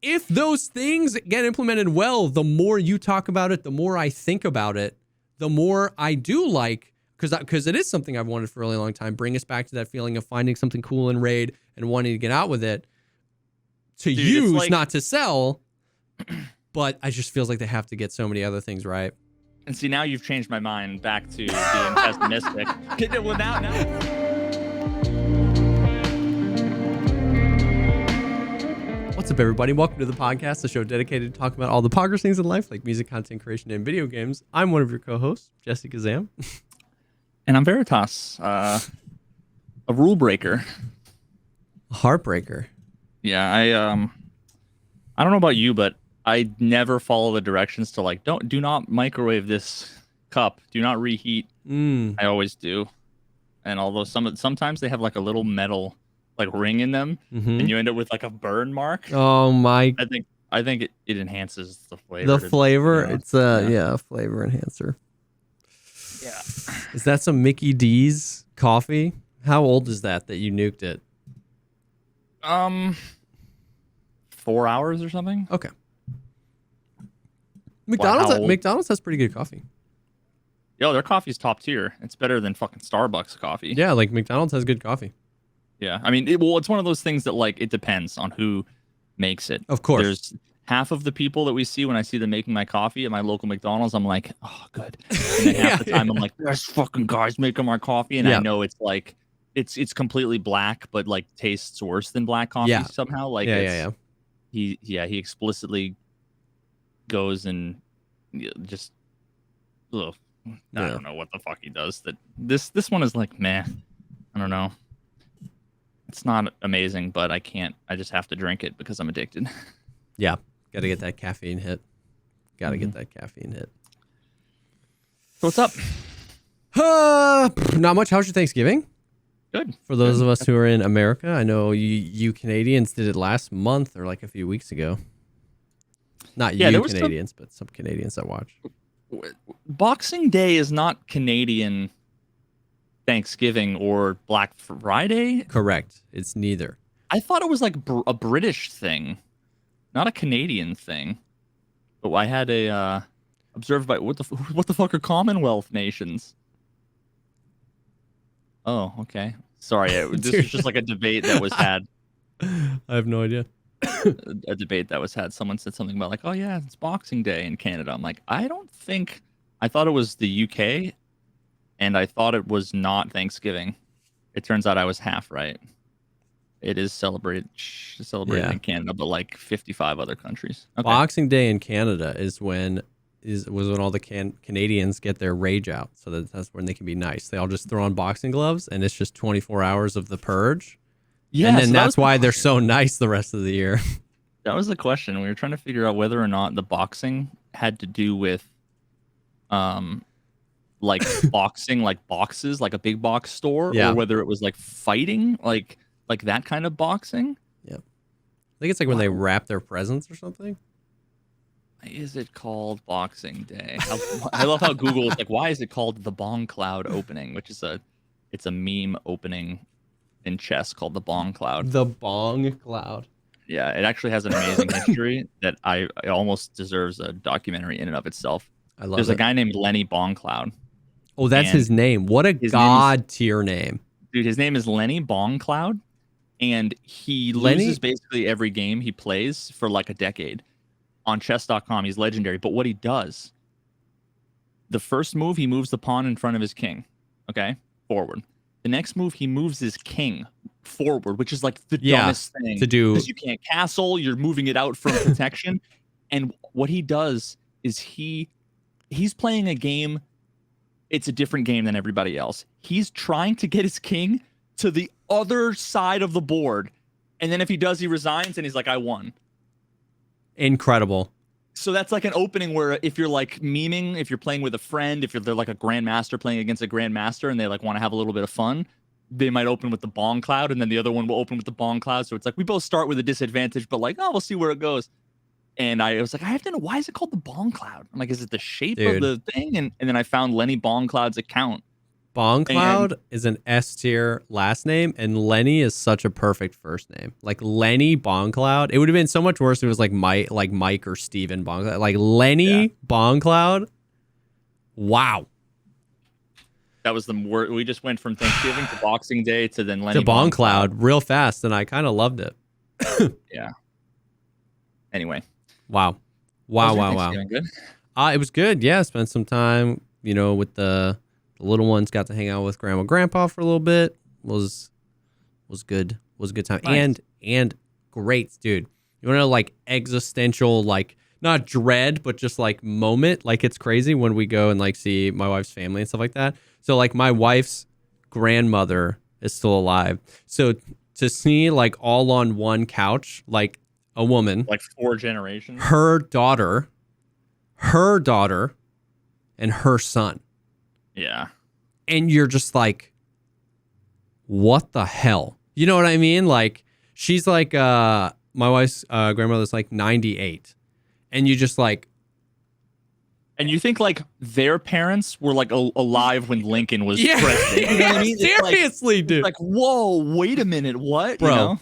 if those things get implemented well, the more you talk about it, the more I think about it, the more I do like, because it is something I've wanted for a really long time. Bring us back to that feeling of finding something cool in Raid and wanting to get out with it to use, like, not to sell. But it just feels like they have to get so many other things right. And see, now you've changed my mind back to being pessimistic. Well, now. What's up, everybody? Welcome to the podcast, the show dedicated to talking about all the Pogcast things in life, like music, content creation, and video games. I'm one of your co-hosts, JesseKazam. And I'm Veritas, a rule breaker. A heartbreaker. Yeah, I don't know about you, but I never follow the directions to, like, do not microwave this cup. Do not reheat. I always do. And although sometimes they have like a little metal like ring in them, and you end up with like a burn mark. Oh my! I think it enhances the flavor. The flavor, it's a flavor enhancer. Yeah. Is that some Mickey D's coffee? How old is that you nuked it? 4 hours or something. Okay. McDonald's has pretty good coffee. Yo, their coffee's top tier. It's better than fucking Starbucks coffee. Yeah, like McDonald's has good coffee. Yeah, I mean, it's one of those things that, like, it depends on who makes it. Of course. There's half of the people that we see when I see them making my coffee at my local McDonald's, I'm like, oh, good. And then half the time I'm like, there's fucking guys making my coffee, and I know it's like, it's completely black, but like tastes worse than black coffee somehow. Like, he explicitly goes and just, I don't know what the fuck he does. That this one is like, meh. I don't know. It's not amazing, but I just have to drink it because I'm addicted. Yeah, gotta get that caffeine hit. Get that caffeine hit. So what's up? Not much. How was your Thanksgiving? Good. For those of us who are in America, I know you Canadians did it last month or like a few weeks ago. Not you Canadians, but some Canadians that watch. Boxing Day is not Canadian Thanksgiving or Black Friday. Correct. It's neither. I thought it was like a British thing, not a Canadian thing. But I had observed by what the fuck are Commonwealth nations? Oh, okay. Sorry, this was just like a debate that was had. I have no idea. A debate that was had. Someone said something about like, oh yeah, it's Boxing Day in Canada. I'm like, I thought it was the UK, and I thought it was not Thanksgiving. It turns out I was half right. It is celebrated in Canada, but like 55 other countries. Okay. Boxing Day in Canada was when all the Canadians get their rage out. So that's when they can be nice. They all just throw on boxing gloves, and it's just 24 hours of the purge. Yeah, and then that's why they're so nice the rest of the year. That was the question. We were trying to figure out whether or not the boxing had to do with, like boxing, like boxes, like a big box store, or whether it was like fighting, like that kind of boxing. Yeah, I think it's like when they wrap their presents or something. Why is it called Boxing Day? I love how Google is like, why is it called the Bong Cloud opening, which is it's a meme opening in chess called the Bong Cloud. The Bong Cloud. Yeah, it actually has an amazing history that it almost deserves a documentary in and of itself. There's a guy named Lenny Bongcloud. Oh, that's his name. What a god tier name. Dude, his name is Lenny Bongcloud, and he loses basically every game he plays for like a decade. On chess.com, he's legendary. But what he does, the first move, he moves the pawn in front of his king. Okay? Forward. The next move, he moves his king forward, which is like the dumbest thing to do. Because you can't castle, you're moving it out from protection. And what he does is he's playing a game. It's a different game than everybody else. He's trying to get his king to the other side of the board. And then if he does, he resigns and he's like, I won. Incredible. So that's like an opening where if you're like memeing, if you're playing with a friend, they're like a grandmaster playing against a grandmaster and they like want to have a little bit of fun, they might open with the Bong Cloud and then the other one will open with the Bong Cloud. So it's like we both start with a disadvantage, but like, oh, we'll see where it goes. And I was like, I have to know, why is it called the Bong Cloud? I'm like, is it the shape of the thing? And then I found Lenny Bongcloud's account. Bongcloud is an S tier last name, and Lenny is such a perfect first name. Like Lenny Bongcloud. It would have been so much worse if it was like Mike or Steven Bongcloud. Like Lenny Bongcloud. Wow. That was the word. We just went from Thanksgiving to Boxing Day to then Lenny to Bongcloud real fast, and I kind of loved it. Yeah. Anyway. Wow. Good? It was good. Yeah, spent some time, with the little ones. Got to hang out with grandma, grandpa for a little bit. Was good. Was a good time. Nice. And great, dude. You want to know, like, existential, like, not dread, but just like moment. Like, it's crazy when we go and like see my wife's family and stuff like that. So like my wife's grandmother is still alive. So to see like all on one couch, like a woman, like 4 generations, her daughter, and her son. Yeah. And you're just like, what the hell? You know what I mean? Like, she's like, my wife's grandmother's like 98. And you just like, and you think like their parents were like alive when Lincoln was president. You know what I mean? Seriously, dude. It's like, whoa, wait a minute, what? Bro,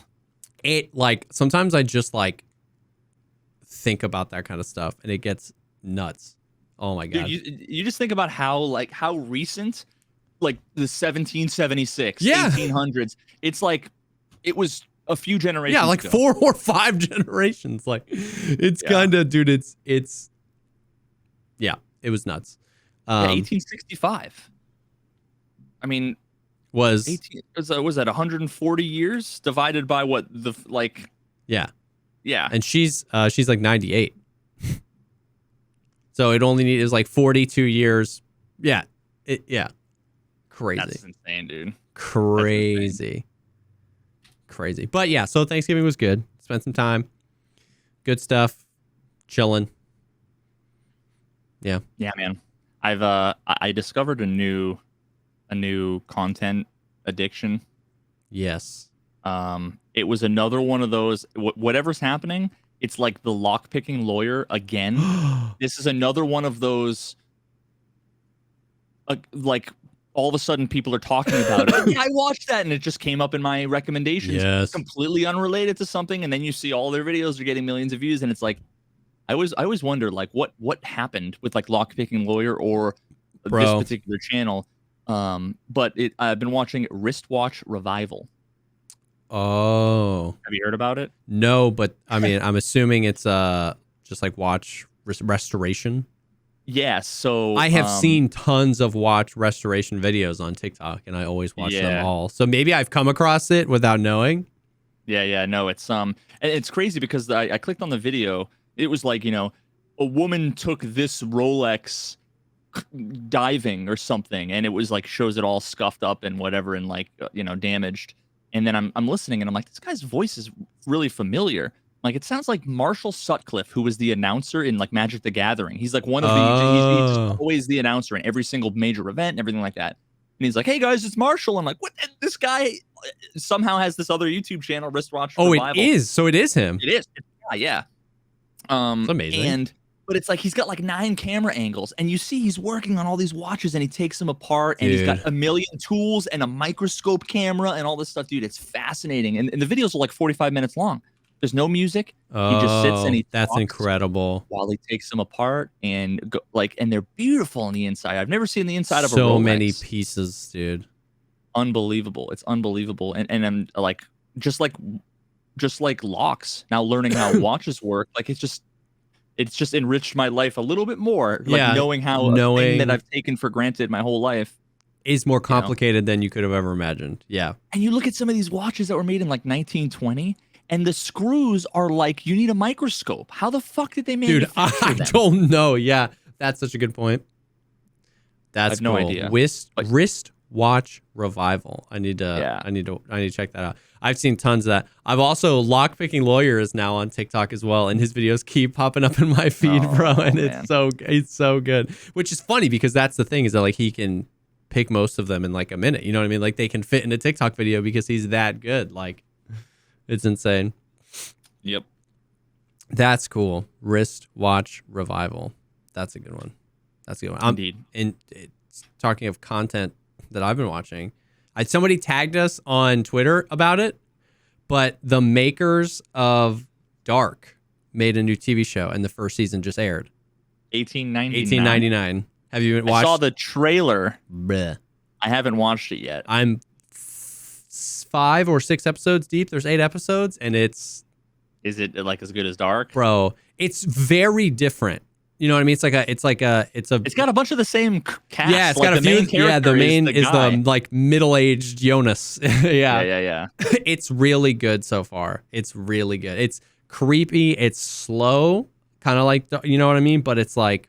it like sometimes I just like think about that kind of stuff and it gets nuts. Oh my god. Dude, you just think about how recent, like the 1776, 1800s. It's like it was a few generations. Yeah, like ago. 4 or 5 generations. Like it's kind of, dude. It's yeah, it was nuts. 1865. I mean, was that 140 years divided by what the like? Yeah. And she's like 98. So it was like 42 years. Yeah. Crazy. That's insane, dude. Crazy. But yeah, so Thanksgiving was good. Spent some time. Good stuff. Chilling. Yeah. Yeah, man. I discovered a new content addiction. Yes. It was another one of those, whatever's happening, it's like the lockpicking lawyer again. This is another one of those, like, all of a sudden people are talking about it. Yeah, I watched that and it just came up in my recommendations. Yes. Completely unrelated to something. And then you see all their videos are getting millions of views. And it's like, I always wonder, like, what happened with like lockpicking lawyer or this particular channel. But I've been watching Wristwatch Revival. Oh. Have you heard about it? No, but I mean, I'm assuming it's just like watch restoration. Yes. So I have seen tons of watch restoration videos on TikTok, and I always watch them all. So maybe I've come across it without knowing. Yeah. No, it's and it's crazy because I clicked on the video. It was like, a woman took this Rolex diving or something, and it was like shows it all scuffed up and whatever and like damaged. And then I'm listening and I'm like, this guy's voice is really familiar. Like, it sounds like Marshall Sutcliffe, who was the announcer in like Magic the Gathering. He's like one of he's just always the announcer in every single major event and everything like that. And he's like, hey guys, it's Marshall. I'm like, what? This guy somehow has this other YouTube channel, Wristwatch Revival. It is. So it is him. It is. Yeah. It's amazing. But it's like he's got like 9 camera angles, and you see he's working on all these watches, and he takes them apart, and he's got a million tools and a microscope camera and all this stuff, dude. It's fascinating, and the videos are like 45 minutes long. There's no music. He just sits and he that's incredible while he takes them apart and and they're beautiful on the inside. I've never seen the inside of a Rolex. So many pieces, dude. Unbelievable. It's unbelievable, and I'm like just like locks. Now learning how watches work, like it's just enriched my life a little bit more. Like knowing how a thing that I've taken for granted my whole life is more complicated than you could have ever imagined. Yeah. And you look at some of these watches that were made in like 1920, and the screws are like, you need a microscope. How the fuck did they manufacture them? I don't know. Yeah, that's such a good point. That's I have no idea. Wrist Watch Revival. I need to check that out. I've seen tons of that. I've also Lockpicking Lawyer is now on TikTok as well, and his videos keep popping up in my feed, bro. And it's so good. Which is funny because that's the thing, is that like he can pick most of them in like a minute. You know what I mean? Like they can fit in a TikTok video because he's that good. Like, it's insane. Yep. That's cool. Wrist Watch Revival. That's a good one. Indeed. And talking of content that I've been watching. Somebody tagged us on Twitter about it, but the makers of Dark made a new TV show, and the first season just aired. 1899. Have you watched? I saw the trailer. Bleh. I haven't watched it yet. I'm 5 or 6 episodes deep. There's 8 episodes, and it's... Is it like as good as Dark? Bro, it's very different. You know what I mean? It's got a bunch of the same cast. Yeah, it's got a few. Yeah, the main is the like middle-aged Jonas. Yeah. It's really good so far. It's really good. It's creepy. It's slow, kind of like, you know what I mean? But it's like,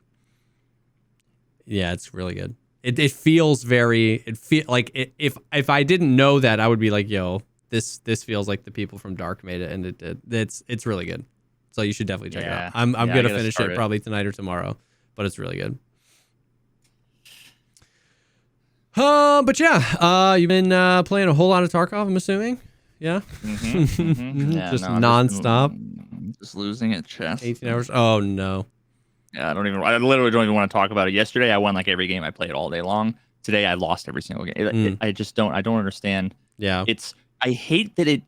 yeah, it's really good. It feels very. If I didn't know that, I would be like, yo, this feels like the people from Dark made it, and it did. It's really good. So you should definitely check it out. I'm gonna finish it probably tonight or tomorrow, but it's really good. But yeah, you've been playing a whole lot of Tarkov, I'm assuming. Yeah. Mm-hmm. Yeah, just nonstop. Just losing at chess. 18 hours. Oh no. Yeah, I literally don't even want to talk about it. Yesterday, I won like every game I played all day long. Today, I lost every single game. I don't understand. Yeah. I hate that it.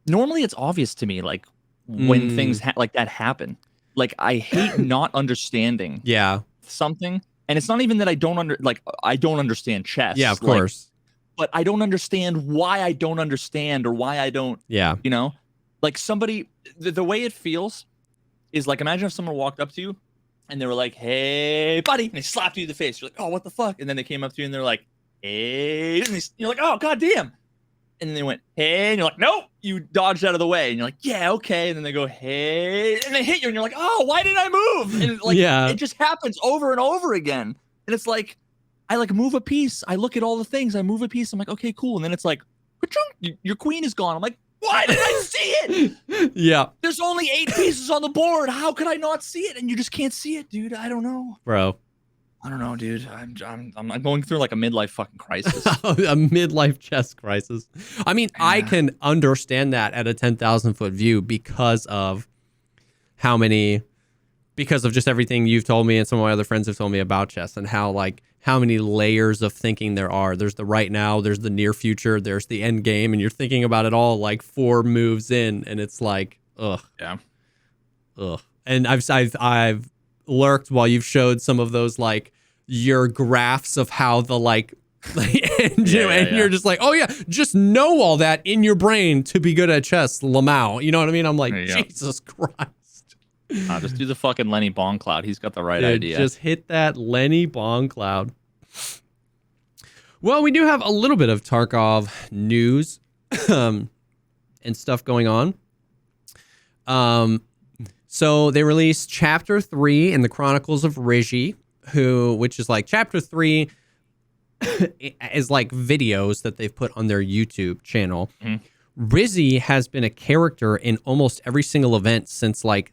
Normally, it's obvious to me, like when things like that happen. Like I hate not understanding. Something, and it's not even that I don't understand chess. Yeah, of course. But I don't understand why I don't understand or why I don't. Yeah. You know, like somebody, the way it feels is like, imagine if someone walked up to you and they were like, "Hey, buddy," and they slapped you in the face. You're like, "Oh, what the fuck?" And then they came up to you and they're like, "Hey," and you're like, "Oh, goddamn." And then they went, "Hey," and you're like, "Nope." You dodged out of the way, and you're like, "Yeah, okay." And then they go, "Hey," and they hit you, and you're like, "Oh, why didn't I move?" And like, it just happens over and over again. And it's like, I like move a piece. I look at all the things. I move a piece. I'm like, okay, cool. And then it's like, your queen is gone. I'm like, why did I see it? Yeah. There's only 8 pieces on the board. How could I not see it? And you just can't see it, dude. I don't know, bro. I don't know, dude. I'm going through like a midlife fucking crisis. A midlife chess crisis. I mean, yeah. I can understand that at a 10,000 foot view because of just everything you've told me and some of my other friends have told me about chess and how many layers of thinking there are. There's the right now, there's the near future, there's the end game, and you're thinking about it all like 4 moves in, and it's like, ugh. Yeah. Ugh. And I've lurked while you've showed some of those like your graphs of how the engine, and you're just like, oh yeah, just know all that in your brain to be good at chess, Lamau. You know what I mean? I'm like, Jesus Christ. Just do the fucking Lenny Bongcloud. He's got the right idea. Just hit that Lenny Bongcloud. Well, we do have a little bit of Tarkov news and stuff going on. So they released Chapter 3 in the Chronicles of Rigi, which is like Chapter 3 is like videos that they've put on their YouTube channel. Mm-hmm. Rizzi has been a character in almost every single event since like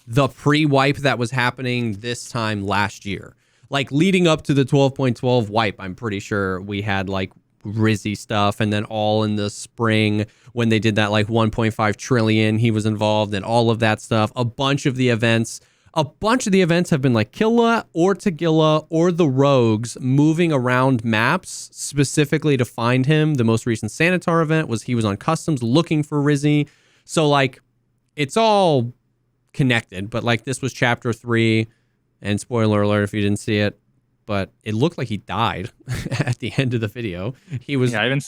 the pre-wipe that was happening this time last year. Like leading up to the 12.12 wipe, I'm pretty sure we had like Rizzi stuff, and then all in the spring when they did that like 1.5 trillion, he was involved in all of that stuff. A bunch of the events have been like Killa or Tagilla or the Rogues moving around maps specifically to find him. The most recent Sanitar event was he was on customs looking for Rizzi. So like it's all connected, but like this was Chapter 3, and spoiler alert if you didn't see it, but it looked like he died at the end of the video. He was. Yeah, I haven't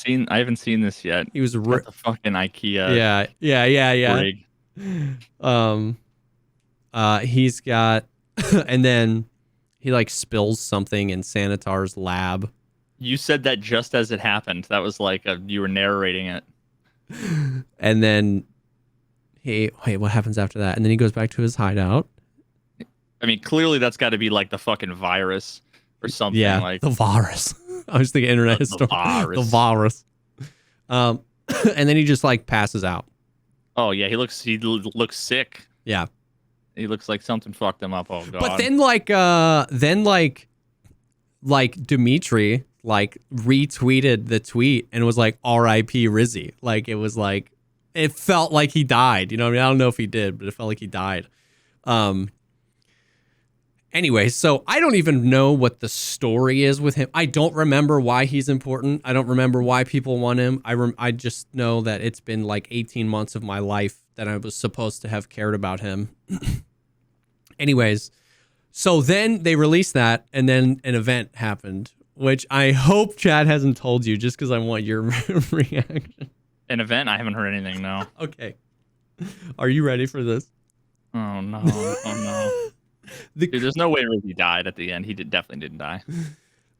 seen this yet. He was the fucking IKEA. Yeah. Rig. He's got, and then he like spills something in Sanitar's lab. You said that just as it happened. That was like you were narrating it. And then what happens after that? And then he goes back to his hideout. I mean, clearly that's got to be like the fucking virus or something. Yeah, like the virus. I was thinking internet historian. The virus. And then he just like passes out. Oh yeah, he looks sick. Yeah. He looks like something fucked him up. Oh god. But then like Dimitri like retweeted the tweet and was like R.I.P. Rizzi. Like it was like it felt like he died. You know what I mean? I don't know if he did, but it felt like he died. Anyway, so I don't even know what the story is with him. I don't remember why he's important. I don't remember why people want him. I just know that it's been like 18 months of my life that I was supposed to have cared about him. Anyways, so then they released that, and then an event happened, which I hope Chad hasn't told you, just because I want your reaction. An event? I haven't heard anything, no. Okay. Are you ready for this? Oh, no. Oh, no. Dude, there's no way he died at the end. He definitely didn't die. You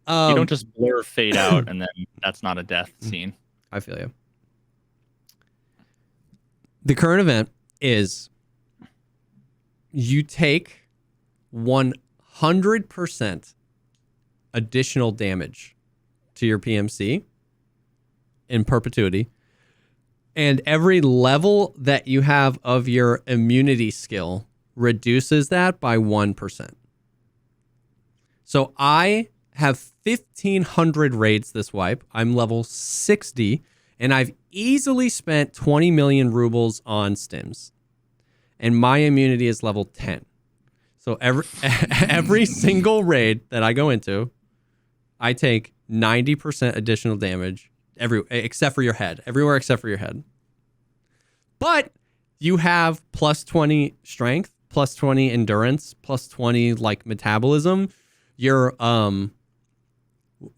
don't just blur fade out and then that's not a death scene. I feel you. The current event is you take 100% additional damage to your PMC in perpetuity, and every level that you have of your immunity skill reduces that by 1%. So I have 1,500 raids this wipe. I'm level 60, and I've easily spent 20 million rubles on stims. And my immunity is level 10. So every single raid that I go into, I take 90% additional damage except for your head. Everywhere except for your head. But you have plus 20 strength, plus 20 endurance, plus 20 like metabolism. Your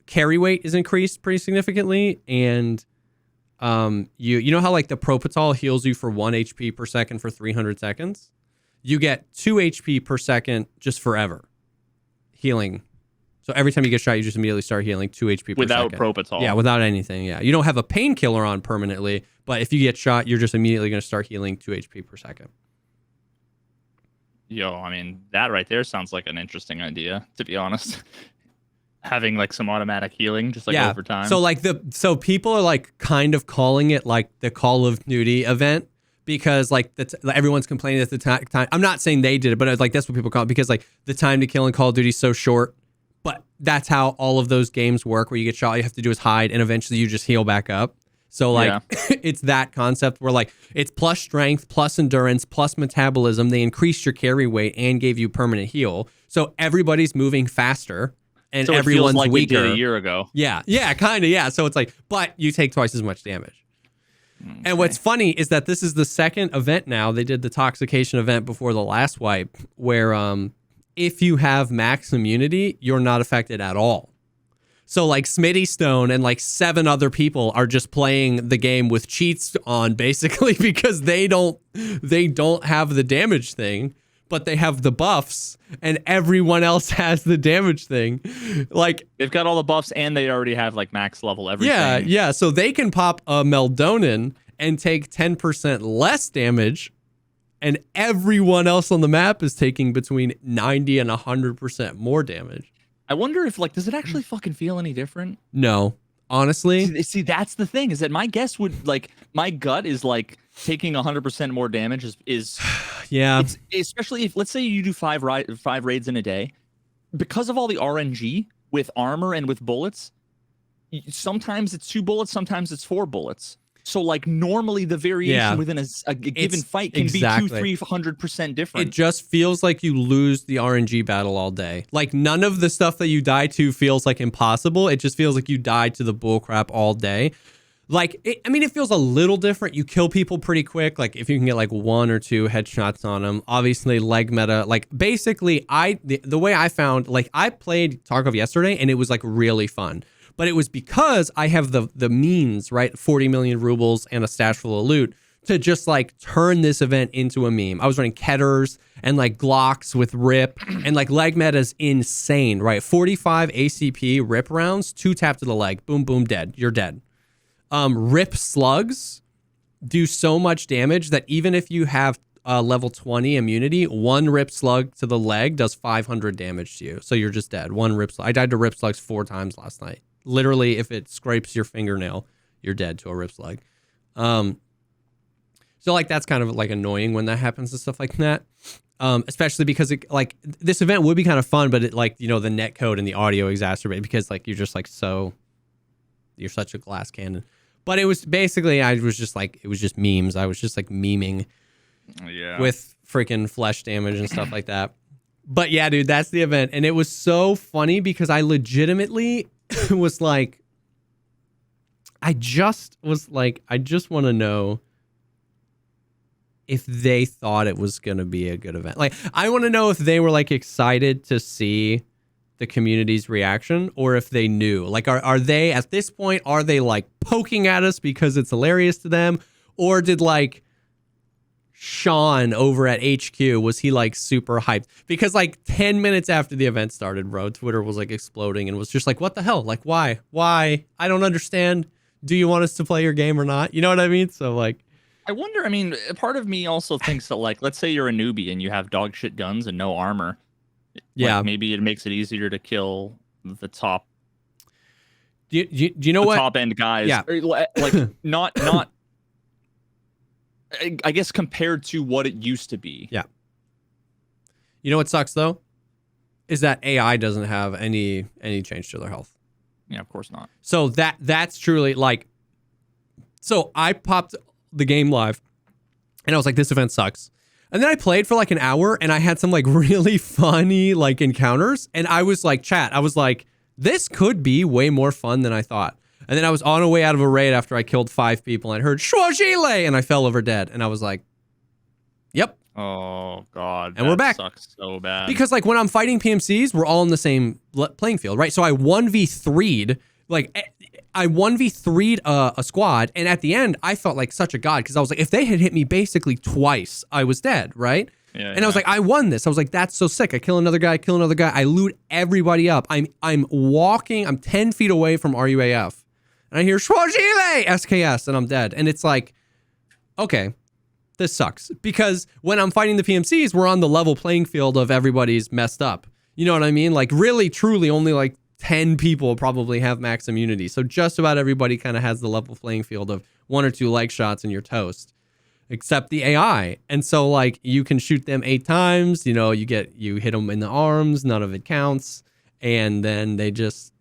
carry weight is increased pretty significantly, and you know how like the Propital heals you for 1 HP per second for 300 seconds? You get 2 HP per second just forever healing. So every time you get shot, you just immediately start healing 2 HP per second. Without Propital. Yeah, without anything. Yeah, you don't have a painkiller on permanently, but if you get shot, you're just immediately going to start healing 2 HP per second. Yo, I mean, that right there sounds like an interesting idea, to be honest. Having like some automatic healing, just like over time. So like so people are like kind of calling it like the Call of Duty event, because like everyone's complaining that the time. I'm not saying they did it, but it's like that's what people call it, because like the time to kill in Call of Duty is so short. But that's how all of those games work, where you get shot, all you have to do is hide, and eventually you just heal back up. So like it's that concept where like it's plus strength, plus endurance, plus metabolism. They increased your carry weight and gave you permanent heal. So everybody's moving faster and so everyone's like weaker. It did a year ago. Yeah, kind of, yeah. So it's like, but you take twice as much damage. Okay. And what's funny is that this is the second event now. They did the Toxication event before the last wipe, where if you have max immunity, you're not affected at all. So like Smitty Stone and like 7 other people are just playing the game with cheats on, basically, because they don't have the damage thing, but they have the buffs, and everyone else has the damage thing. Like they've got all the buffs and they already have like max level everything. Yeah. So they can pop a Meldonin and take 10% less damage, and everyone else on the map is taking between 90 and 100% more damage. I wonder if like, does it actually fucking feel any different? No, honestly. See, that's the thing, is that my guess would like, my gut is like taking 100% more damage is yeah. Especially if, let's say you do 5 raids in a day, because of all the RNG with armor and with bullets, sometimes it's 2 bullets, sometimes it's 4 bullets. So like normally the variation within a given fight can be 200-300% different. It just feels like you lose the RNG battle all day. Like none of the stuff that you die to feels like impossible. It just feels like you die to the bullcrap all day. Like, it feels a little different. You kill people pretty quick. Like if you can get like 1 or 2 headshots on them. Obviously leg meta. Like basically the way I found, like I played Tarkov yesterday and it was like really fun. But it was because I have the means, right? 40 million rubles and a stash full of loot to just like turn this event into a meme. I was running Ketters and like Glocks with RIP, and like leg meta's insane, right? 45 ACP RIP rounds, 2 tap to the leg, boom, boom, dead. You're dead. RIP slugs do so much damage that even if you have level 20 immunity, 1 RIP slug to the leg does 500 damage to you. So you're just dead. 1 RIP slug. I died to RIP slugs 4 times last night. Literally, if it scrapes your fingernail, you're dead to a rip slug. So like that's kind of like annoying when that happens and stuff like that. Especially because it like this event would be kind of fun, but it like, the net code and the audio exacerbate because like you're just like you're such a glass cannon. But it was basically it was just memes. I was just like memeing with freaking flesh damage and stuff like that. But yeah, dude, that's the event. And it was so funny because I legitimately was like, I just want to know if they thought it was going to be a good event. Like, I want to know if they were like excited to see the community's reaction, or if they knew. Like, are they at this point, are they like poking at us because it's hilarious to them? Or did like Sean over at HQ, was he like super hyped? Because like 10 minutes after the event started, bro, Twitter was like exploding and was just like, what the hell? Like, why? I don't understand. Do you want us to play your game or not? You know what I mean? So like, I wonder, I mean, part of me also thinks that, like, let's say you're a newbie and you have dog shit guns and no armor. Yeah. Like, maybe it makes it easier to kill the top. Do you know what? Top end guys. Yeah. Like, not, I guess compared to what it used to be. Yeah. You know what sucks though? Is that AI doesn't have any change to their health. Yeah, of course not. So that's truly like, so I popped the game live and I was like, this event sucks. And then I played for like an hour and I had some like really funny like encounters. And I was like, chat, I was like, this could be way more fun than I thought. And then I was on a way out of a raid after I killed 5 people and I heard Schwajile and I fell over dead. And I was like, yep. Oh God. And we're back. Sucks so bad. Because like when I'm fighting PMCs, we're all in the same playing field, right? So I 1v3'd, like I 1v3'd a squad. And at the end, I felt like such a god because I was like, if they had hit me basically twice, I was dead, right? Yeah, and I was like, I won this. I was like, that's so sick. I kill another guy. I loot everybody up. I'm walking. I'm 10 feet away from RUAF. And I hear Schwajile SKS and I'm dead. And it's like, okay, this sucks. Because when I'm fighting the PMCs, we're on the level playing field of everybody's messed up. You know what I mean? Like really, truly only like 10 people probably have max immunity. So just about everybody kind of has the level playing field of 1 or 2 leg shots and you're toast. Except the AI. And so like you can shoot them 8 times, you know, you hit them in the arms, none of it counts. And then they just,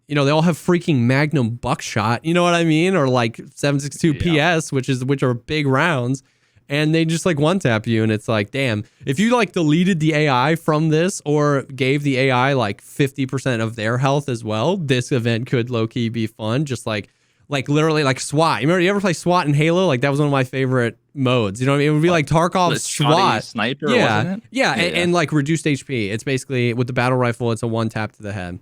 you know, they all have freaking Magnum buckshot, you know what I mean? Or like 7.62 PS, which are big rounds. And they just like one tap you. And it's like, damn, if you like deleted the AI from this or gave the AI like 50% of their health as well, this event could low key be fun. Just like literally like SWAT. You ever play SWAT in Halo? Like that was one of my favorite modes. You know what I mean? It would be like Tarkov SWAT. Sniper, yeah. Wasn't it? Yeah. And like reduced HP. It's basically with the battle rifle, it's a one tap to the head.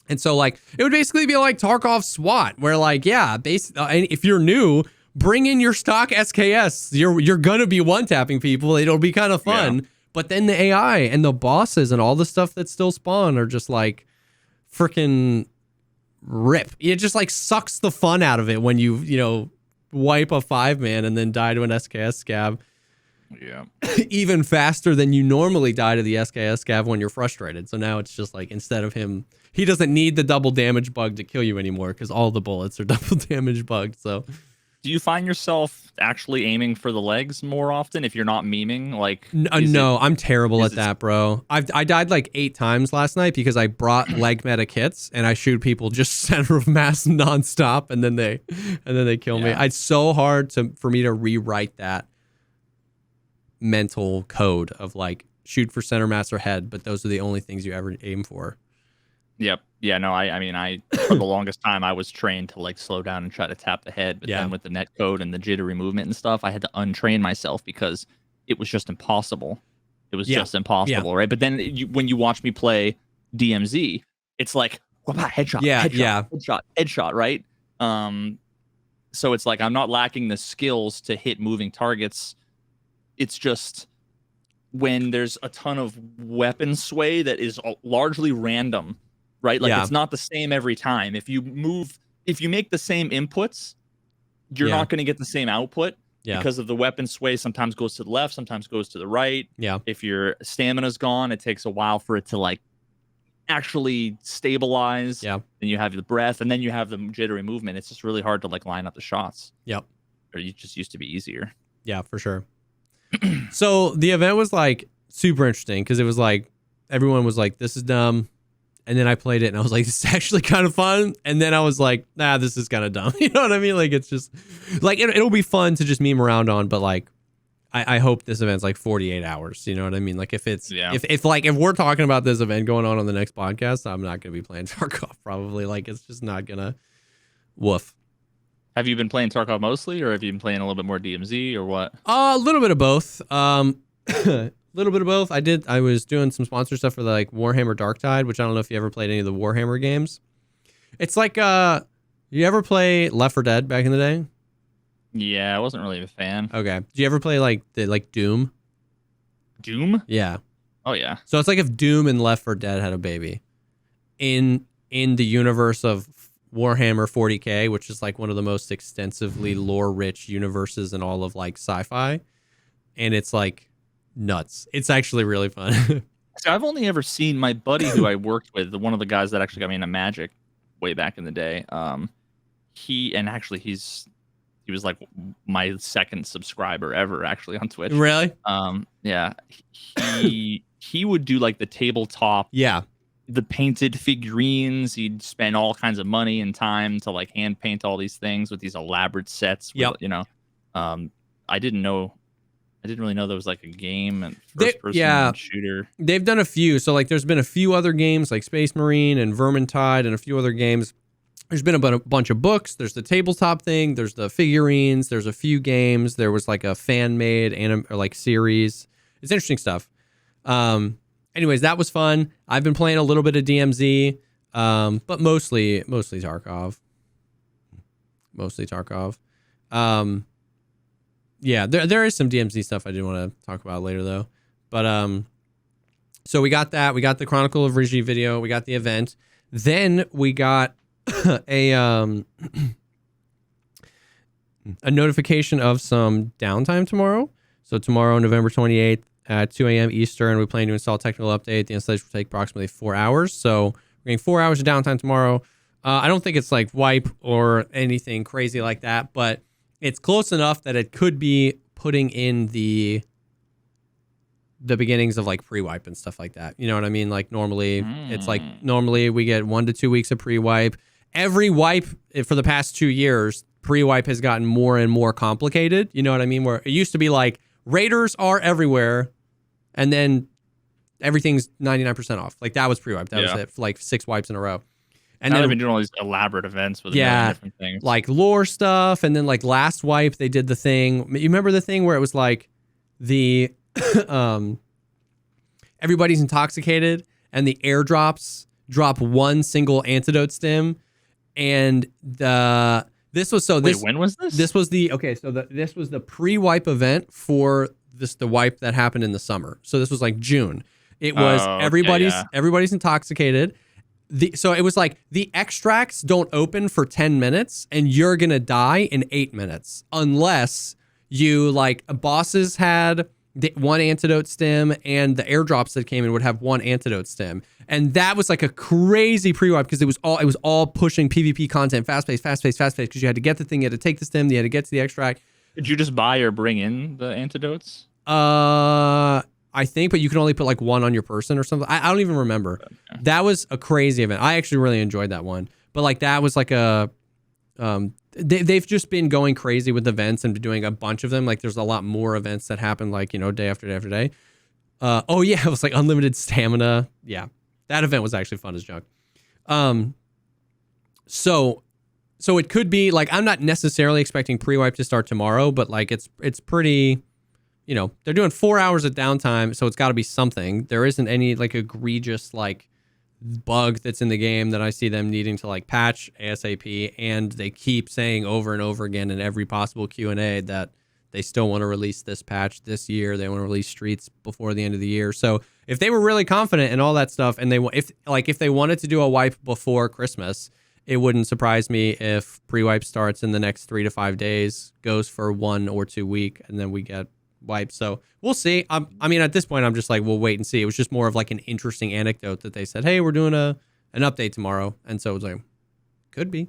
And so like, it would basically be like Tarkov SWAT where like, yeah, if you're new, bring in your stock SKS. You're going to be one tapping people. It'll be kind of fun. Yeah. But then the AI and the bosses and all the stuff that still spawn are just like freaking rip. It just like sucks the fun out of it when you know, wipe a 5-man and then die to an SKS scab. Yeah. Even faster than you normally die to the SKS scav when you're frustrated. So now it's just like, instead of him, he doesn't need the double damage bug to kill you anymore because all the bullets are double damage bugged. So do you find yourself actually aiming for the legs more often if you're not memeing? Like, no, I'm terrible at that, bro. I died like 8 times last night because I brought leg meta kits and I shoot people just center of mass nonstop and then they kill me. It's so hard for me to rewrite that mental code of like shoot for center mass or head, but those are the only things you ever aim for. Yep. Yeah, no, I mean, for the longest time, I was trained to like slow down and try to tap the head. But then with the net code and the jittery movement and stuff, I had to untrain myself because it was just impossible. It was just impossible, right? But then when you watch me play DMZ, it's like, what about headshot, right? So it's like I'm not lacking the skills to hit moving targets. It's just when there's a ton of weapon sway that is largely random, right? Like it's not the same every time. If you make the same inputs, you're not going to get the same output because of the weapon sway. Sometimes goes to the left, sometimes goes to the right. Yeah. If your stamina's gone, it takes a while for it to like actually stabilize. Yeah. Then you have the breath and then you have the jittery movement. It's just really hard to like line up the shots. Yep. Or it just used to be easier. Yeah, for sure. So the event was like super interesting because it was like everyone was like, this is dumb. And then I played it and I was like, this is actually kind of fun. And then I was like, nah, this is kind of dumb. You know what I mean? Like, it's just like, it'll be fun to just meme around on, but like, I hope this event's like 48 hours. You know what I mean? Like if it's Yeah. if we're talking about this event going on the next podcast, I'm not gonna be playing Tarkov probably. Like it's just not gonna. Woof. Have you been playing Tarkov mostly, or have you been playing a little bit more DMZ, or what? A little bit of both. Little bit of both. I was doing some sponsor stuff for the, like Warhammer Darktide, which I don't know if you ever played any of the Warhammer games. It's like you ever play Left 4 Dead back in the day? Yeah, I wasn't really a fan. Okay. Do you ever play like Doom? Doom? Yeah. Oh yeah. So it's like if Doom and Left 4 Dead had a baby in the universe of Warhammer 40K, which is like one of the most extensively lore-rich universes in all of like sci-fi, and it's like nuts. It's actually really fun. So I've only ever seen my buddy who I worked with, one of the guys that actually got me into Magic way back in the day. He was like my second subscriber ever actually on Twitch. Really? Yeah. He would do like the tabletop. Yeah. The painted figurines. He'd spend all kinds of money and time to like hand paint all these things with these elaborate sets. With, you know, I didn't really know there was like a game and first person shooter. They've done a few. So like there's been a few other games like Space Marine and Vermintide and a few other games. There's been a bunch of books. There's the tabletop thing. There's the figurines. There's a few games. There was like a fan made anime or like series. It's interesting stuff. Anyways, that was fun. I've been playing a little bit of DMZ, but mostly Tarkov. Mostly Tarkov. Yeah, there is some DMZ stuff I do want to talk about later though. But so we got that. We got the Chronicle of Rigi video. We got the event. Then we got a notification of some downtime tomorrow. So tomorrow, November 28th at 2 a.m. Eastern, we plan to install a technical update. The installation will take approximately 4 hours. So we're getting 4 hours of downtime tomorrow. I don't think it's like wipe or anything crazy like that, but it's close enough that it could be putting in the beginnings of like pre-wipe and stuff like that. You know what I mean? Like normally it's like we get 1 to 2 weeks of pre-wipe. Every wipe for the past 2 years, pre-wipe has gotten more and more complicated. You know what I mean? Where it used to be like raiders are everywhere and then everything's 99% off. Like that was pre-wipe. That was it for like 6 wipes in a row. And now then they've been doing all these elaborate events with different things. Like lore stuff. And then like last wipe, they did the thing. You remember the thing where it was like the everybody's intoxicated and the airdrops drop one single antidote stim. And when was this? This was this was the pre-wipe event for the wipe that happened in the summer. So this was like June. It was everybody's intoxicated. So it was like the extracts don't open for 10 minutes and you're going to die in 8 minutes unless you like bosses had the one antidote stem and the airdrops that came in would have one antidote stem. And that was like a crazy pre-wipe because it was all pushing PvP content, fast paced because you had to get the thing, you had to take the stem, you had to get to the extract. Did you just buy or bring in the antidotes? I think, but you can only put like one on your person or something. I don't even remember. Okay. That was a crazy event. I actually really enjoyed that one. But like that was like they've just been going crazy with events and doing a bunch of them. Like there's a lot more events that happen like, you know, day after day after day. It was like unlimited stamina. Yeah. That event was actually fun as junk. So it could be like, I'm not necessarily expecting pre-wipe to start tomorrow, but like it's pretty, you know, they're doing 4 hours of downtime, so it's got to be something. There isn't any like egregious like bug that's in the game that I see them needing to like patch ASAP, and they keep saying over and over again in every possible Q&A that they still want to release this patch this year. They want to release Streets before the end of the year. So if they were really confident in all that stuff, and if they wanted to do a wipe before Christmas, it wouldn't surprise me if pre-wipe starts in the next 3 to 5 days, goes for 1 or 2 weeks, and then we get wiped. So we'll see. I mean, at this point, I'm just like, we'll wait and see. It was just more of like an interesting anecdote that they said, hey, we're doing an update tomorrow. And so it was like, could be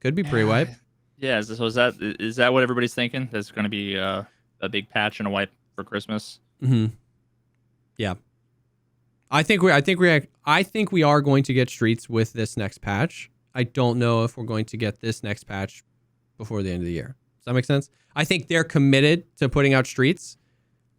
pre-wipe. Yeah. So is that what everybody's thinking? There's going to be a big patch and a wipe for Christmas. Mm-hmm. Yeah. I think we are going to get Streets with this next patch. I don't know if we're going to get this next patch before the end of the year. Does that make sense? I think they're committed to putting out Streets,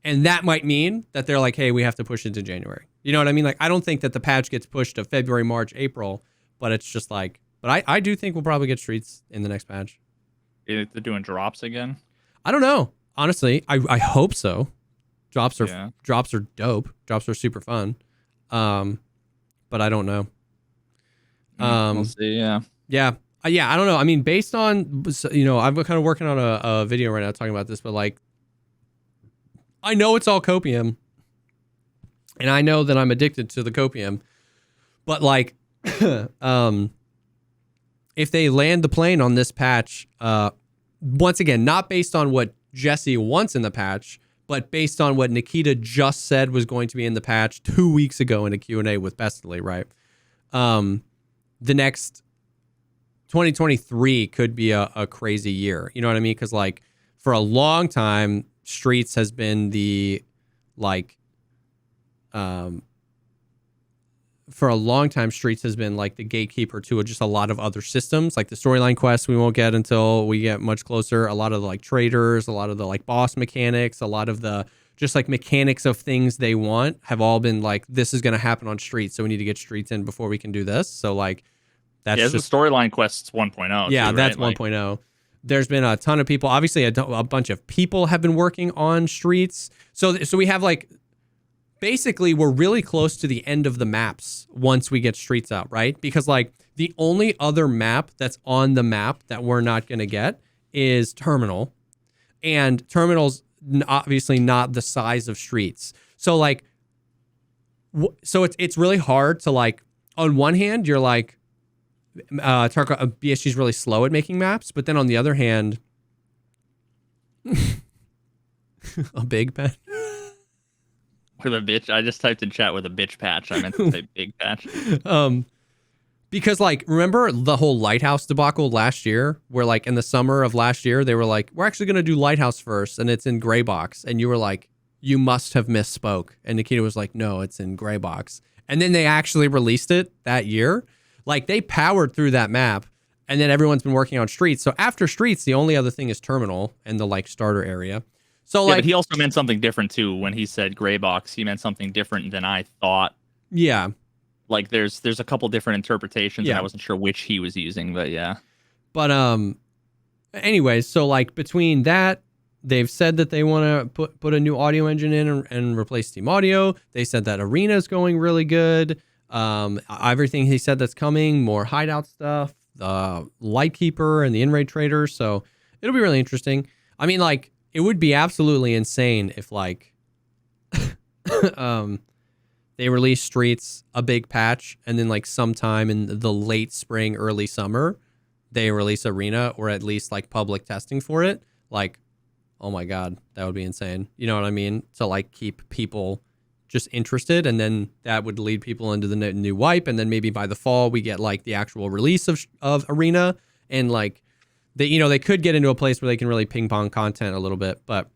And that might mean that they're like, hey, we have to push into January. You know what I mean? Like, I don't think that the patch gets pushed to February, March, April, but it's just like, but I do think we'll probably get streets in the next patch. They're doing drops again? I don't know. Honestly, I hope so. Drops are dope. Drops are super fun. But I don't know. We'll see, yeah. Yeah. Yeah, I don't know. I mean, based on, you know, I'm kind of working on a video right now talking about this, but like, I know it's all copium, and I know that I'm addicted to the copium, but like, if they land the plane on this patch, once again, not based on what Jesse wants in the patch, but based on what Nikita just said was going to be in the patch 2 weeks ago in a Q&A with Bestly, right? The next 2023 could be a crazy year. You know what I mean? Because like for a long time, Streets has been the like for a long time, Streets has been like the gatekeeper to just a lot of other systems, like the storyline quests we won't get until we get much closer. A lot of the like traders, a lot of the like boss mechanics, a lot of the just like mechanics of things they want have all been like, this is going to happen on Streets, so we need to get Streets in before we can do this. So like that's just the storyline quests 1.0. Yeah, too, that's right? 1.0. There's been a ton of people. Obviously, a bunch of people have been working on Streets. So we have like, basically, we're really close to the end of the maps once we get Streets out, right? Because like the only other map that's on the map that we're not going to get is Terminal. And Terminal's obviously not the size of Streets. So like, so it's really hard to like, on one hand, you're like, Tarkov BSG's really slow at making maps, but then on the other hand, a big patch. With a bitch. I just typed in chat with a bitch patch. I meant to say big patch. Because like, remember the whole Lighthouse debacle last year, where like in the summer of last year, they were like, we're actually going to do Lighthouse first, and it's in gray box. And you were like, you must have misspoke. And Nikita was like, no, it's in gray box. And then they actually released it that year. Like they powered through that map, and then everyone's been working on Streets. So after Streets, the only other thing is Terminal and the like starter area. So like, but he also meant something different too when he said gray box. He meant something different than I thought. Yeah, like there's a couple different interpretations, and I wasn't sure which he was using, but yeah. But anyways, so like between that, they've said that they want to put a new audio engine in and replace Steam Audio. They said that Arena is going really good. Everything he said that's coming, more hideout stuff, the Lightkeeper and the in-raid trader. So it'll be really interesting. I mean, like, it would be absolutely insane if like they release Streets, a big patch, and then like sometime in the late spring, early summer, they release Arena, or at least like public testing for it. Like, oh my God, that would be insane. You know what I mean? To like keep people just interested, and then that would lead people into the new wipe, and then maybe by the fall we get like the actual release of Arena, and like they could get into a place where they can really ping pong content a little bit. But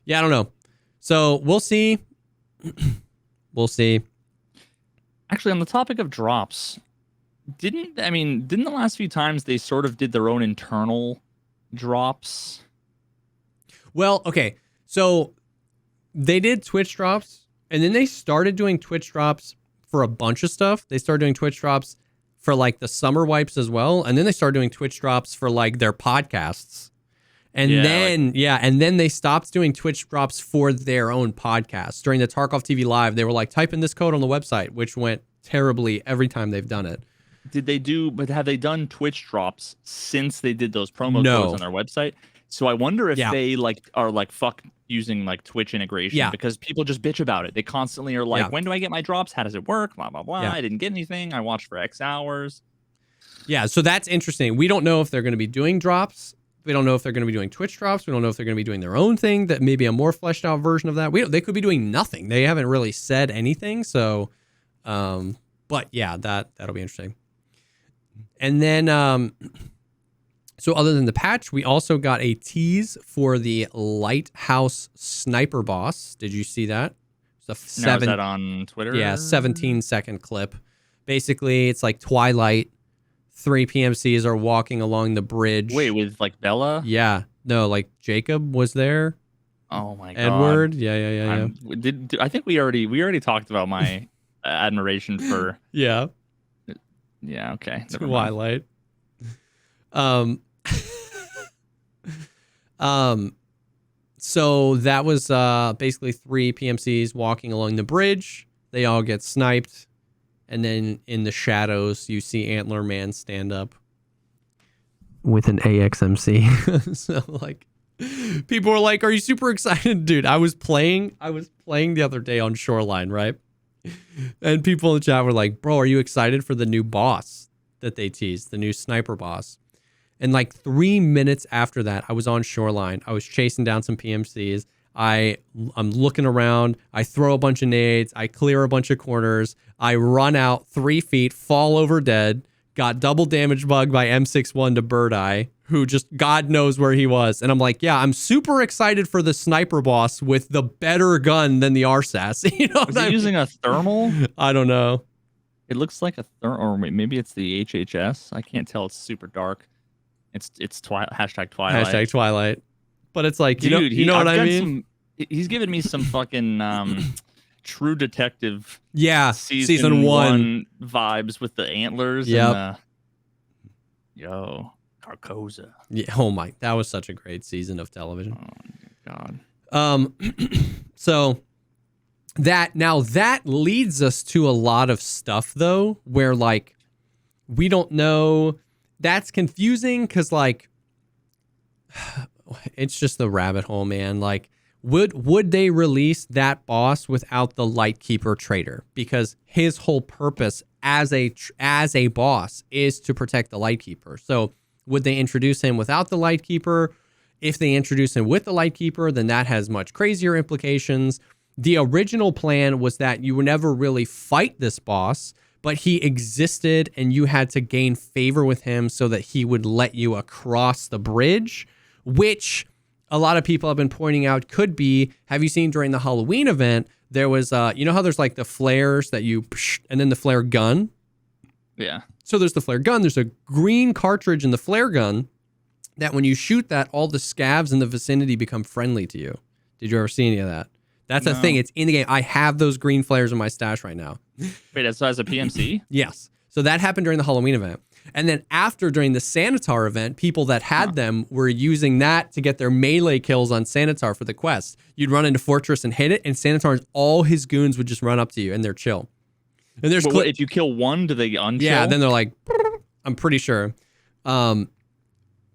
yeah, I don't know. So we'll see. We'll see. Actually, on the topic of drops, didn't the last few times they sort of did their own internal drops? Well, okay, so they did Twitch drops. And then they started doing Twitch drops for a bunch of stuff. They started doing Twitch drops for like the summer wipes as well. And then they started doing Twitch drops for like their podcasts. And then they stopped doing Twitch drops for their own podcasts. During the Tarkov TV Live, they were like, type in this code on the website, which went terribly every time they've done it. But have they done Twitch drops since they did those promo codes on their website? So I wonder if they like are like fuck using like Twitch integration, because people just bitch about it. They constantly are like, when do I get my drops? How does it work? Blah, blah, blah. I didn't get anything. I watched for X hours. Yeah, so that's interesting. We don't know if they're going to be doing drops. We don't know if they're going to be doing Twitch drops. We don't know if they're going to be doing their own thing, that maybe a more fleshed out version of that. They could be doing nothing. They haven't really said anything. So, but yeah, that'll be interesting. And then, so other than the patch, we also got a tease for the Lighthouse sniper boss. Did you see that? Is that on Twitter? Yeah, 17-second clip. Basically, it's like Twilight. 3 PMCs are walking along the bridge. Wait, with like Bella? Yeah. No, like Jacob was there. Oh my god, Edward. Yeah. I think we already talked about my admiration for. Yeah. Yeah. Okay. Never mind. Twilight. So that was basically 3 PMCs walking along the bridge. They all get sniped, and then in the shadows, you see Antler Man stand up with an AXMC. So like, people were like, "Are you super excited, dude?" I was playing the other day on Shoreline, right? And people in the chat were like, "Bro, are you excited for the new boss that they teased, the new sniper boss?" And like 3 minutes after that, I was on Shoreline. I was chasing down some PMCs. I'm looking around. I throw a bunch of nades. I clear a bunch of corners. I run out 3 feet, fall over dead. Got double damage bugged by M61 to Bird Eye, who just God knows where he was. And I'm like, yeah, I'm super excited for the sniper boss with the better gun than the RSAS. You know, is he using a thermal? I don't know. It looks like a thermal, or maybe it's the HHS. I can't tell. It's super dark. It's hashtag Twilight. Hashtag Twilight. But it's like, dude, you know what I mean? He's giving me some fucking True Detective. Yeah, season 1 vibes with the antlers. Yep. And Carcosa. Yeah. Oh my, that was such a great season of television. Oh god. So that leads us to a lot of stuff though, where like we don't know. That's confusing because like it's just the rabbit hole, man. Like would they release that boss without the Lightkeeper traitor? Because his whole purpose as a boss is to protect the Lightkeeper. So would they introduce him without the Lightkeeper? If they introduce him with the Lightkeeper, then that has much crazier implications. The original plan was that you would never really fight this boss, but he existed and you had to gain favor with him so that he would let you across the bridge, which a lot of people have been pointing out could be, have you seen during the Halloween event, there was, you know how there's like the flares that you, and then the flare gun? Yeah. So there's the flare gun, there's a green cartridge in the flare gun that when you shoot that, all the scavs in the vicinity become friendly to you. Did you ever see any of that? That's a thing. It's in the game. I have those green flares in my stash right now. Wait, that's as a PMC? Yes. So that happened during the Halloween event. And then after, during the Sanitar event, people that had them were using that to get their melee kills on Sanitar for the quest. You'd run into Fortress and hit it, and Sanitar's all his goons would just run up to you, and they're chill. And there's if you kill one, do they unchill? Yeah, then they're like, I'm pretty sure. Oh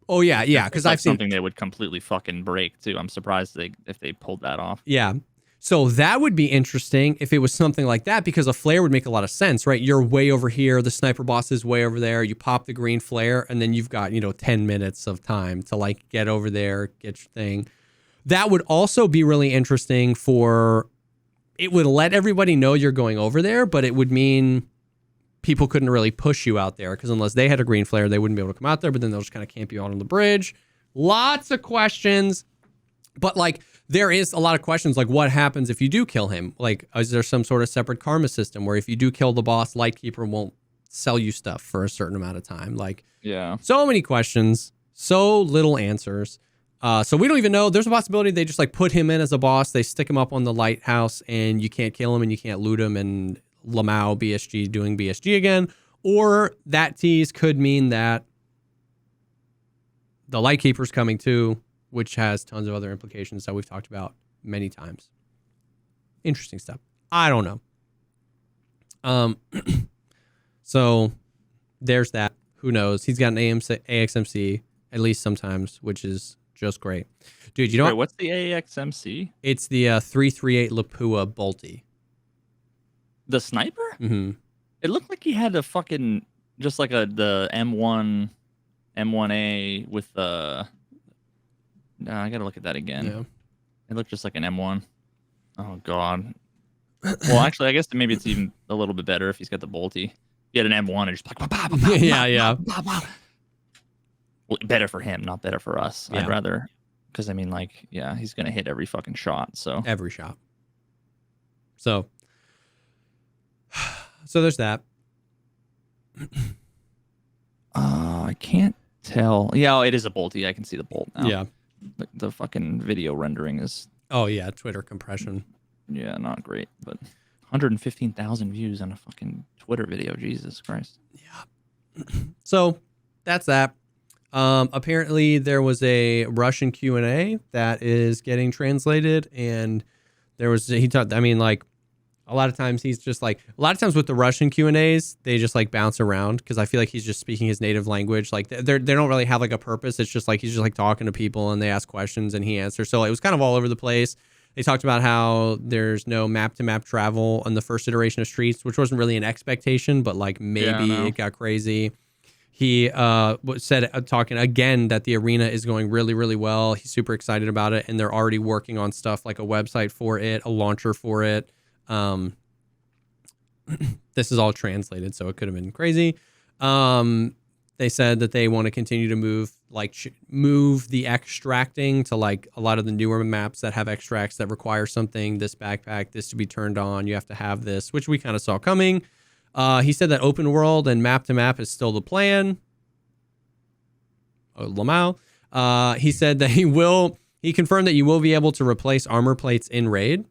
yeah, because I've seen something they would completely fucking break too. I'm surprised if they pulled that off. Yeah. So that would be interesting if it was something like that, because a flare would make a lot of sense, right? You're way over here, the sniper boss is way over there. You pop the green flare, and then you've got 10 minutes of time to like get over there, get your thing. That would also be really interesting it would let everybody know you're going over there, but it would mean people couldn't really push you out there, because unless they had a green flare, they wouldn't be able to come out there, but then they'll just kind of camp you out on the bridge. Lots of questions, but like there is a lot of questions, like what happens if you do kill him? Like, is there some sort of separate karma system where if you do kill the boss, Lightkeeper won't sell you stuff for a certain amount of time? Like, yeah, so many questions, so little answers. So we don't even know. There's a possibility they just like put him in as a boss. They stick him up on the lighthouse and you can't kill him and you can't loot him, and Lamau BSG doing BSG again. Or that tease could mean that the Lightkeeper's coming too, which has tons of other implications that we've talked about many times. Interesting stuff. I don't know. So there's that. Who knows? He's got an AXMC at least sometimes, which is just great. Dude, you know what's the AXMC? It's the 338 Lapua Bolty. The sniper? Mm-hmm. It looked like he had a fucking, just like the M1A with the... No, I gotta look at that again. Yeah. It looked just like an M1. Oh, God. Well, actually, I guess maybe it's even a little bit better if he's got the bolty. He had an M1 and just like... Yeah. Well, better for him, not better for us. Yeah. I'd rather... Because, I mean, like, yeah, he's going to hit every fucking shot, so... Every shot. So there's that. I can't tell. Yeah, it is a bolty. I can see the bolt now. Yeah. The fucking video rendering is Oh yeah, Twitter compression. Yeah, not great, but 115,000 views on a fucking Twitter video. Jesus Christ. Yeah. So that's that. Apparently there was a Russian Q&A that is getting translated, and he talked, I mean, like, a lot of times he's just like, a lot of times with the Russian Q&As, they just like bounce around because I feel like he's just speaking his native language. Like they don't really have like a purpose. It's just like he's just like talking to people and they ask questions and he answers. So it was kind of all over the place. They talked about how there's no map to map travel on the first iteration of Streets, which wasn't really an expectation, but like maybe it got crazy. He said, talking again, that the arena is going really, really well. He's super excited about it, and they're already working on stuff like a website for it, a launcher for it. This is all translated, so it could have been crazy. They said that they want to continue to move the extracting to like a lot of the newer maps that have extracts that require something, this backpack, this to be turned on. You have to have this, which we kind of saw coming. He said that open world and map to map is still the plan. Lamau. He said that he confirmed that you will be able to replace armor plates in raid.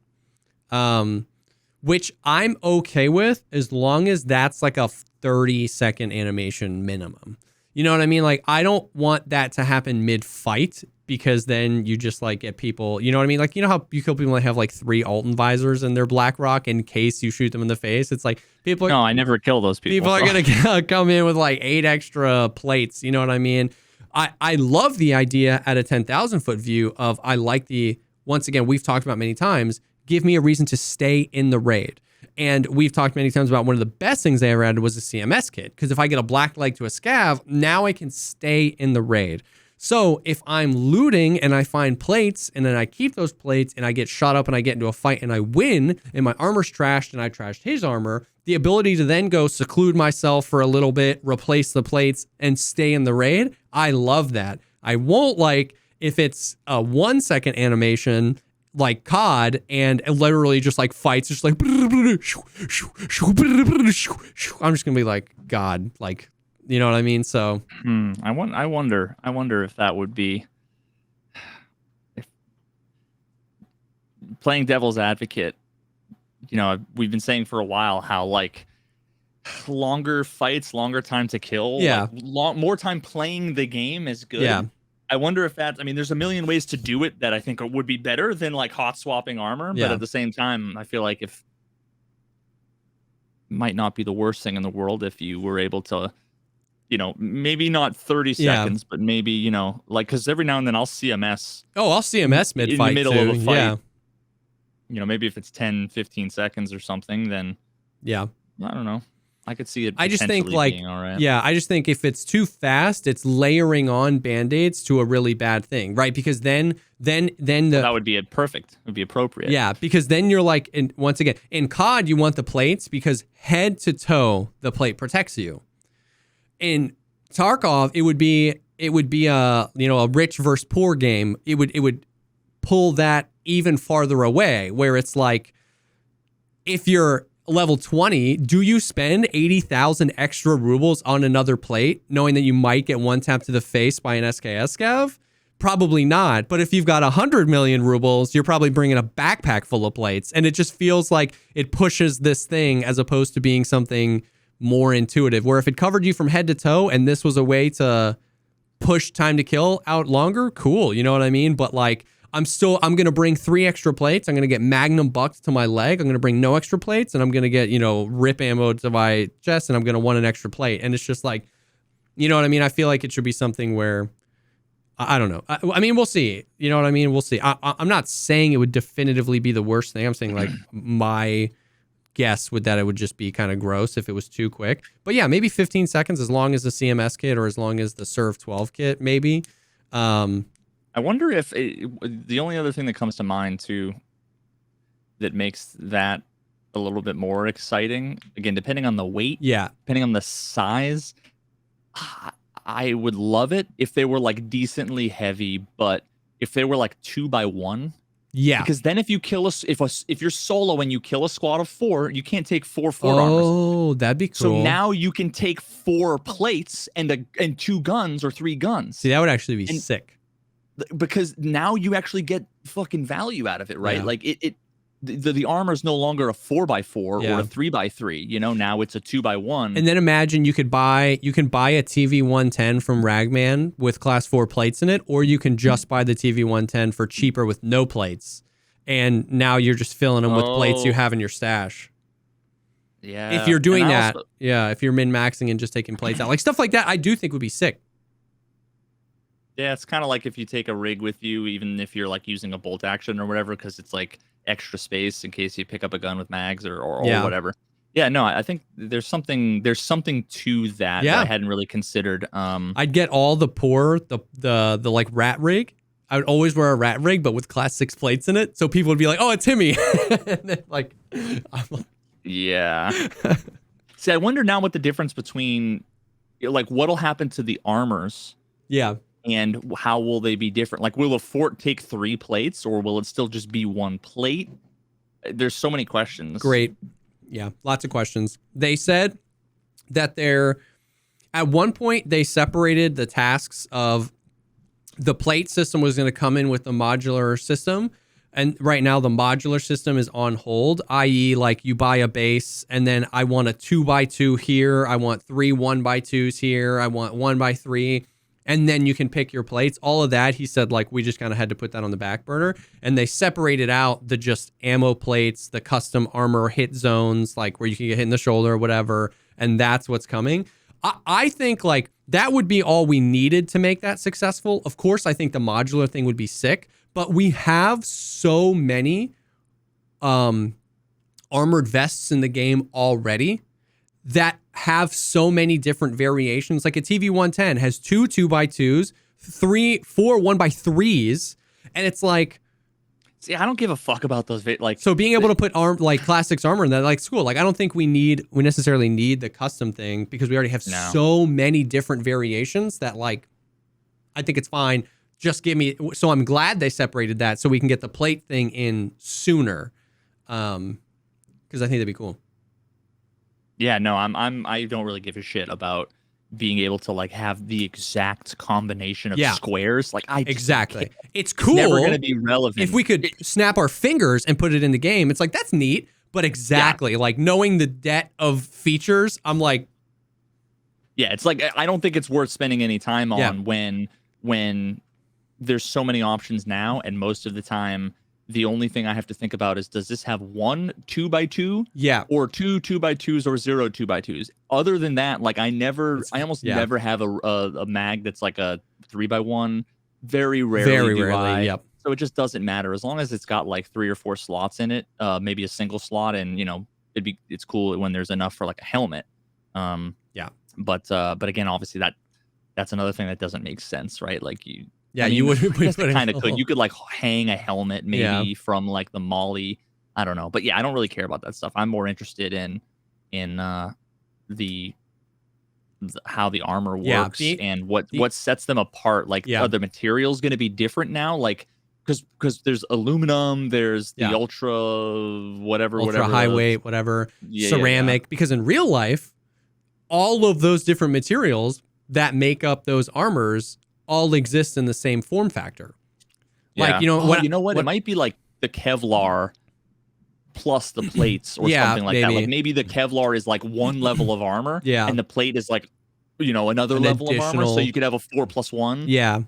Which I'm okay with as long as that's like a 30-second animation minimum. You know what I mean? Like, I don't want that to happen mid-fight because then you just like get people, you know what I mean? Like, you know how you kill people that have like 3 Alton visors in their Blackrock in case you shoot them in the face? It's like people are... No, I never kill those people. People are going to come in with like 8 extra plates. You know what I mean? I love the idea at a 10,000 foot view of, I like the, once again, we've talked about many times, give me a reason to stay in the raid. And we've talked many times about one of the best things they ever added was a CMS kit. Because if I get a black leg to a scav, now I can stay in the raid. So if I'm looting and I find plates and then I keep those plates and I get shot up and I get into a fight and I win and my armor's trashed and I trashed his armor, the ability to then go seclude myself for a little bit, replace the plates and stay in the raid, I love that. I won't like if it's a 1 second animation like COD and literally just like fights, just like I'm just gonna be like, God, like, you know what I mean? So I wonder if that would be, if playing devil's advocate. You know, we've been saying for a while how like longer fights, longer time to kill, more time playing the game is good. Yeah. I wonder if that's, I mean, there's a million ways to do it that I think would be better than like hot swapping armor. But at the same time, I feel like if might not be the worst thing in the world if you were able to, you know, maybe not 30 seconds, but maybe, you know, like, because every now and then I'll CMS. Oh, I'll CMS mid-fight in the middle too. of a fight. Yeah. You know, maybe if it's 10, 15 seconds or something, then I don't know. I could see it. I just think like, being all right. I just think if it's too fast, it's layering on band-aids to a really bad thing, right? Because then that would be perfect. It would be appropriate. Yeah, because then you're like, and once again, in COD, you want the plates because head to toe, the plate protects you. In Tarkov, it would be a, you know, a rich versus poor game. It would pull that even farther away, where it's like, if you're level 20, do you spend 80,000 extra rubles on another plate, knowing that you might get one tap to the face by an SKS scav? Probably not. But if you've got 100 million rubles, you're probably bringing a backpack full of plates. And it just feels like it pushes this thing as opposed to being something more intuitive, where if it covered you from head to toe and this was a way to push time to kill out longer, cool. You know what I mean? But like, I'm going to bring 3 extra plates. I'm going to get Magnum bucked to my leg. I'm going to bring no extra plates, and I'm going to get, you know, rip ammo to my chest, and I'm going to want an extra plate. And it's just like, you know what I mean? I feel like it should be something where, I don't know. I mean, we'll see. You know what I mean? We'll see. I'm not saying it would definitively be the worst thing. I'm saying like my guess would that it would just be kind of gross if it was too quick. But yeah, maybe 15 seconds as long as the CMS kit or as long as the Serve 12 kit, maybe. I wonder if the only other thing that comes to mind too that makes that a little bit more exciting, again, depending on the weight, depending on the size, I would love it if they were like decently heavy, but if they were like 2x1. Yeah. Because then if you kill if you're solo and you kill a squad of 4, you can't take 4 armors. Oh, that'd be cool. So now you can take 4 plates and 2 guns or 3 guns. See, that would actually be sick. because now you actually get fucking value out of it, right? Yeah. Like the armor is no longer a 4x4 or a 3x3. You know, now it's a 2x1. And then imagine you can buy a TV 110 from Ragman with class 4 plates in it, or you can just buy the TV 110 for cheaper with no plates. And now you're just filling them with plates you have in your stash. Yeah. If you're doing that, if you're min-maxing and just taking plates out, like stuff like that, I do think would be sick. Yeah, it's kind of like if you take a rig with you, even if you're like using a bolt action or whatever, because it's like extra space in case you pick up a gun with mags or whatever. Yeah, no, I think there's something to that that I hadn't really considered. I'd get all the like rat rig. I would always wear a rat rig, but with class 6 plates in it, so people would be like, "Oh, it's Timmy." And then, like, I'm like, yeah. See, I wonder now what the difference between, like, what'll happen to the armors. Yeah. And how will they be different? Like, will a fort take 3 plates, or will it still just be 1 plate? There's so many questions. Great. Yeah, lots of questions. They said that at one point, they separated the tasks of the plate system was going to come in with the modular system. And right now, the modular system is on hold, i.e., like you buy a base, and then I want a 2x2 here. I want 3 1x2s here. I want 1x3. And then you can pick your plates. All of that, he said, like, we just kind of had to put that on the back burner. And they separated out the just ammo plates, the custom armor hit zones, like where you can get hit in the shoulder or whatever. And that's what's coming. I think, like, that would be all we needed to make that successful. Of course, I think the modular thing would be sick. But we have so many armored vests in the game already that have so many different variations. Like a TV 110 has 2 2x2s, 4 1x3s, and it's like, see, I don't give a fuck about those. Like, so being able to put like class 6 armor in that, like, cool. Like, I don't think we necessarily need the custom thing because we already have so many different variations that, like, I think it's fine. Just give me. So I'm glad they separated that so we can get the plate thing in sooner, because I think that'd be cool. Yeah, no, I don't really give a shit about being able to, like, have the exact combination of squares. Like, exactly. It's cool. It's never going to be relevant. If we could snap our fingers and put it in the game, it's like, that's neat. But like knowing the debt of features, I'm like, yeah, it's like, I don't think it's worth spending any time on when there's so many options now, and most of the time the only thing I have to think about is, does this have 1 2x2? Yeah. Or 2 2x2s or 0 2x2s? Other than that, like, I almost never have a mag that's like a 3x1. Very rarely. Yep. So it just doesn't matter as long as it's got like 3 or 4 slots in it, maybe a single slot, and, you know, it's cool when there's enough for like a helmet. But again, obviously that's another thing that doesn't make sense, right? Like, you would kind of could. You could, like, hang a helmet maybe from like the Molly. I don't know, but yeah, I don't really care about that stuff. I'm more interested in the how the armor works and what sets them apart. Like, are the materials going to be different now? Like, because there's aluminum, there's the ultra high weight, whatever, ceramic. Yeah. Because in real life, all of those different materials that make up those armors all exist in the same form factor. Like, you know, what? It might be like the Kevlar plus the plates or something like that. Like, maybe the Kevlar is like 1 level of armor, and the plate is like, you know, another level of armor. So you could have a 4+1. Yeah.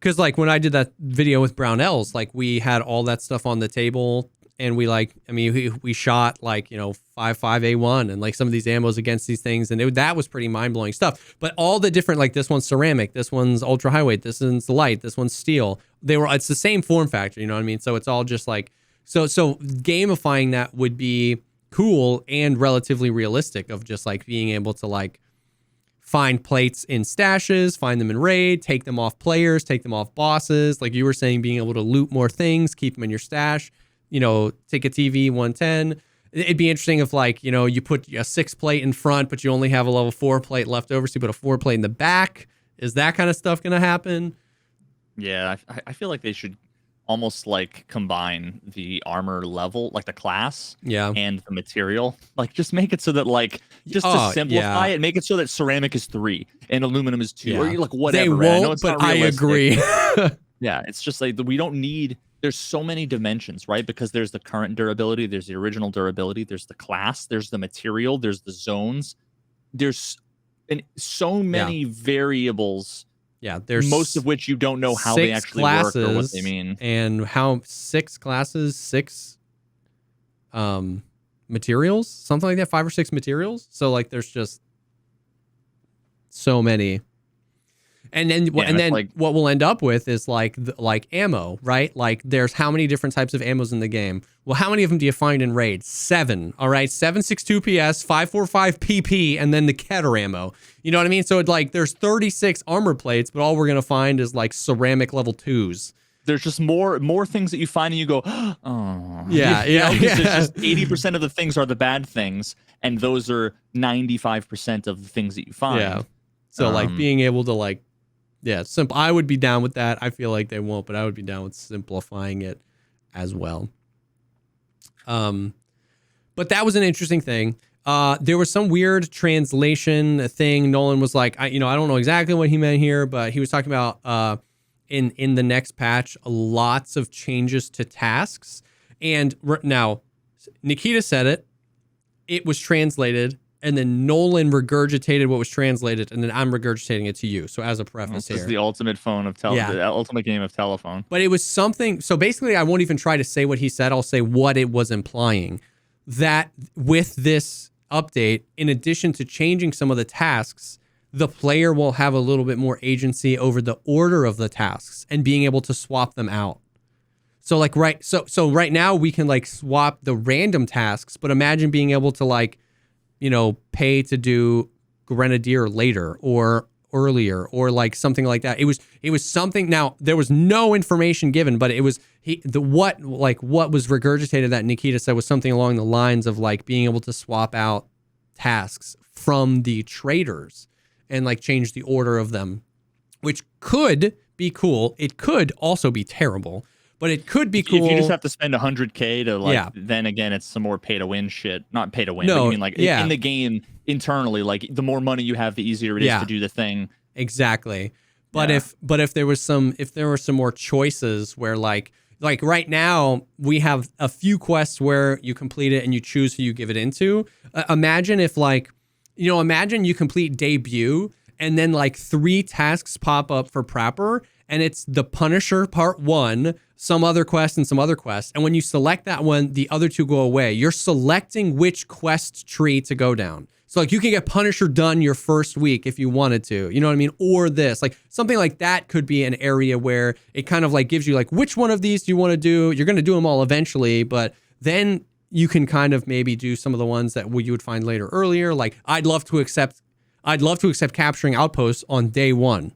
Because, like, when I did that video with Brownells, like, we had all that stuff on the table, and we shot, like, you know, 5.5A1 and like some of these ammos against these things, and that was pretty mind-blowing stuff. But all the different, like, this one's ceramic, this one's ultra high weight, this one's light, this one's steel. It's the same form factor, you know what I mean? So it's all just like, so gamifying that would be cool and relatively realistic, of just like being able to, like, find plates in stashes, find them in raid, take them off players, take them off bosses. Like you were saying, being able to loot more things, keep them in your stash. You know, take a TV 110. It'd be interesting if, like, you know, you put a 6 plate in front, but you only have a level 4 plate left over, so you put a 4 plate in the back. Is that kind of stuff going to happen? Yeah, I feel like they should almost, like, combine the armor level, like the class, and the material. Like, just make it so that, like, just to simplify it, make it so that ceramic is 3 and aluminum is 2, or like whatever. They won't, but I agree. Yeah, it's just like we don't need. There's so many dimensions, right? Because there's the current durability, there's the original durability, there's the class, there's the material, there's the zones. There's so many variables. Yeah, there's most of which you don't know how they actually work or what they mean. And how 6 classes, 6 materials, something like that, 5 or 6 materials. So like there's just so many. And then like, what we'll end up with is like ammo, right? Like there's how many different types of ammos in the game? Well, how many of them do you find in raid? 7. All right, 7.62 PS, 545 PP, and then the Keter ammo. You know what I mean? So it's like there's 36 armor plates, but all we're gonna find is like ceramic level 2s. There's just more things that you find and you go, oh. Yeah. Just 80% of the things are the bad things, and those are 95% of the things that you find. Yeah. So like being able to like, yeah, simple. I would be down with that. I feel like they won't, but I would be down with simplifying it as well. But that was an interesting thing. There was some weird translation thing. Nolan was like, I don't know exactly what he meant here, but he was talking about in the next patch, lots of changes to tasks. And now, Nikita said it was translated, and then Nolan regurgitated what was translated, and then I'm regurgitating it to you. So as a preface here. This is the ultimate the ultimate game of telephone. But it was something, so basically I won't even try to say what he said, I'll say what it was implying. That with this update, in addition to changing some of the tasks, the player will have a little bit more agency over the order of the tasks and being able to swap them out. So like so right now we can like swap the random tasks, but imagine being able to like, pay to do Grenadier later or earlier or like something like that. It was something. Now there was no information given, but it was what was regurgitated that Nikita said was something along the lines of like being able to swap out tasks from the traders and like change the order of them, which could be cool. It could also be terrible. But it could be cool. If you just have to spend $100K to like, then again, it's some more pay to win shit. Not pay to win. No, but you mean like in the game internally, like the more money you have, the easier it is to do the thing. Exactly. But if there were some more choices where like right now we have a few quests where you complete it and you choose who you give it into. Imagine if imagine you complete debut and then like 3 tasks pop up for Prapor. And it's the Punisher part 1, some other quest, and some other quest. And when you select that one, the other 2 go away. You're selecting which quest tree to go down. So like you can get Punisher done your first week if you wanted to. You know what I mean? Or this. Like something like that could be an area where it kind of like gives you like, which one of these do you want to do? You're going to do them all eventually, but then you can kind of maybe do some of the ones that you would find later earlier. Like I'd love to accept capturing outposts on day 1.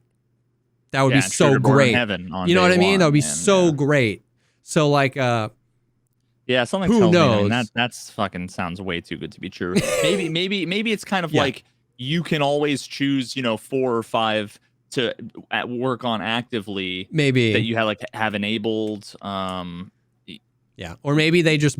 That would be so great. You know what I mean? That would be so great. So like, something who tells knows? Me, that's fucking sounds way too good to be true. maybe it's kind of like you can always choose, 4 or 5 to work on actively. Maybe that you have enabled. Or maybe they just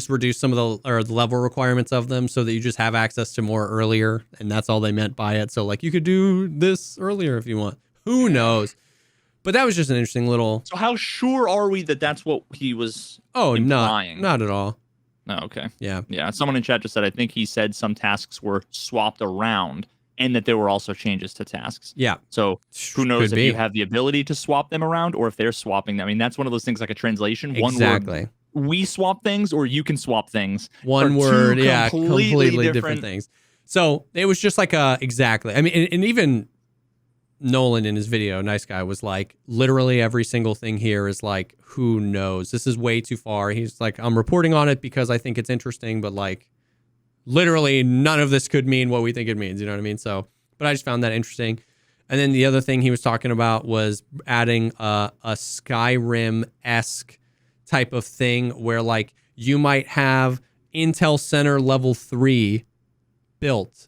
reduced some of the level requirements of them so that you just have access to more earlier, and that's all they meant by it. So like you could do this earlier if you want. Who knows? But that was just an interesting little. So how sure are we that that's what he was? Implying? Not at all. Oh, okay. Yeah. Someone in chat just said I think he said some tasks were swapped around, and that there were also changes to tasks. Yeah. So who knows if you have the ability to swap them around or if they're swapping them. I mean, that's one of those things like a translation. Exactly. One word, we swap things or you can swap things. One word, completely different things. So it was just like exactly. I mean, and even Nolan in his video, nice guy, was like, literally every single thing here is like, who knows? This is way too far. He's like, I'm reporting on it because I think it's interesting, but like, literally none of this could mean what we think it means. You know what I mean? So, but I just found that interesting. And then the other thing he was talking about was adding a Skyrim-esque type of thing where like you might have Intel Center level 3 built,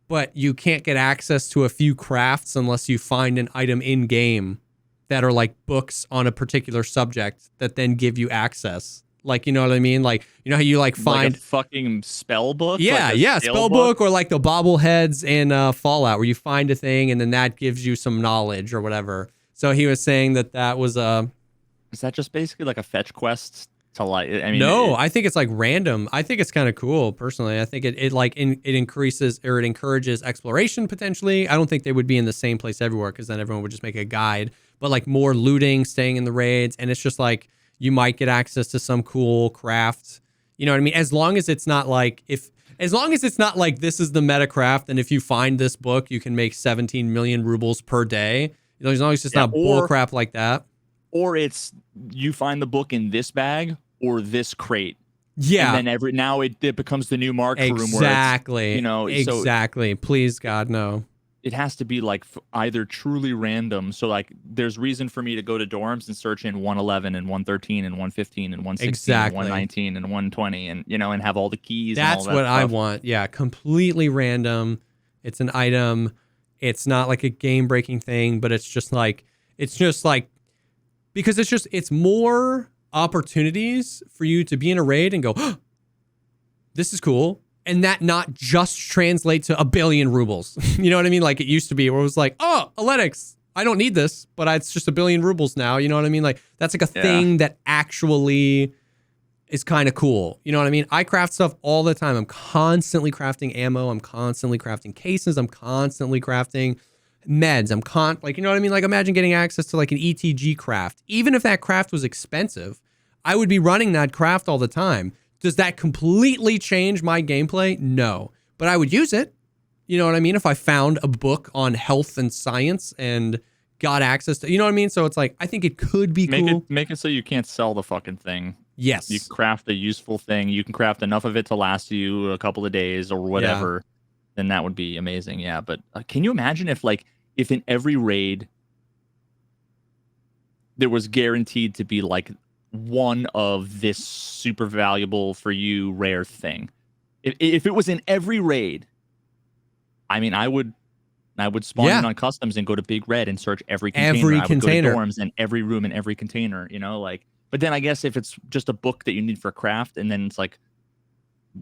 but you can't get access to a few crafts unless you find an item in game that are like books on a particular subject that then give you access. Like, you know what I mean? Like, you know how you like find like a fucking spell book? Yeah, spell book or like the bobbleheads in Fallout where you find a thing and then that gives you some knowledge or whatever. So he was saying that was Is that just basically like a fetch quest to like? I mean, no, I think it's like random. I think it's kind of cool personally. I think it increases or it encourages exploration potentially. I don't think they would be in the same place everywhere because then everyone would just make a guide. But like more looting, staying in the raids, and it's just like you might get access to some cool craft. You know what I mean? As long as it's not like this is the meta craft, and if you find this book, you can make 17 million rubles per day. You know, as long as it's not bull crap like that. Or it's you find the book in this bag or this crate. Yeah. And then now it becomes the new mark room. Exactly. Where it's, exactly. So please, God, no. It has to be like either truly random. So like there's reason for me to go to dorms and search in 111 and 113 and 115 and 116 and 119 and 120 and, and have all the keys. That's and all that what stuff. I want. Yeah. Completely random. It's an item. It's not like a game breaking thing, but it's just like, because it's more opportunities for you to be in a raid and go, oh, this is cool. And that not just translate to 1 billion rubles. You know what I mean? Like it used to be where it was like, oh, Aletix, I don't need this, but it's just 1 billion rubles now. You know what I mean? Like that's like a thing that actually is kind of cool. You know what I mean? I craft stuff all the time. I'm constantly crafting ammo. I'm constantly crafting cases. I'm constantly crafting meds. You know what I mean? Like imagine getting access to like an ETG craft. Even if that craft was expensive, I would be running that craft all the time. Does that completely change my gameplay? No, but I would use it. You know what I mean? If I found a book on health and science and got access to, you know what I mean? So it's like, I think it could be cool. Make it so you can't sell the fucking thing. Yes. You craft a useful thing. You can craft enough of it to last you a couple of days or whatever. Yeah. Then that would be amazing. Yeah. But can you imagine if in every raid there was guaranteed to be like one of this super valuable for you rare thing? If it was in every raid, I mean, I would spawn in on customs and go to Big Red and search every container. I would go to dorms and every room and every container, but then I guess if it's just a book that you need for craft and then it's like,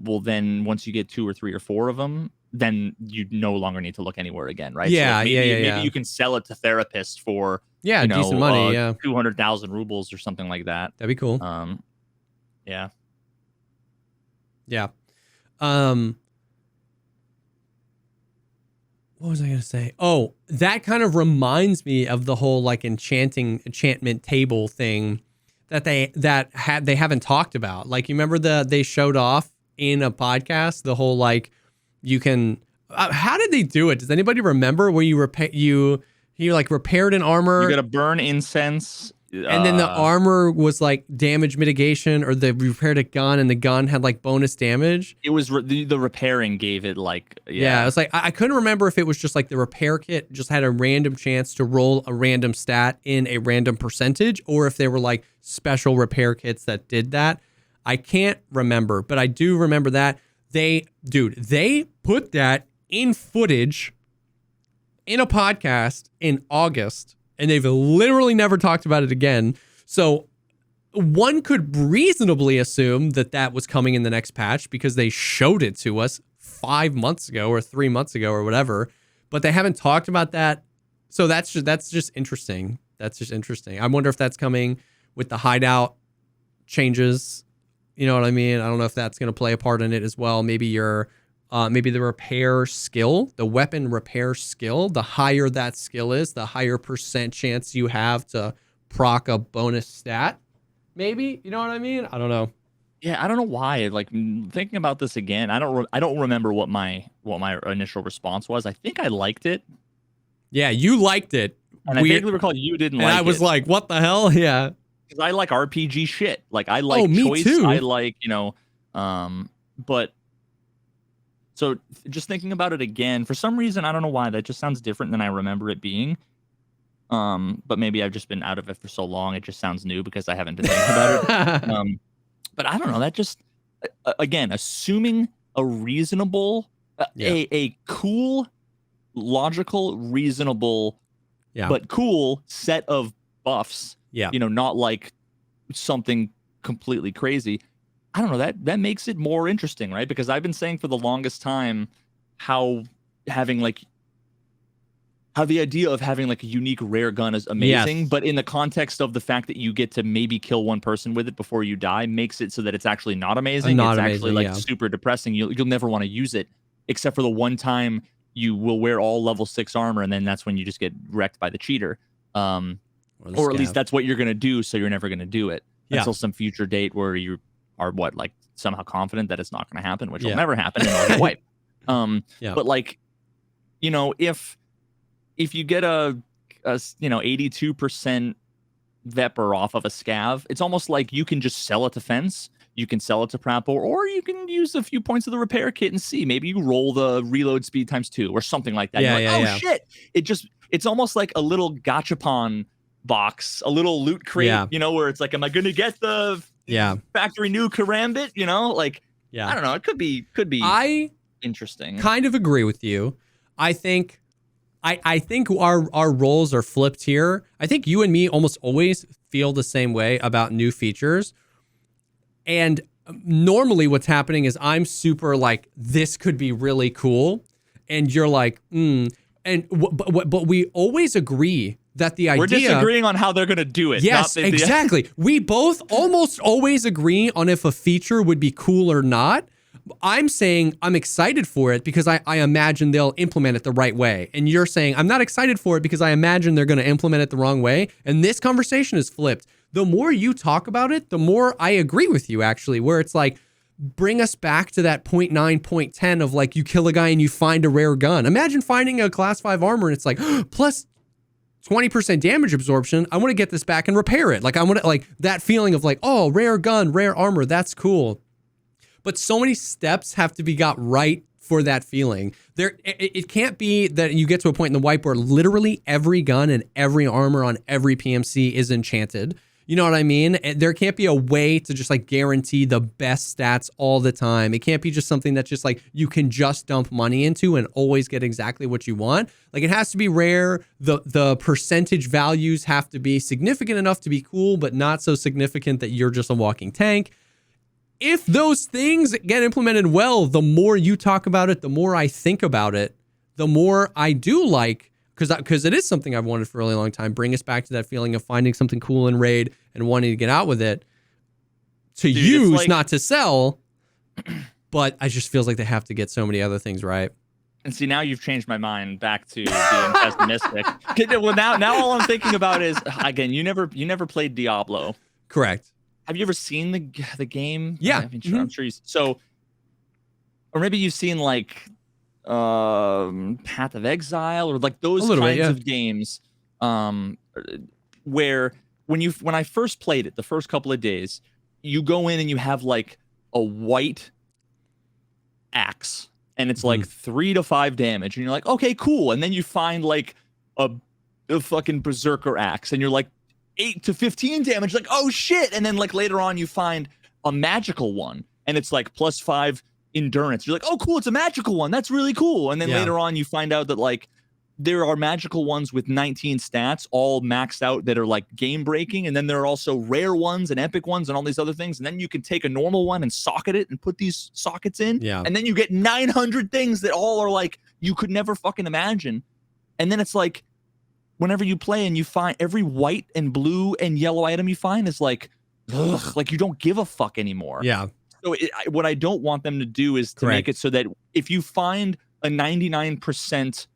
well, then once you get 2 or 3 or 4 of them, then you no longer need to look anywhere again, right? Yeah, so maybe you can sell it to therapists for decent money, 200,000 rubles or something like that. That'd be cool. Yeah. What was I gonna say? Oh, that kind of reminds me of the whole like enchantment table thing that they haven't talked about. Like you remember they showed off in a podcast the whole like you can how did they do it? Does anybody remember where you repaired an armor? You got to burn incense. And then the armor was like damage mitigation, or they repaired a gun and the gun had like bonus damage. It was the repairing gave it like, yeah. It's like, I couldn't remember if it was just like the repair kit just had a random chance to roll a random stat in a random percentage, or if they were like special repair kits that did that. I can't remember, but I do remember that they put that in footage in a podcast in August. And they've literally never talked about it again. So one could reasonably assume that was coming in the next patch because they showed it to us 5 months ago or 3 months ago or whatever. But they haven't talked about that. So that's just interesting. That's just interesting. I wonder if that's coming with the hideout changes. You know what I mean? I don't know if that's going to play a part in it as well. Maybe maybe the repair skill, the weapon repair skill, the higher that skill is, the higher percent chance you have to proc a bonus stat. Maybe, you know what I mean? I don't know. Yeah, I don't know why. Like thinking about this again, I don't remember what my initial response was. I think I liked it. Yeah, you liked it. And I vaguely recall you didn't like it. And I was like, what the hell? Yeah. Because I like RPG shit. Like I like choice. Too. I like, but so just thinking about it again, for some reason, I don't know why, that just sounds different than I remember it being. But maybe I've just been out of it for so long, it just sounds new because I haven't been thinking about it. But I don't know, that just, again, assuming a reasonable, a cool, logical, reasonable, but cool set of buffs, not like something completely crazy. I don't know, that makes it more interesting, right? Because I've been saying for the longest time how having like how the idea of having like a unique rare gun is amazing, but in the context of the fact that you get to maybe kill one person with it before you die makes it so that it's actually not amazing. Not it's amazing, actually like yeah. super depressing. You'll never want to use it except for the one time you will wear all level 6 armor, and then that's when you just get wrecked by the cheater. Or at least that's what you're going to do, so you're never going to do it until some future date where you are like somehow confident that it's not going to happen, which will never happen, and it'll get wiped. But like, if you get a 82% Vepr off of a scav, it's almost like you can just sell it to fence, you can sell it to Prapo, or you can use a few points of the repair kit and see. Maybe you roll the reload speed ×2 or something like that. Shit. It's almost like a little gachapon box, a little loot crate, where it's like, am I gonna get the factory new karambit? I don't know. It could be interesting. Kind of agree with you. I think our roles are flipped here. I think you and me almost always feel the same way about new features. And normally what's happening is I'm super like, this could be really cool. And you're like, but we always agree that the idea... We're disagreeing on how they're going to do it. Yes, exactly. We both almost always agree on if a feature would be cool or not. I'm saying I'm excited for it because I imagine they'll implement it the right way. And you're saying I'm not excited for it because I imagine they're going to implement it the wrong way. And this conversation is flipped. The more you talk about it, the more I agree with you, actually, where it's like, bring us back to that 0.9, 0.10 of like, you kill a guy and you find a rare gun. Imagine finding a class 5 armor and it's like, plus 20% damage absorption. I want to get this back and repair it. Like, I want to, like, that feeling of like, oh, rare gun, rare armor. That's cool. But so many steps have to be got right for that feeling. It can't be that you get to a point in the wipe where literally every gun and every armor on every PMC is enchanted. You know what I mean? And there can't be a way to just like guarantee the best stats all the time. It can't be just something that's just like you can just dump money into and always get exactly what you want. Like, it has to be rare. The percentage values have to be significant enough to be cool, but not so significant that you're just a walking tank. If those things get implemented well, the more you talk about it, the more I think about it, the more I do like, because it is something I've wanted for a really long time. Bring us back to that feeling of finding something cool in raid and wanting to get out with it, to use, like, not to sell. But I just feels like they have to get so many other things right. And see, now you've changed my mind back to being pessimistic. Well, now all I'm thinking about is, again, you never played Diablo. Correct. Have you ever seen the game? Yeah. I'm sure you. So, or maybe you've seen like Path of Exile or like those kinds of games, where when I first played it, the first couple of days, you go in and you have like a white axe, and it's like 3 to 5 damage, and you're like, okay, cool. And then you find like a fucking berserker axe, and you're like, 8 to 15 damage, like, oh shit. And then like later on you find a magical one and it's like +5 endurance. You're like, oh cool, it's a magical one, that's really cool. And then later on you find out that like there are magical ones with 19 stats all maxed out that are like game breaking, and then there are also rare ones and epic ones and all these other things, and then you can take a normal one and socket it and put these sockets in, and then you get 900 things that all are like you could never fucking imagine. And then it's like, whenever you play and you find every white and blue and yellow item you find is like, ugh, like you don't give a fuck anymore. Yeah. So what I don't want them to do is to make it so that if you find a 99%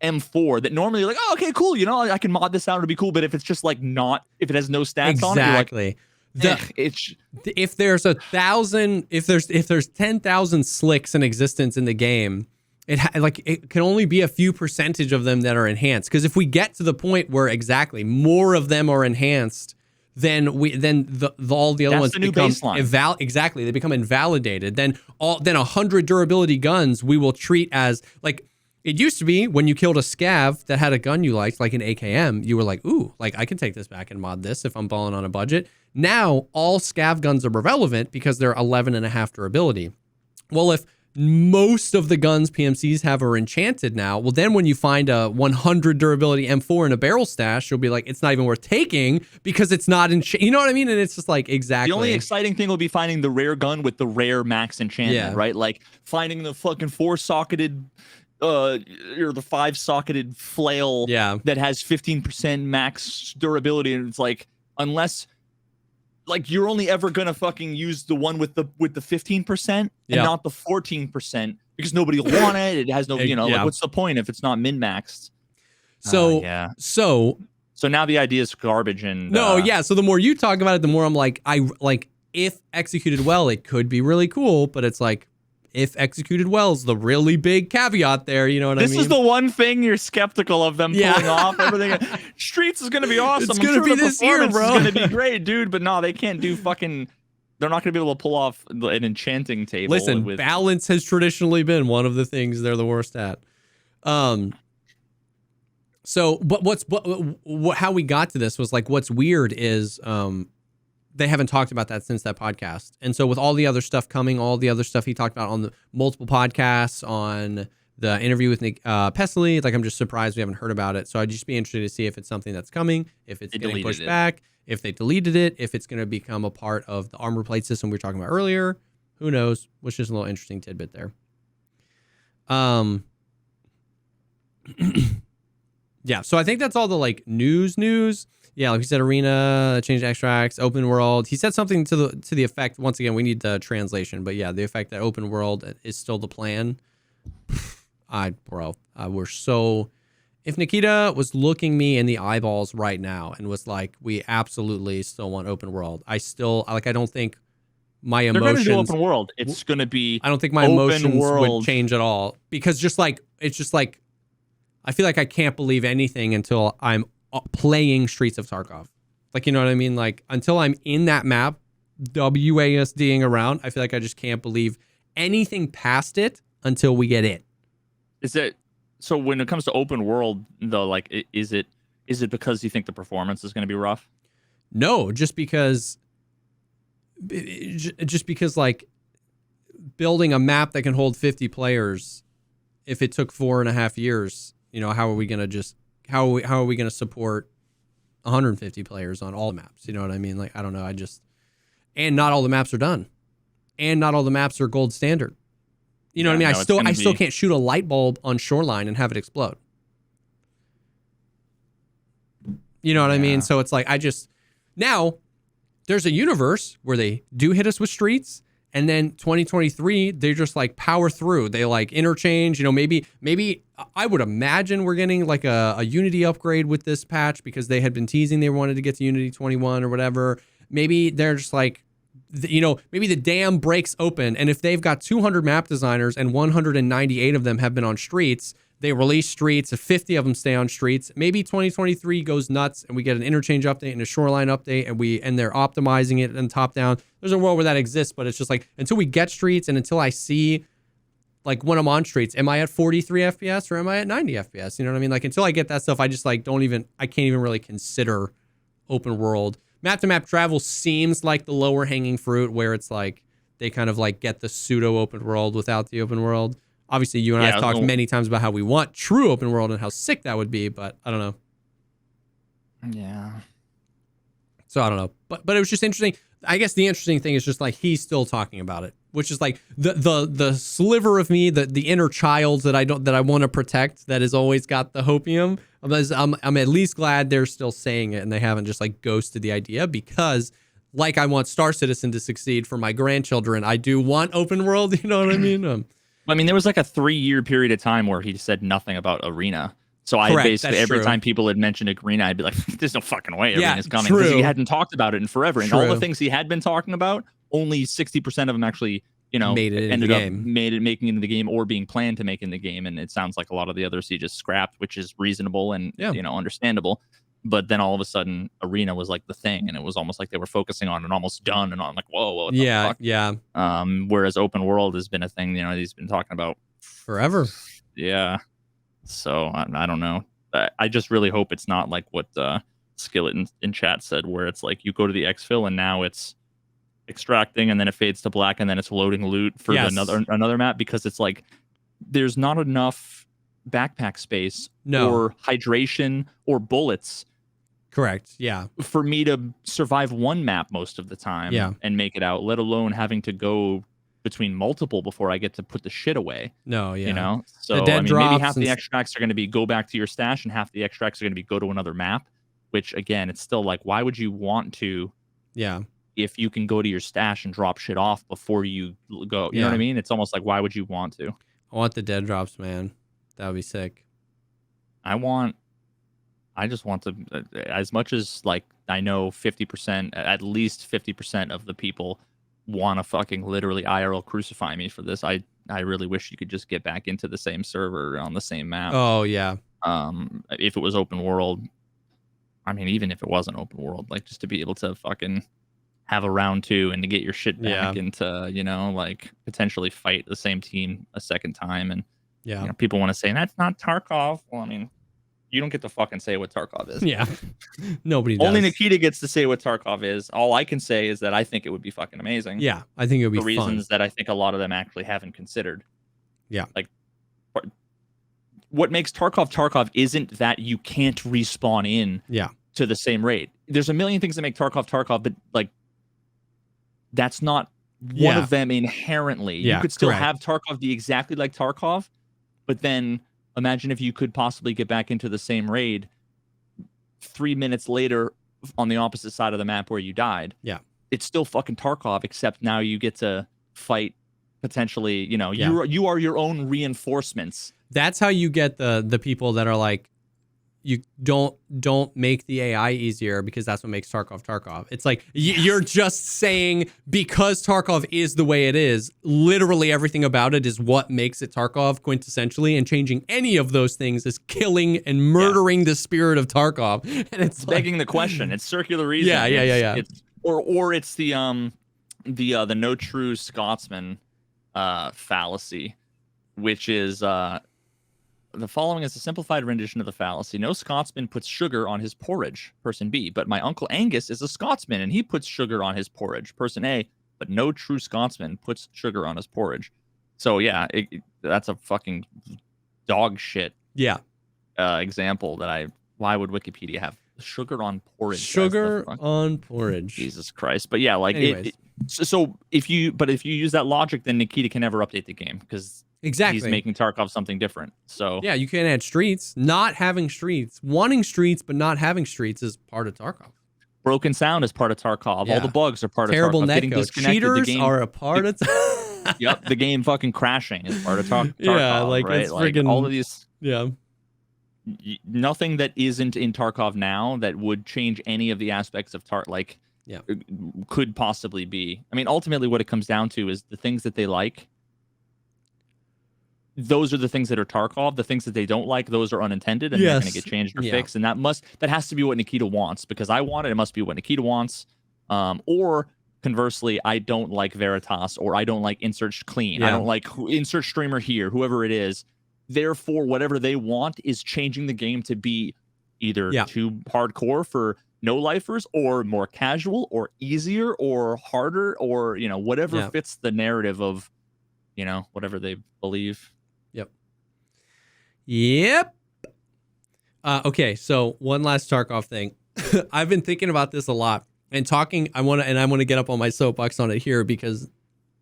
M4 that normally you're like, oh, okay, cool, I can mod this out, it'll be cool. But if it's just like not, if it has no stats on it, exactly. If there's 1,000, if there's 10,000 slicks in existence in the game, it can only be a few percentage of them that are enhanced. Because if we get to the point where more of them are enhanced, then all the other ones become exactly, they become invalidated. Then 100 durability guns we will treat as like, it used to be when you killed a scav that had a gun you liked, like an AKM, you were like, ooh, like I can take this back and mod this if I'm balling on a budget. Now all scav guns are irrelevant because they're 11.5 durability. Well, if most of the guns PMCs have are enchanted now, well, then when you find a 100 durability M4 in a barrel stash, you'll be like, it's not even worth taking because it's not enchanted. You know what I mean? And it's just like, exactly. The only exciting thing will be finding the rare gun with the rare max enchantment, right? Like finding the fucking 4-socketed or the 5-socketed flail that has 15% max durability, and it's like, unless like you're only ever gonna fucking use the one with the 15% and not the 14% because nobody will want it. It has no, like, what's the point if it's not min-maxed? So now the idea is garbage. And so the more you talk about it, the more I'm like, if executed well, it could be really cool, but it's like, if executed well is the really big caveat there, you know what I mean? This is the one thing you're skeptical of them pulling off. Everything. Streets is going to be awesome. It's going to be this year, bro. It's going to be great, dude. But no, they can't do fucking... They're not going to be able to pull off an enchanting table. Listen, balance has traditionally been one of the things they're the worst at. So, but how we got to this was like, what's weird is... they haven't talked about that since that podcast. And so with all the other stuff coming, all the other stuff he talked about on the multiple podcasts, on the interview with Nick Pesley, like, I'm just surprised we haven't heard about it. So I'd just be interested to see if it's something that's coming, if it's getting pushed back, if they deleted it, if it's going to become a part of the armor plate system we were talking about earlier. Who knows? Which is a little interesting tidbit there. Yeah, so I think that's all the like news. Yeah, like we said, arena, changed extracts, open world. He said something to the effect, once again, we need the translation, but yeah, the effect that open world is still the plan. We're so... If Nikita was looking me in the eyeballs right now and was like, we absolutely still want open world, I don't think my emotions... They're going to do open world. It's going to be... I don't think my emotions would change at all. Because it's just like, I feel like I can't believe anything until I'm playing Streets of Tarkov. Like, you know what I mean? Like, until I'm in that map, WASDing around, I feel like I just can't believe anything past it until we get it. So when it comes to open world, though, like, is it because you think the performance is going to be rough? No, just because like building a map that can hold 50 players, if it took 4.5 years, how are we going to support 150 players on all the maps? You know what I mean? Like, I don't know. And not all the maps are done, and not all the maps are gold standard. You know what I mean? I still can't shoot a light bulb on Shoreline and have it explode. You know what I mean? So it's like, now there's a universe where they do hit us with Streets, and then 2023, they just like power through. They like interchange, maybe I would imagine we're getting like a Unity upgrade with this patch, because they had been teasing they wanted to get to Unity 21 or whatever. Maybe they're just like, maybe the dam breaks open, and if they've got 200 map designers and 198 of them have been on Streets, they release Streets, 50 of them stay on Streets. Maybe 2023 goes nuts and we get an interchange update and a Shoreline update, and they're optimizing it and top down. There's a world where that exists, but it's just like, until we get Streets and until I see, like, when I'm on Streets, am I at 43 FPS or am I at 90 FPS? You know what I mean? Like, until I get that stuff, I just like I can't even really consider open world. Map to map travel seems like the lower hanging fruit, where it's like they kind of like get the pseudo open world without the open world. Obviously, you and I have talked many times about how we want true open world and how sick that would be, but I don't know. Yeah. So I don't know, but it was just interesting. I guess the interesting thing is just like he's still talking about it, which is like the sliver of me, the inner child that I want to protect, that has always got the hopium. I'm at least glad they're still saying it and they haven't just like ghosted the idea, because like I want Star Citizen to succeed for my grandchildren, I do want open world. You know what I mean? I mean, there was like a 3-year period of time where he said nothing about Arena. So I basically, every time people had mentioned Arena, I'd be like, there's no fucking way Arena's coming, because he hadn't talked about it in forever. And all the things he had been talking about, only 60% of them actually, ended up making it in the game or being planned to make in the game. And it sounds like a lot of the others he just scrapped, which is reasonable and understandable. But then all of a sudden, Arena was like the thing, and it was almost like they were focusing on it, almost done, and I'm like, whoa, what the fuck? Yeah. Whereas open world has been a thing, he's been talking about forever. Yeah. So I don't know. I just really hope it's not like what Skillet in chat said, where it's like you go to the exfil and now it's extracting and then it fades to black and then it's loading loot for another map, because it's like there's not enough backpack space or hydration or bullets. Correct. Yeah. For me to survive one map most of the time and make it out, let alone having to go between multiple before I get to put the shit away. No, yeah. You know? The So, dead I mean, maybe drops half and the extracts are going to be go back to your stash, and half the extracts are going to be go to another map, which, again, it's still like, why would you want to yeah. if you can go to your stash and drop shit off before you go? You know what I mean? It's almost like, why would you want to? I want the dead drops, man. That would be sick. I just want to, as much as like I know 50%, at least 50% of the people want to fucking literally IRL crucify me for this. I really wish you could just get back into the same server on the same map. Oh yeah. If it was open world, I mean, even if it wasn't open world, like just to be able to fucking have a round 2 and to get your shit back and to, you know, like potentially fight the same team a second time. And you know, people want to say that's not Tarkov. Well, I mean, you don't get to fucking say what Tarkov is. Yeah. Nobody does. Only Nikita gets to say what Tarkov is. All I can say is that I think it would be fucking amazing. Yeah, I think it would be for fun. reasons that I think a lot of them actually haven't considered. Yeah. Like, what makes Tarkov isn't that you can't respawn in to the same raid. There's a million things that make Tarkov, but like, that's not one of them inherently. You could still have Tarkov be exactly like Tarkov, but then imagine if you could possibly get back into the same raid 3 minutes later on the opposite side of the map where you died. Yeah. It's still fucking Tarkov, except now you get to fight potentially, you know, you are your own reinforcements. That's how you get the people that are like, you don't make the AI easier because that's what makes Tarkov. It's like you're just saying because Tarkov is the way it is, literally everything about it is what makes it Tarkov quintessentially, and changing any of those things is killing and murdering the spirit of Tarkov. And it's like, begging the question. It's circular reasoning. Yeah. It's or it's the no true Scotsman fallacy, which is the following is a simplified rendition of the fallacy. No Scotsman puts sugar on his porridge, person B, but my Uncle Angus is a Scotsman and he puts sugar on his porridge, person A, but no true Scotsman puts sugar on his porridge. So yeah, that's a fucking dog shit example why would Wikipedia have sugar on porridge? Sugar on porridge. Jesus Christ. But yeah, like so if you use that logic, then Nikita can never update the game because he's making Tarkov something different. So yeah, you can't add streets. Not having streets, wanting streets but not having streets is part of Tarkov. Broken sound is part of Tarkov. Yeah. All the bugs are part Terrible of Tarkov. Netcode. Getting disconnected, Cheaters the game, are a part of Yep, the game fucking crashing is part of Tarkov. Yeah, like right? it's like friggin' all of these. Yeah. Nothing that isn't in Tarkov now that would change any of the aspects of could possibly be. I mean, ultimately what it comes down to is the things that they like. Those are the things that are Tarkov. The things that they don't like, those are unintended and they're going to get changed or fixed. And that has to be what Nikita wants, because I want it. It must be what Nikita wants. Or conversely, I don't like Veritas, or I don't like insert clean. I don't like insert streamer here, whoever it is. Therefore, whatever they want is changing the game to be either too hardcore for no lifers, or more casual, or easier, or harder, or whatever fits the narrative of whatever they believe. Yep. Okay, so one last Tarkov thing. I've been thinking about this a lot and talking. I want to get up on my soapbox on it here because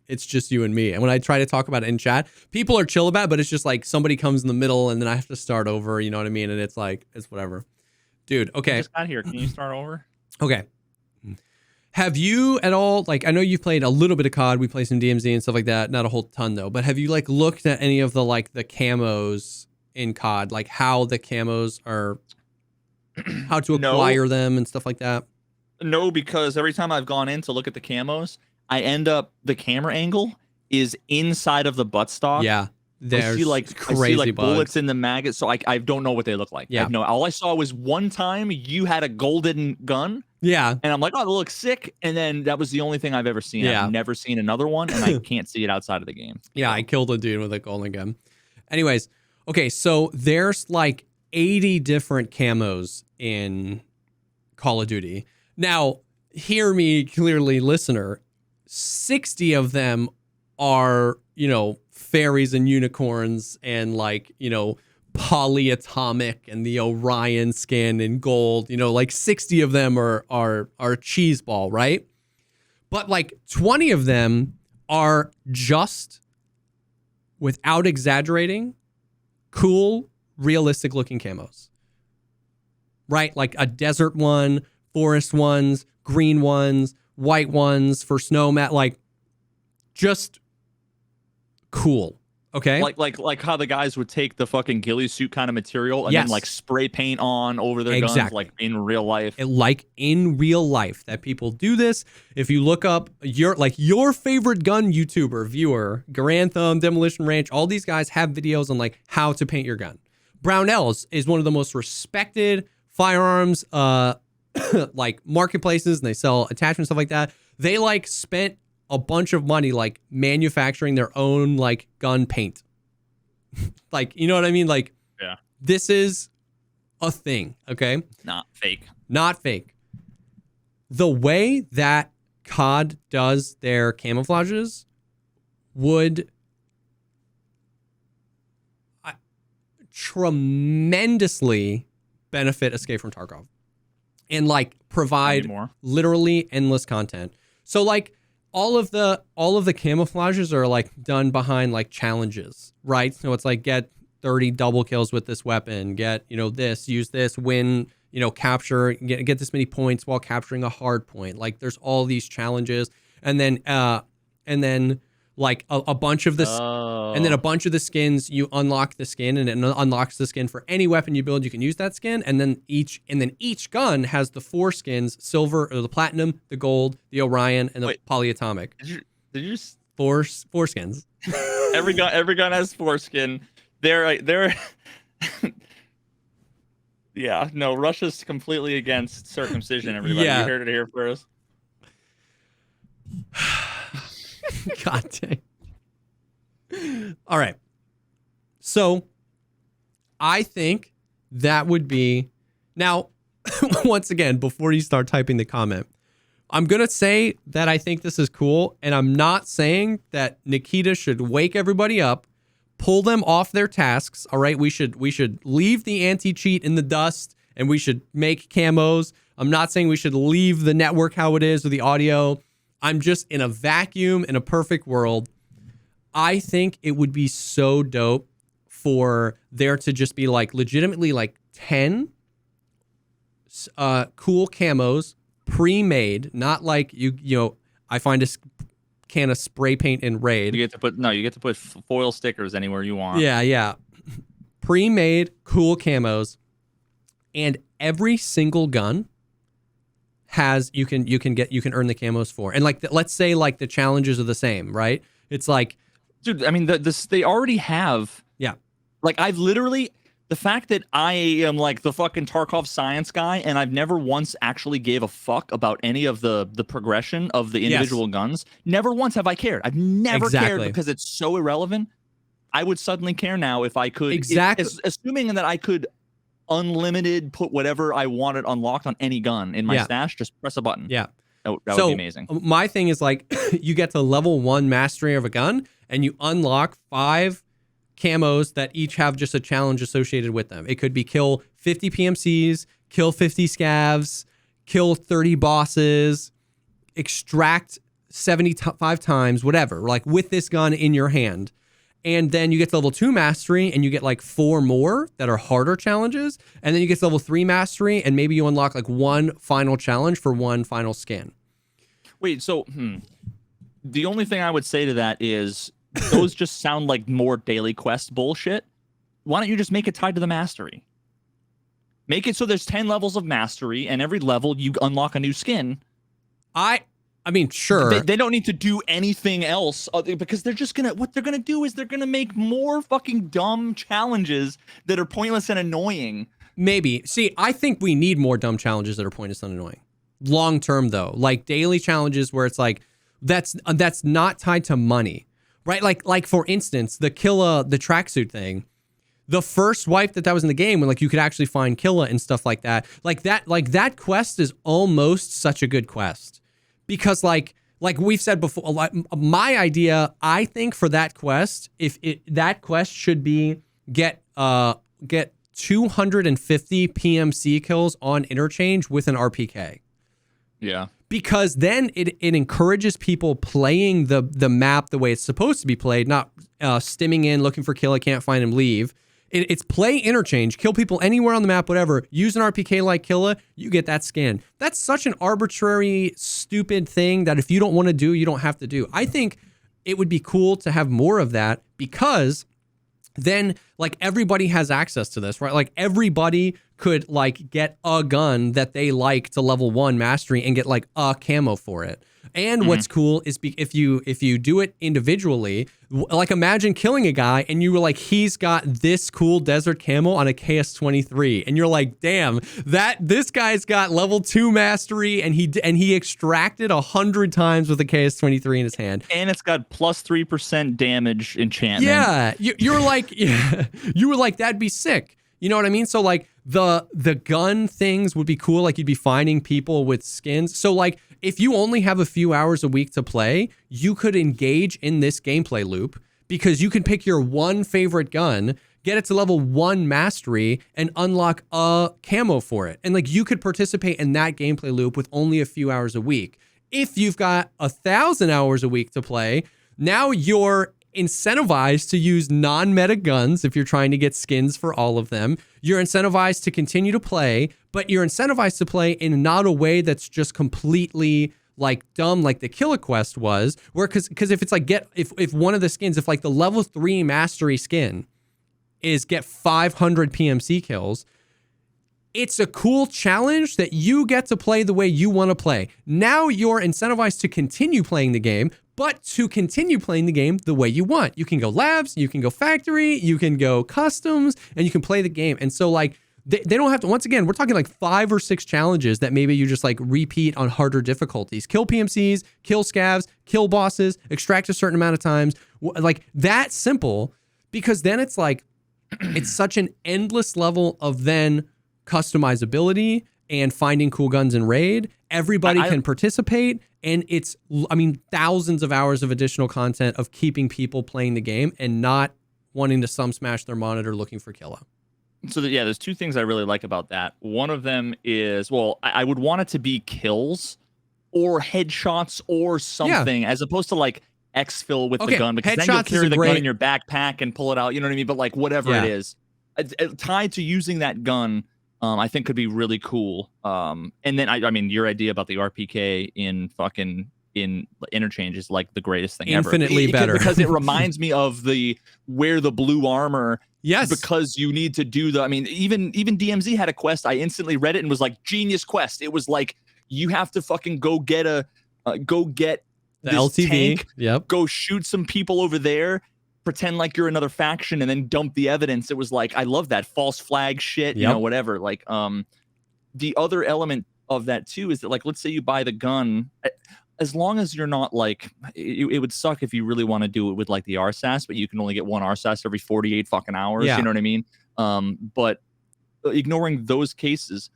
it's just you and me. And when I try to talk about it in chat, people are chill about it, but it's just like somebody comes in the middle and then I have to start over. You know what I mean? And it's like, it's whatever. Dude, okay. I just got here. Can you start over? Okay. Have you at all, like, I know you've played a little bit of COD. We play some DMZ and stuff like that. Not a whole ton though. But have you like looked at any of the the camos in COD, like how the camos are, how to acquire them and stuff like that? No, because every time I've gone in to look at the camos, I end up, the camera angle is inside of the buttstock. Yeah. There's crazy bugs. Bullets in the maggot. So I don't know what they look like. Yeah. All I saw was one time you had a golden gun. Yeah. And I'm like, oh, that looks sick. And then that was the only thing I've ever seen. Yeah. I've never seen another one, and I can't see it outside of the game. Yeah, I killed a dude with a golden gun. Anyways, okay, so there's like 80 different camos in Call of Duty. Now, hear me clearly, listener. 60 of them are, fairies and unicorns and polyatomic and the Orion skin and gold. 60 of them are cheese ball, right? But 20 of them are just, without exaggerating, cool, realistic looking camos. Right? Like a desert one, forest ones, green ones, white ones for snow mat, like just cool. Okay. Like how the guys would take the fucking ghillie suit kind of material and then like spray paint on over their guns, like in real life. Like in real life that people do this. If you look up your favorite gun YouTuber viewer, Garantham, Demolition Ranch, all these guys have videos on like how to paint your gun. Brownells is one of the most respected firearms like marketplaces, and they sell attachments, stuff like that. They like spent a bunch of money like manufacturing their own like gun paint. Like, you know what I mean? Like, yeah, this is a thing. Okay. Not fake. The way that COD does their camouflages would tremendously benefit Escape from Tarkov and like provide literally endless content. So like all of the camouflages are like done behind like challenges, right? So it's like get 30 double kills with this weapon, get, this, use this, win, capture, get this many points while capturing a hard point. Like there's all these challenges, and then like a bunch of this, and then a bunch of the skins, you unlock the skin, and it unlocks the skin for any weapon you build. You can use that skin, and then each gun has the 4 skins: silver, or the platinum, the gold, the Orion, and the polyatomic. Did you just four skins? every gun has 4 skin. They're yeah, no, Russia's completely against circumcision, everybody. You heard it here first. God dang. All right. So I think that would be, now, once again, before you start typing the comment, I'm going to say that I think this is cool, and I'm not saying that Nikita should wake everybody up, pull them off their tasks. All right. We should leave the anti-cheat in the dust, and we should make camos. I'm not saying we should leave the network how it is or the audio. I'm just in a vacuum, in a perfect world. I think it would be so dope for there to just be like legitimately like 10 cool camos pre-made, not like I find a can of spray paint in Raid. You get to put foil stickers anywhere you want. Yeah. Pre-made cool camos, and every single gun has you can earn the camos for, and like let's say like the challenges are the same, right? It's like, dude, I mean they already have. Yeah. Like I've literally, the fact that I am like the fucking Tarkov science guy, and I've never once actually gave a fuck about any of the progression of the individual guns. Never once have I cared. I've never cared because it's so irrelevant. I would suddenly care now if I could. Exactly. Assuming that I could unlimited put whatever I wanted unlocked on any gun in my stash, just press a button. Yeah. That would be amazing. My thing is like you get to level 1 mastery of a gun, and you unlock 5 camos that each have just a challenge associated with them. It could be kill 50 PMCs, kill 50 scavs, kill 30 bosses, extract 75 times, whatever, like with this gun in your hand. And then you get to level 2 mastery, and you get like 4 more that are harder challenges. And then you get to level 3 mastery, and maybe you unlock like 1 final challenge for 1 final skin. Wait, so the only thing I would say to that is those just sound like more daily quest bullshit. Why don't you just make it tied to the mastery? Make it so there's 10 levels of mastery, and every level you unlock a new skin. I mean, sure. They don't need to do anything else because what they're gonna do is they're gonna make more fucking dumb challenges that are pointless and annoying. Maybe. See, I think we need more dumb challenges that are pointless and annoying. Long term, though, like daily challenges where it's like that's not tied to money, right? Like for instance, the Killa, the tracksuit thing. The first wipe that was in the game, when like you could actually find Killa and stuff like that. Like that quest is almost such a good quest. Because like we've said before, my idea, I think for that quest, that quest should be get 250 PMC kills on interchange with an RPK. Yeah. because then it encourages people playing the map the way it's supposed to be played, not stimming in, looking for kill, I can't find him, leave. It's play interchange, kill people anywhere on the map, whatever. Use an RPK like Killa, you get that skin. That's such an arbitrary, stupid thing that if you don't want to do, you don't have to do. I think it would be cool to have more of that, because then like everybody has access to this, right? Like everybody could like get a gun that they like to level 1 mastery and get like a camo for it. And what's cool is if you do it individually, like imagine killing a guy and you were like, he's got this cool desert camo on a KS-23, and you're like, damn, this guy's got level 2 mastery, and he extracted 100 times with a KS-23 in his hand, and it's got plus 3% damage enchantment. Yeah, you were like, you were like, that'd be sick. You know what I mean? So like the gun things would be cool. Like you'd be finding people with skins. So like if you only have a few hours a week to play, you could engage in this gameplay loop, because you can pick your one favorite gun, get it to level 1 mastery, and unlock a camo for it. And like you could participate in that gameplay loop with only a few hours a week. If you've got 1,000 hours a week to play, now you're incentivized to use non-meta guns if you're trying to get skins for all of them. You're incentivized to continue to play, but you're incentivized to play in not a way that's just completely like dumb like the Killa Quest was, where because if it's like if one of the skins, if like the level 3 mastery skin is get 500 PMC kills, it's a cool challenge that you get to play the way you want to play. Now you're incentivized to continue playing the game, but to continue playing the game the way you want. You can go labs, you can go factory, you can go customs, and you can play the game. And so like they don't have to, once again, we're talking like 5 or 6 challenges that maybe you just like repeat on harder difficulties. Kill PMCs, kill scavs, kill bosses, extract a certain amount of times. Like that simple, because then it's like, it's such an endless level of then customizability and finding cool guns in raid. Everybody can participate, and it's, I mean, thousands of hours of additional content of keeping people playing the game and not wanting to smash their monitor looking for Killa. So yeah, there's 2 things I really like about that. One of them is, well, I would want it to be kills or headshots or something, as opposed to like exfil with the gun, because then you'll carry the gun in your backpack and pull it out. You know what I mean? But like whatever it is, tied to using that gun, I think could be really cool. And then I mean, your idea about the RPK in interchange is like the greatest thing ever. Infinitely better, because it reminds me of where the blue armor. Yes, because you need to do I mean, even DMZ had a quest. I instantly read it and was like, genius quest. It was like, you have to fucking go get the LTV tank, go shoot some people over there, pretend like you're another faction, and then dump the evidence. It was like, I love that false flag shit, you know, whatever. Like, the other element of that too is that, like, let's say you buy the gun, as long as you're not like, it would suck if you really want to do it with like the RSAS, but you can only get one RSAS every 48 fucking hours. You know what I mean? But ignoring those cases,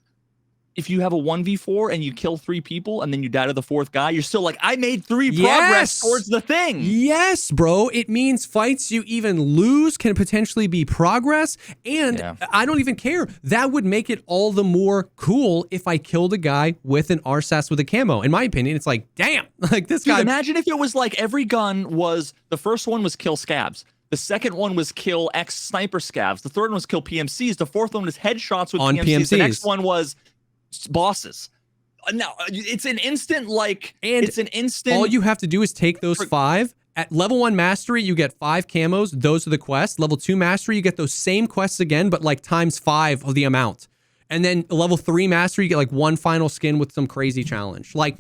if you have a 1v4 and you kill 3 people and then you die to the 4th guy, you're still like, I made 3 progress towards the thing. Yes, bro. It means fights you even lose can potentially be progress. And I don't even care. That would make it all the more cool if I killed a guy with an RSAS with a camo. In my opinion, it's like, damn, like this guy. Imagine if it was like every gun was, the first one was kill scabs. The second one was kill X sniper scabs. The third one was kill PMCs. The fourth one was headshots with PMCs. The next one was bosses. No, it's an instant, like, and it's an instant. All you have to do is take those 5. At level 1 mastery, you get 5 camos. Those are the quests. Level 2 mastery, you get those same quests again, but like times 5 of the amount. And then level 3 mastery, you get like one final skin with some crazy challenge. Like,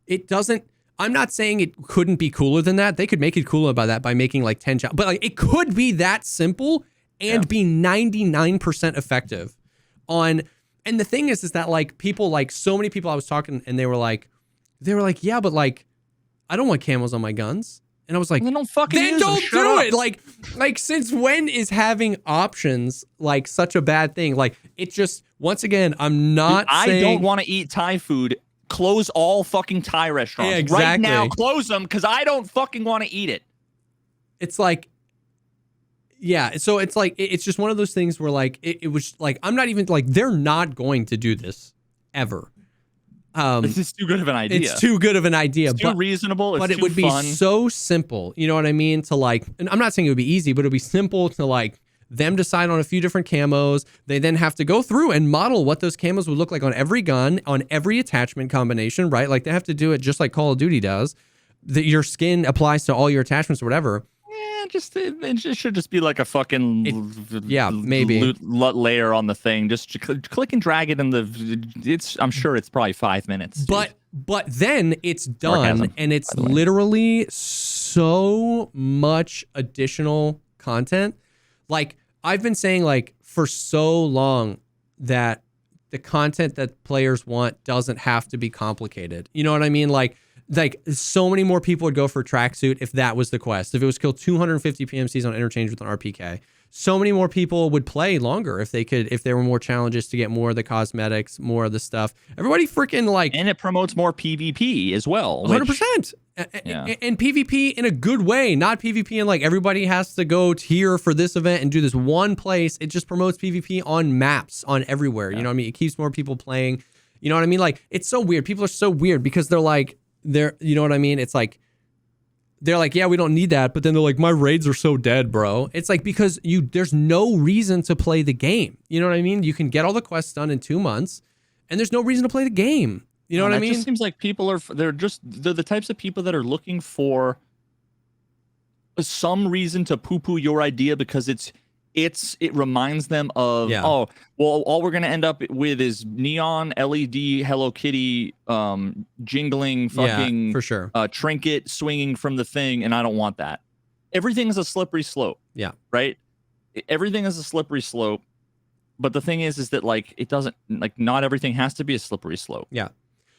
it doesn't, I'm not saying it couldn't be cooler than that. They could make it cooler by that by making like 10 but like it could be that simple and be 99% effective on. And the thing is that like people, like so many people I was talking, and they were like, yeah, but like, I don't want camos on my guns. And I was like, then don't fucking then don't do it. Like since when is having options like such a bad thing? Like it just, once again, I'm not saying, I don't want to eat Thai food. Close all fucking Thai restaurants. Yeah, exactly. Right now, close them, because I don't fucking want to eat it. It's like, yeah, so it's like, it's just one of those things where like, it was like, I'm not even like, they're not going to do this ever. This is too good of an idea. It's too good of an idea. It's too reasonable. It's but it too would be fun. so simple. You know what I mean? To like, and I'm not saying it would be easy, but it would be simple to like them decide on a few different camos. They then have to go through and model what those camos would look like on every gun, on every attachment combination, right? Like they have to do it just like Call of Duty does. That your skin applies to all your attachments or whatever. It just should just be like a fucking maybe layer on the thing. Just click and drag it in I'm sure it's probably 5 minutes. But then it's done, and it's literally so much additional content. Like I've been saying, like for so long that the content that players want doesn't have to be complicated. You know what I mean? Like so many more people would go for tracksuit if that was the quest. If it was kill 250 PMCs on interchange with an RPK, so many more people would play longer if there were more challenges to get more of the cosmetics, more of the stuff. Everybody freaking like, and it promotes more PvP as well. 100%. And PvP in a good way, not PvP in like everybody has to go here for this event and do this one place. It just promotes PvP on maps, on everywhere. You know what I mean? It keeps more people playing. You know what I mean? Like it's so weird. People are so weird because you know what I mean? It's like, they're like, yeah, we don't need that. But then they're like, my raids are so dead, bro. It's like, because there's no reason to play the game. You know what I mean? You can get all the quests done in 2 months and there's no reason to play the game. You know what I mean? It just seems like people they're the types of people that are looking for some reason to poo-poo your idea because it reminds them of, oh, well, all we're going to end up with is neon LED Hello Kitty jingling fucking for sure. Trinket swinging from the thing, and I don't want that. Everything is a slippery slope. Yeah. Right? Everything is a slippery slope. But the thing is that like it doesn't, like not everything has to be a slippery slope. Yeah.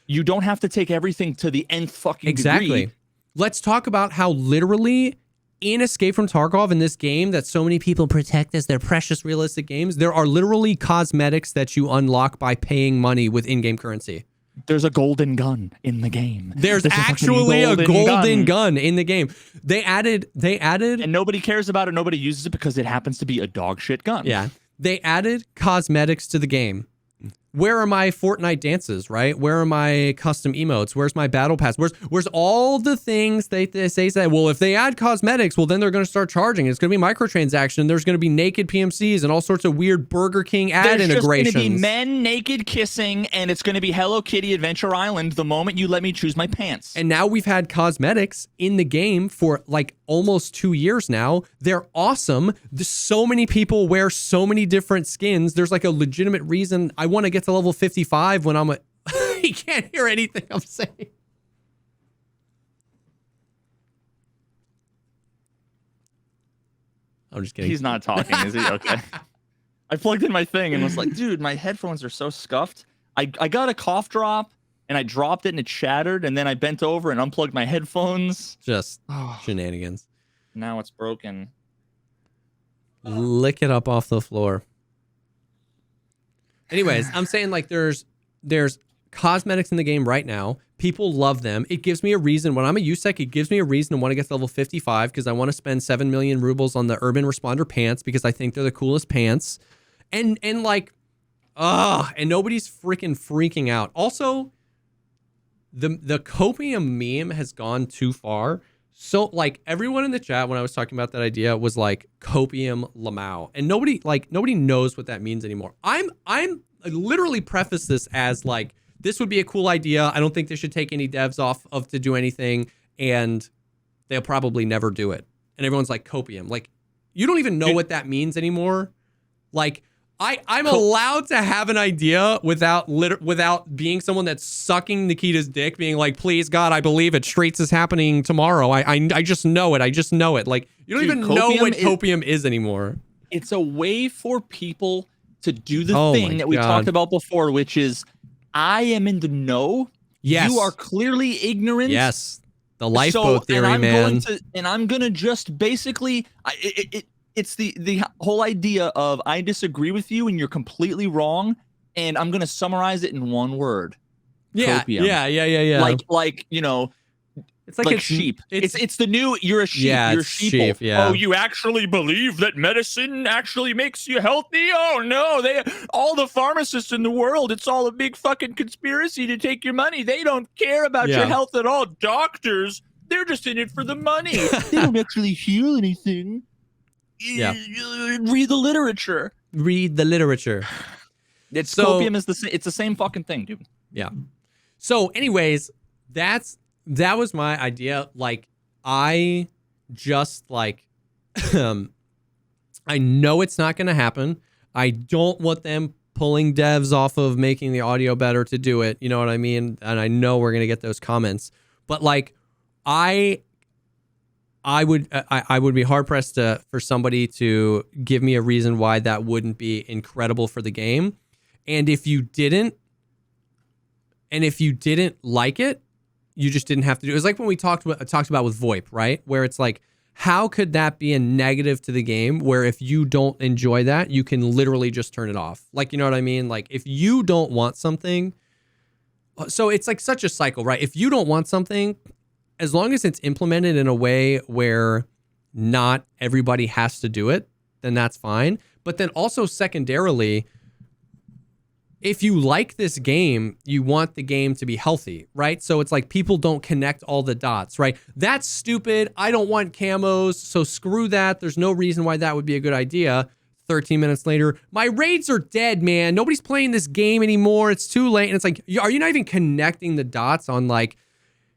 You don't have to take everything to the nth fucking degree. Let's talk about how literally in Escape from Tarkov, in this game that so many people protect as their precious realistic games, there are literally cosmetics that you unlock by paying money with in-game currency. There's a golden gun in the game. There's actually a golden gun in the game. They added, and nobody cares about it. Nobody uses it because it happens to be a dog shit gun. Yeah. They added cosmetics to the game. Where are my Fortnite dances, right? Where are my custom emotes? Where's my battle pass? Where's all the things they say that, well, if they add cosmetics, well, then they're going to start charging. It's going to be microtransaction. There's going to be naked PMCs and all sorts of weird Burger King ad integrations. There's just going to be men naked kissing, and it's going to be Hello Kitty Adventure Island the moment you let me choose my pants. And now we've had cosmetics in the game for like almost 2 years now. They're awesome. There's so many people wear so many different skins. There's like a legitimate reason I want to get to level 55 when I'm he can't hear anything I'm saying. I'm just kidding. He's not talking, is he? Okay. I plugged in my thing and was like, dude, my headphones are so scuffed. I got a cough drop and I dropped it and it shattered, and then I bent over and unplugged my headphones. Just shenanigans. Now it's broken. Lick it up off the floor. Anyways, I'm saying like there's cosmetics in the game right now. People love them. It gives me a reason. When I'm a USEC, it gives me a reason to want to get to level 55 because I want to spend 7 million rubles on the Urban Responder pants because I think they're the coolest pants. And like, and nobody's freaking out. Also, the copium meme has gone too far. So like everyone in the chat when I was talking about that idea was like copium lamau, and nobody knows what that means anymore. I literally preface this as like, this would be a cool idea. I don't think they should take any devs off of to do anything, and they'll probably never do it. And everyone's like, copium, like you don't even know what that means anymore. Like I'm allowed to have an idea without being someone that's sucking Nikita's dick, being like, please God, I believe it. Streets is happening tomorrow. I just know it. I just know it. Like you don't even know what copium is anymore. It's a way for people to do the thing that we talked about before, which is I am in the know. Yes. You are clearly ignorant. Yes. The lifeboat theory, man. I'm going to just basically, it's the whole idea of I disagree with you and you're completely wrong, and I'm going to summarize it in one word. Yeah. Copium. Yeah. Like, you know, It's like sheep. It's the new, you're a sheep. Yeah, you're it's sheeple. sheep, yeah. Oh, you actually believe that medicine actually makes you healthy? Oh no, all the pharmacists in the world, it's all a big fucking conspiracy to take your money. They don't care about your health at all. Doctors, they're just in it for the money. They don't actually heal anything. Yeah. Read the literature. Read the literature. Copium is it's the same fucking thing, dude. Yeah. So anyways, that was my idea. Like, I just like, I know it's not going to happen. I don't want them pulling devs off of making the audio better to do it. You know what I mean? And I know we're going to get those comments, but like, I would be hard pressed for somebody to give me a reason why that wouldn't be incredible for the game. And if you didn't like it, you just didn't have to do it. It was like when we talked about with VoIP, right? Where it's like, how could that be a negative to the game? Where if you don't enjoy that, you can literally just turn it off. Like, you know what I mean? Like, if you don't want something, so it's like such a cycle, right? If you don't want something, as long as it's implemented in a way where not everybody has to do it, then that's fine. But then also secondarily, if you like this game, you want the game to be healthy, right? So it's like people don't connect all the dots, right? That's stupid. I don't want camos, so screw that. There's no reason why that would be a good idea. 13 minutes later, my raids are dead, man. Nobody's playing this game anymore. It's too late. And it's like, are you not even connecting the dots on like,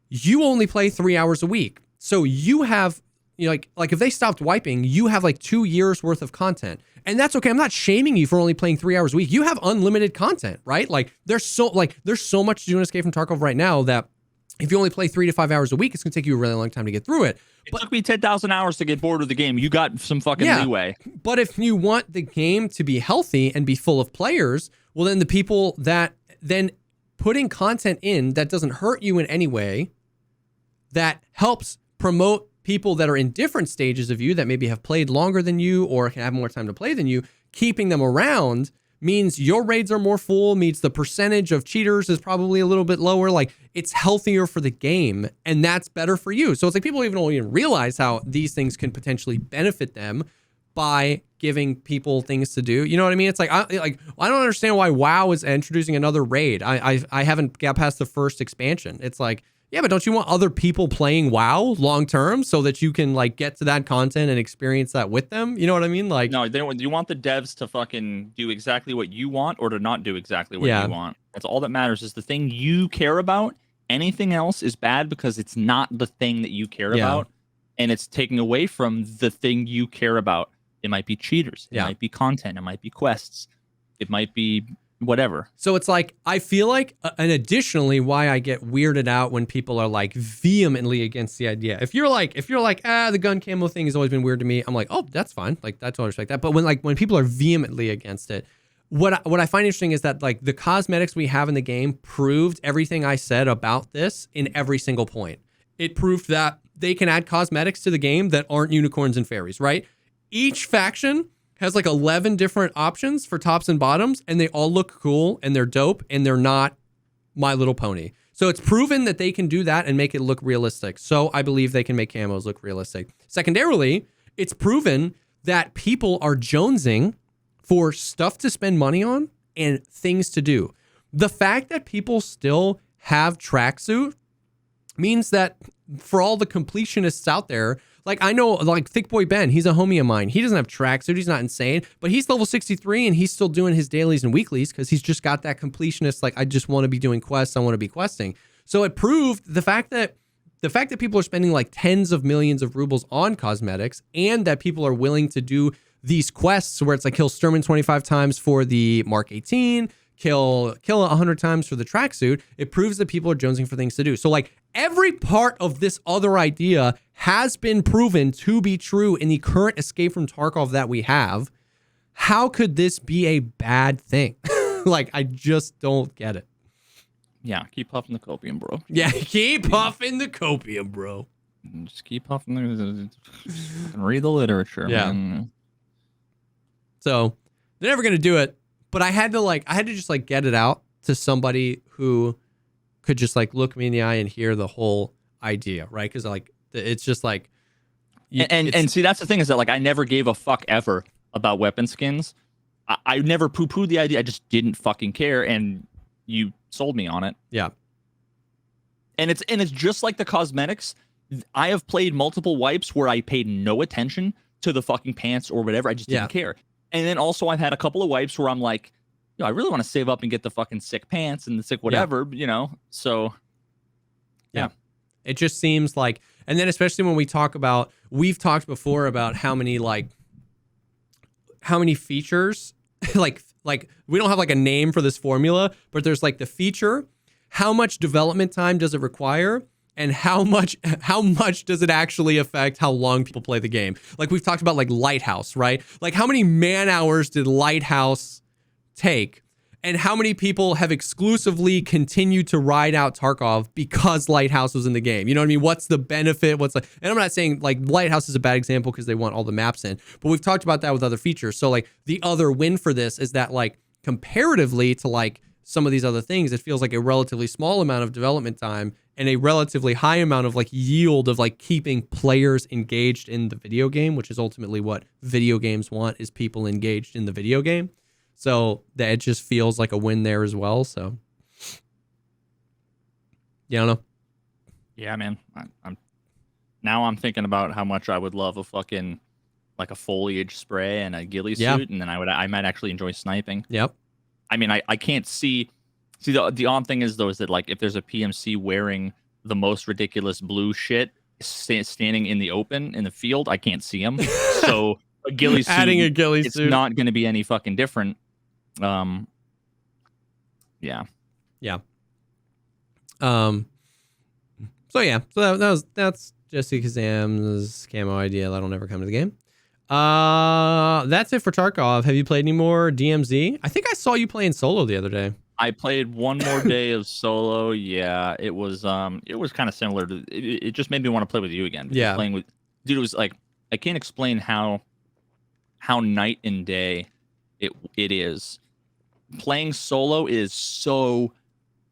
you only play 3 hours a week. So you have, you know, like if they stopped wiping, you have like 2 years worth of content. And that's okay. I'm not shaming you for only playing 3 hours a week. You have unlimited content, right? Like there's so much to do in Escape from Tarkov right now that if you only play 3 to 5 hours a week, it's going to take you a really long time to get through it. It took me 10,000 hours to get bored of the game. You got some fucking leeway. But if you want the game to be healthy and be full of players, well, then the people that then putting content in that doesn't hurt you in any way, that helps promote people that are in different stages of you that maybe have played longer than you or can have more time to play than you, keeping them around means your raids are more full, means the percentage of cheaters is probably a little bit lower. Like it's healthier for the game and that's better for you. So it's like people don't even realize how these things can potentially benefit them by giving people things to do. You know what I mean? It's like, I don't understand why WoW is introducing another raid. I haven't got past the first expansion. It's like, yeah, but don't you want other people playing WoW long term so that you can like get to that content and experience that with them? You know what I mean? Like, no, they don't. You want the devs to fucking do exactly what you want or to not do exactly what you want. That's all that matters is the thing you care about. Anything else is bad because it's not the thing that you care about, and it's taking away from the thing you care about. It might be cheaters. It might be content. It might be quests. It might be whatever. So it's like, I feel like, and additionally, why I get weirded out when people are like vehemently against the idea. If you're like, the gun camo thing has always been weird to me, I'm like, oh, that's fine. Like, I totally respect that. But when people are vehemently against it, what I find interesting is that like the cosmetics we have in the game proved everything I said about this in every single point. It proved that they can add cosmetics to the game that aren't unicorns and fairies, right? Each faction has like 11 different options for tops and bottoms, and they all look cool and they're dope and they're not My Little Pony. So it's proven that they can do that and make it look realistic. So I believe they can make camos look realistic. Secondarily, it's proven that people are jonesing for stuff to spend money on and things to do. The fact that people still have tracksuit means that for all the completionists out there, like I know, like Thick Boy Ben, he's a homie of mine. He doesn't have tracksuit. He's not insane, but he's level 63 and he's still doing his dailies and weeklies because he's just got that completionist. Like I just want to be doing quests. I want to be questing. So it proved the fact that people are spending like tens of millions of rubles on cosmetics and that people are willing to do these quests where it's like kill Sturman 25 times for the Mark 18, kill 100 times for the tracksuit. It proves that people are jonesing for things to do. So like every part of this other idea has been proven to be true in the current Escape from Tarkov that we have. How could this be a bad thing? Like, I just don't get it. Yeah, keep puffing the copium, bro. Yeah, keep puffing the copium, bro. Just keep puffing and read the literature. Yeah. Man. So they're never gonna do it, but I had to just like get it out to somebody who could just like look me in the eye and hear the whole idea, right? Because like it's just like and see, that's the thing, is that like I never gave a fuck ever about weapon skins. I never poo-pooed the idea. I just didn't fucking care, and you sold me on it. Yeah. And it's just like the cosmetics. I have played multiple wipes where I paid no attention to the fucking pants or whatever. I just didn't care. And then also I've had a couple of wipes where I'm like, I really want to save up and get the fucking sick pants and the sick whatever, So yeah. It just seems like, and then especially when we've talked before about how many features, like we don't have like a name for this formula, but there's like the feature, how much development time does it require, and how much does it actually affect how long people play the game? Like we've talked about like Lighthouse, right? Like how many man hours did Lighthouse take? And how many people have exclusively continued to ride out Tarkov because Lighthouse was in the game? You know what I mean? What's the benefit? And I'm not saying like Lighthouse is a bad example because they want all the maps in, but we've talked about that with other features. So like the other win for this is that like comparatively to like some of these other things, it feels like a relatively small amount of development time and a relatively high amount of like yield of like keeping players engaged in the video game, which is ultimately what video games want, is people engaged in the video game. So that it just feels like a win there as well. So yeah, I don't know. Yeah, man. I'm thinking about how much I would love a fucking like a foliage spray and a ghillie suit, and then I might actually enjoy sniping. Yep. I mean, I can't see the odd thing is though is that like if there's a PMC wearing the most ridiculous blue shit standing in the open in the field, I can't see him. So a ghillie suit, adding a ghillie it's suit, not going to be any fucking different. Yeah. So that's JesseKazam's camo idea. That'll never come to the game. That's it for Tarkov. Have you played any more DMZ? I think I saw you playing solo the other day. I played one more day of solo. Yeah, it was kind of similar to it just made me want to play with you again. Yeah. Playing with dude, it was like I can't explain how night and day it is. Playing solo is so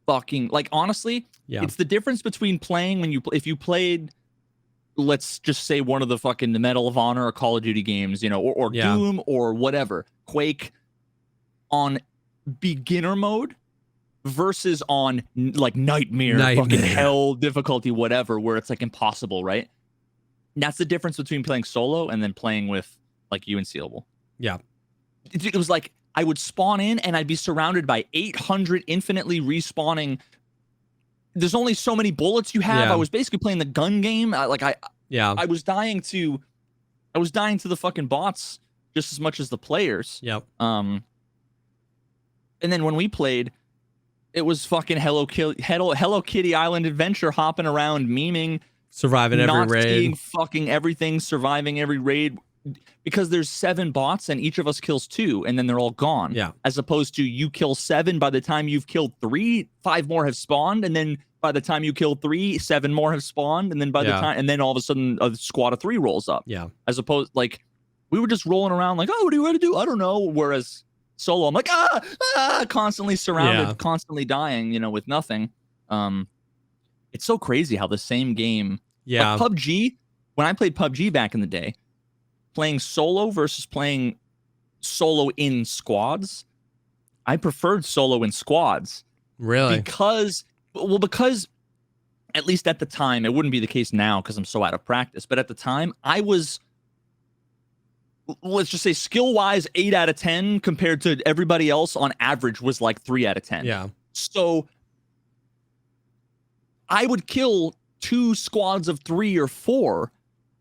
fucking like honestly, it's the difference between playing if you played, let's just say one of the fucking the Medal of Honor or Call of Duty games, or Doom or whatever, Quake on beginner mode versus on like nightmare. Fucking hell difficulty, whatever, where it's like impossible, right? That's the difference between playing solo and then playing with like you and Sealable. Yeah. It was like I would spawn in and I'd be surrounded by 800 infinitely respawning. There's only so many bullets you have. I was basically playing the gun game. I was dying to the fucking bots just as much as the players. Yep. And then when we played, it was fucking Hello Kitty Island adventure, hopping around, memeing, surviving every raid, seeing fucking everything, surviving every raid. Because there's 7 bots and each of us kills 2 and then they're all gone. Yeah. As opposed to you kill 7, by the time you've killed 3, 5 more have spawned, and then by the time you kill 3, 7 more have spawned, and then and then all of a sudden a squad of 3 rolls up. Yeah. As opposed like we were just rolling around like, oh, what do you want to do? I don't know. Whereas solo, I'm like, constantly surrounded, constantly dying, with nothing. It's so crazy how the same game. Yeah. Like PUBG, when I played PUBG back in the day, playing solo versus playing solo in squads, I preferred solo in squads. Really? Because at least at the time, it wouldn't be the case now because I'm so out of practice, but at the time I was, let's just say skill-wise 8 out of 10 compared to everybody else on average was like 3 out of 10. Yeah. So I would kill 2 squads of 3 or 4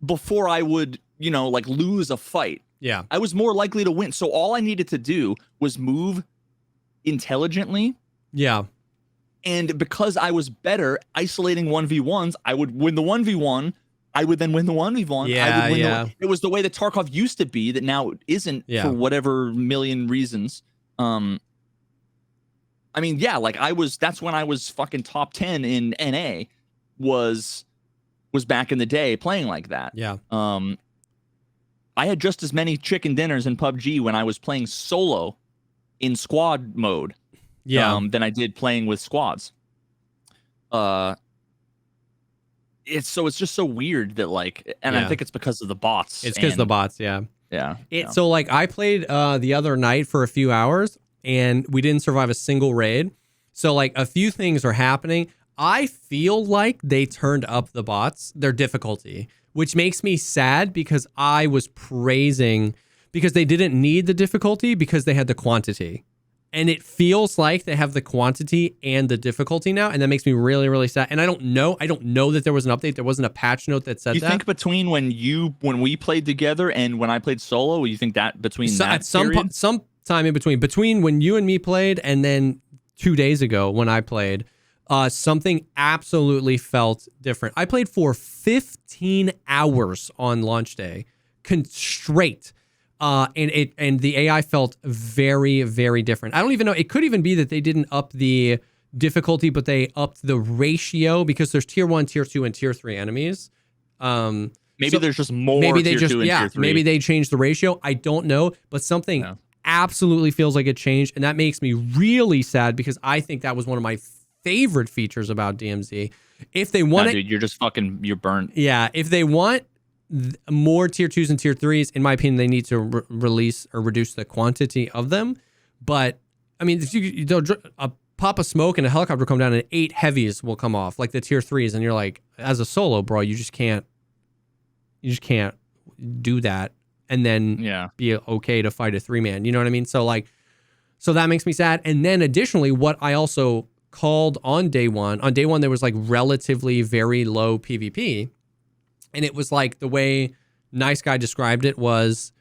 before I would like lose a fight. Yeah. I was more likely to win. So all I needed to do was move intelligently. Yeah. And because I was better isolating 1v1s, I would win the 1v1. I would then win the 1v1. Yeah. It was the way that Tarkov used to be that now it isn't for whatever million reasons. I mean, like that's when I was fucking top 10 in NA was back in the day playing like that. Yeah. I had just as many chicken dinners in PUBG when I was playing solo in squad mode than I did playing with squads. it's just so weird that like, and I think it's because of the bots. It's because the bots, yeah. So like I played the other night for a few hours and we didn't survive a single raid. So like a few things are happening. I feel like they turned up the bots, their difficulty, which makes me sad because I was praising because they didn't need the difficulty because they had the quantity. And it feels like they have the quantity and the difficulty now, and that makes me really, really sad. And I don't know that there was an update. There wasn't a patch note that said that. You think between when we played together and when I played solo, you think that between that some time in between when you and me played and then 2 days ago when I played, something absolutely felt different. I played for 15 hours on launch day, straight. And the AI felt very, very different. I don't even know. It could even be that they didn't up the difficulty, but they upped the ratio because there's tier 1, tier 2, and tier 3 enemies. Maybe there's just more. Maybe they tier 2 and tier 3. Maybe they changed the ratio. I don't know, but something absolutely feels like it changed, and that makes me really sad because I think that was one of my favorite features about DMZ. If they want dude, you're burnt. Yeah, if they want more tier 2s and tier 3s, in my opinion, they need to release or reduce the quantity of them. But I mean, if you pop a smoke and a helicopter come down and 8 heavies will come off, like the tier 3s, and you're like, as a solo, bro, you just can't do that and then be okay to fight a 3-man. You know what I mean? So that makes me sad. And then additionally, what I also called on day one there was like relatively very low PvP. And it was like the way Nice Guy described it was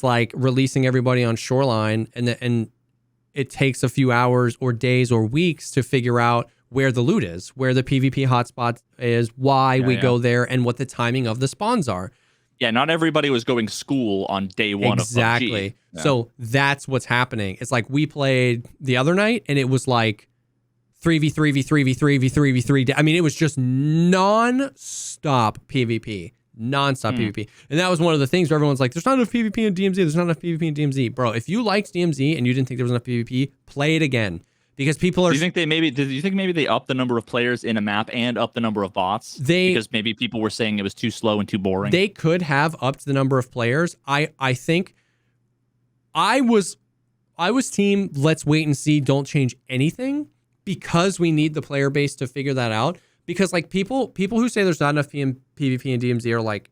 like releasing everybody on Shoreline and it takes a few hours or days or weeks to figure out where the loot is, where the PvP hotspot is, why we go there, and what the timing of the spawns are. Yeah, not everybody was going school on day one exactly. of PUBG. Yeah. So that's what's happening. It's like we played the other night and it was like 3v3, v3, v3, v3, v3. I mean, it was just non-stop PvP. Non-stop PvP. And that was one of the things where everyone's like, there's not enough PvP in DMZ. There's not enough PvP in DMZ. Bro, if you liked DMZ and you didn't think there was enough PvP, play it again. Because people are... Do you think maybe they upped the number of players in a map and upped the number of bots? Because maybe people were saying it was too slow and too boring? They could have upped the number of players. I think I was team, let's wait and see, don't change anything. Because we need the player base to figure that out. Because like people who say there's not enough PvP in DMZ are like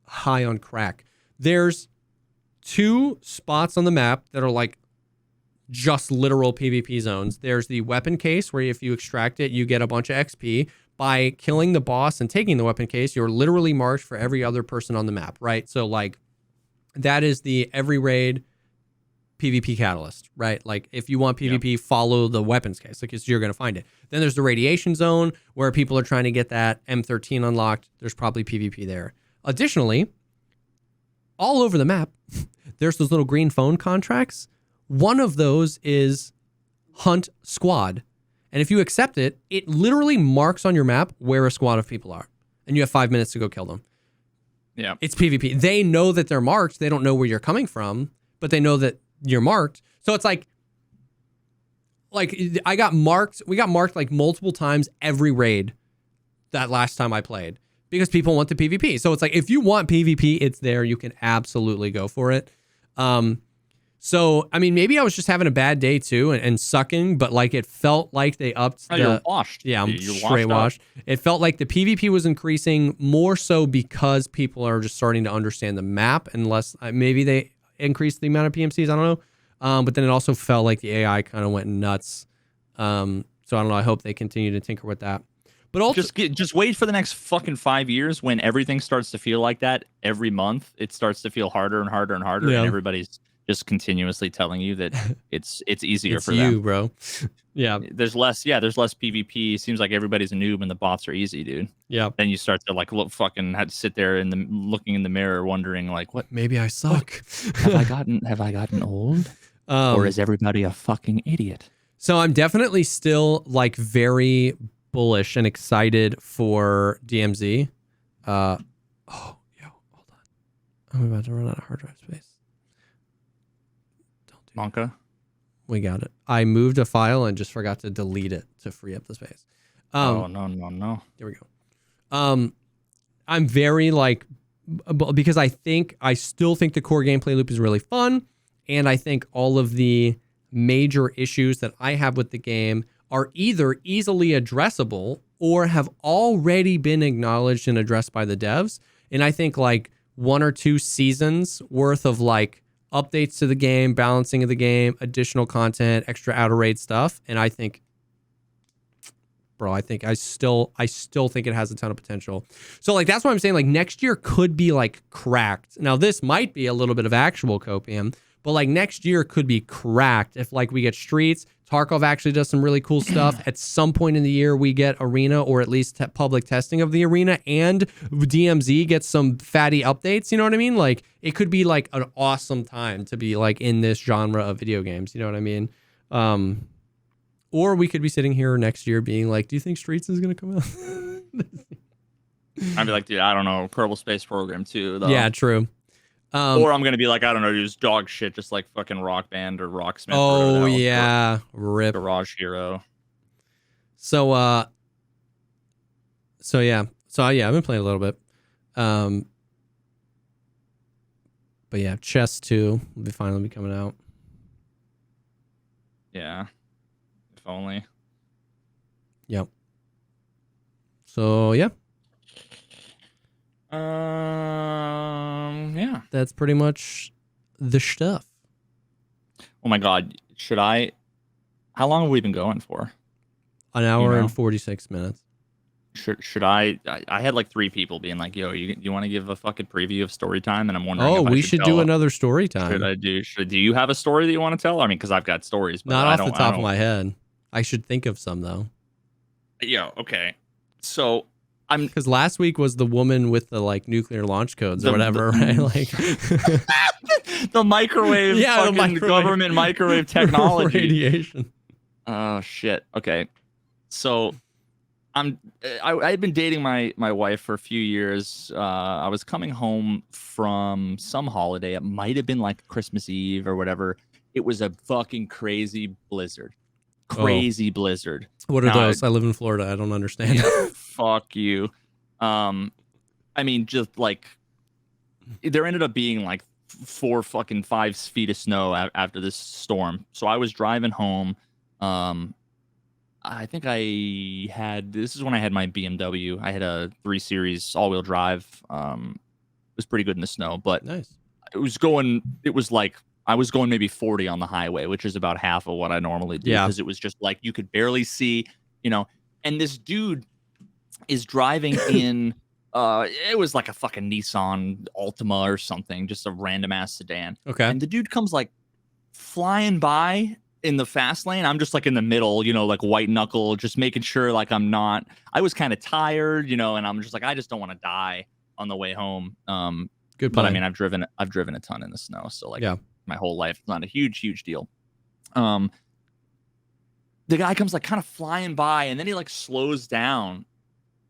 high on crack. There's 2 spots on the map that are like just literal PvP zones. There's the weapon case where if you extract it, you get a bunch of XP. By killing the boss and taking the weapon case, you're literally marked for every other person on the map, right? So like that is the every raid PvP catalyst, right? Like if you want PvP, follow the weapons case, like you're going to find it. Then there's the radiation zone where people are trying to get that M13 unlocked. There's probably PvP there. Additionally, all over the map, there's those little green phone contracts. One of those is Hunt Squad. And if you accept it, it literally marks on your map where a squad of people are. And you have 5 minutes to go kill them. Yeah. It's PvP. They know that they're marked. They don't know where you're coming from, but they know that you're marked. So it's like we got marked like multiple times every raid that last time I played because people want the PvP. So it's like, if you want PvP, it's there. You can absolutely go for it. So, I mean, maybe I was just having a bad day too and sucking, but like it felt like they upped. You're washed. Yeah, I'm straight washed. It felt like the PvP was increasing more so because people are just starting to understand the map and less, maybe they increased the amount of PMCs. I don't know. But then it also felt like the AI kind of went nuts. So I don't know. I hope they continue to tinker with that. But also, just wait for the next fucking 5 years when everything starts to feel like that every month. It starts to feel harder and harder and harder, and everybody's just continuously telling you that it's easier it's for them. You, bro. Yeah. There's less PvP. Seems like everybody's a noob and the bots are easy, dude. Yeah. Then you start to like had to sit there looking in the mirror wondering like, what? Maybe I suck. Have I gotten old? Or is everybody a fucking idiot? So I'm definitely still like very bullish and excited for DMZ. Hold on. I'm about to run out of hard drive space. Monka? We got it. I moved a file and just forgot to delete it to free up the space. No. Here we go. I'm very like, because I still think the core gameplay loop is really fun. And I think all of the major issues that I have with the game are either easily addressable or have already been acknowledged and addressed by the devs. And I think like 1 or 2 seasons worth of like updates to the game, balancing of the game, additional content, extra outer raid stuff. And I think, bro, I still think it has a ton of potential. So like, that's what I'm saying. Like next year could be like cracked. Now this might be a little bit of actual copium, but like next year could be cracked if like we get Streets. Tarkov actually does some really cool stuff. At some point in the year, we get Arena, or at least public testing of the Arena, and DMZ gets some fatty updates. You know what I mean? Like it could be like an awesome time to be like in this genre of video games. You know what I mean? Or we could be sitting here next year being like, do you think Streets is going to come out? I'd be like, dude, I don't know. Kerbal Space Program 2, though. Yeah, true. Or I'm going to be like, I don't know, just dog shit, just like fucking Rock Band or Rocksmith. Oh, yeah. Rip. Garage Hero. So yeah. I've been playing a little bit. But yeah, Chess 2 will be finally coming out. Yeah. If only. Yep. So yeah. Yeah. That's pretty much the stuff. Oh my God. How long have we been going for? An hour and 46 minutes. Should I had like 3 people being like, yo, you want to give a fucking preview of story time? And I'm wondering, oh, we should do another story time. Do you have a story that you want to tell? I mean, because I've got stories, but not off the top of my head. I should think of some though. Yeah. Okay. So because last week was the woman with the like nuclear launch codes or whatever, right? Like the microwave, the government microwave technology, radiation. Oh shit. Okay. So I had been dating my wife for a few years. I was coming home from some holiday. It might have been like Christmas Eve or whatever. It was a fucking crazy blizzard. Blizzard. What are those? I live in Florida. I don't understand. Yeah, fuck you. I mean, just like there ended up being like 5 feet of snow after this storm. So I was driving home. I think this is when I had my BMW. I had a 3 Series all-wheel drive. It was pretty good in the snow, but nice. I was going maybe 40 on the highway, which is about half of what I normally do. Because it was just like you could barely see, and this dude is driving in it was like a fucking Nissan Altima or something, just a random ass sedan. Okay. And the dude comes like flying by in the fast lane. I'm just like in the middle, like white knuckle, just making sure like I was kind of tired, and I'm just like, I just don't want to die on the way home. Good plan. But I mean, I've driven a ton in the snow. So like my whole life, it's not a huge deal. The guy comes like kind of flying by and then he like slows down.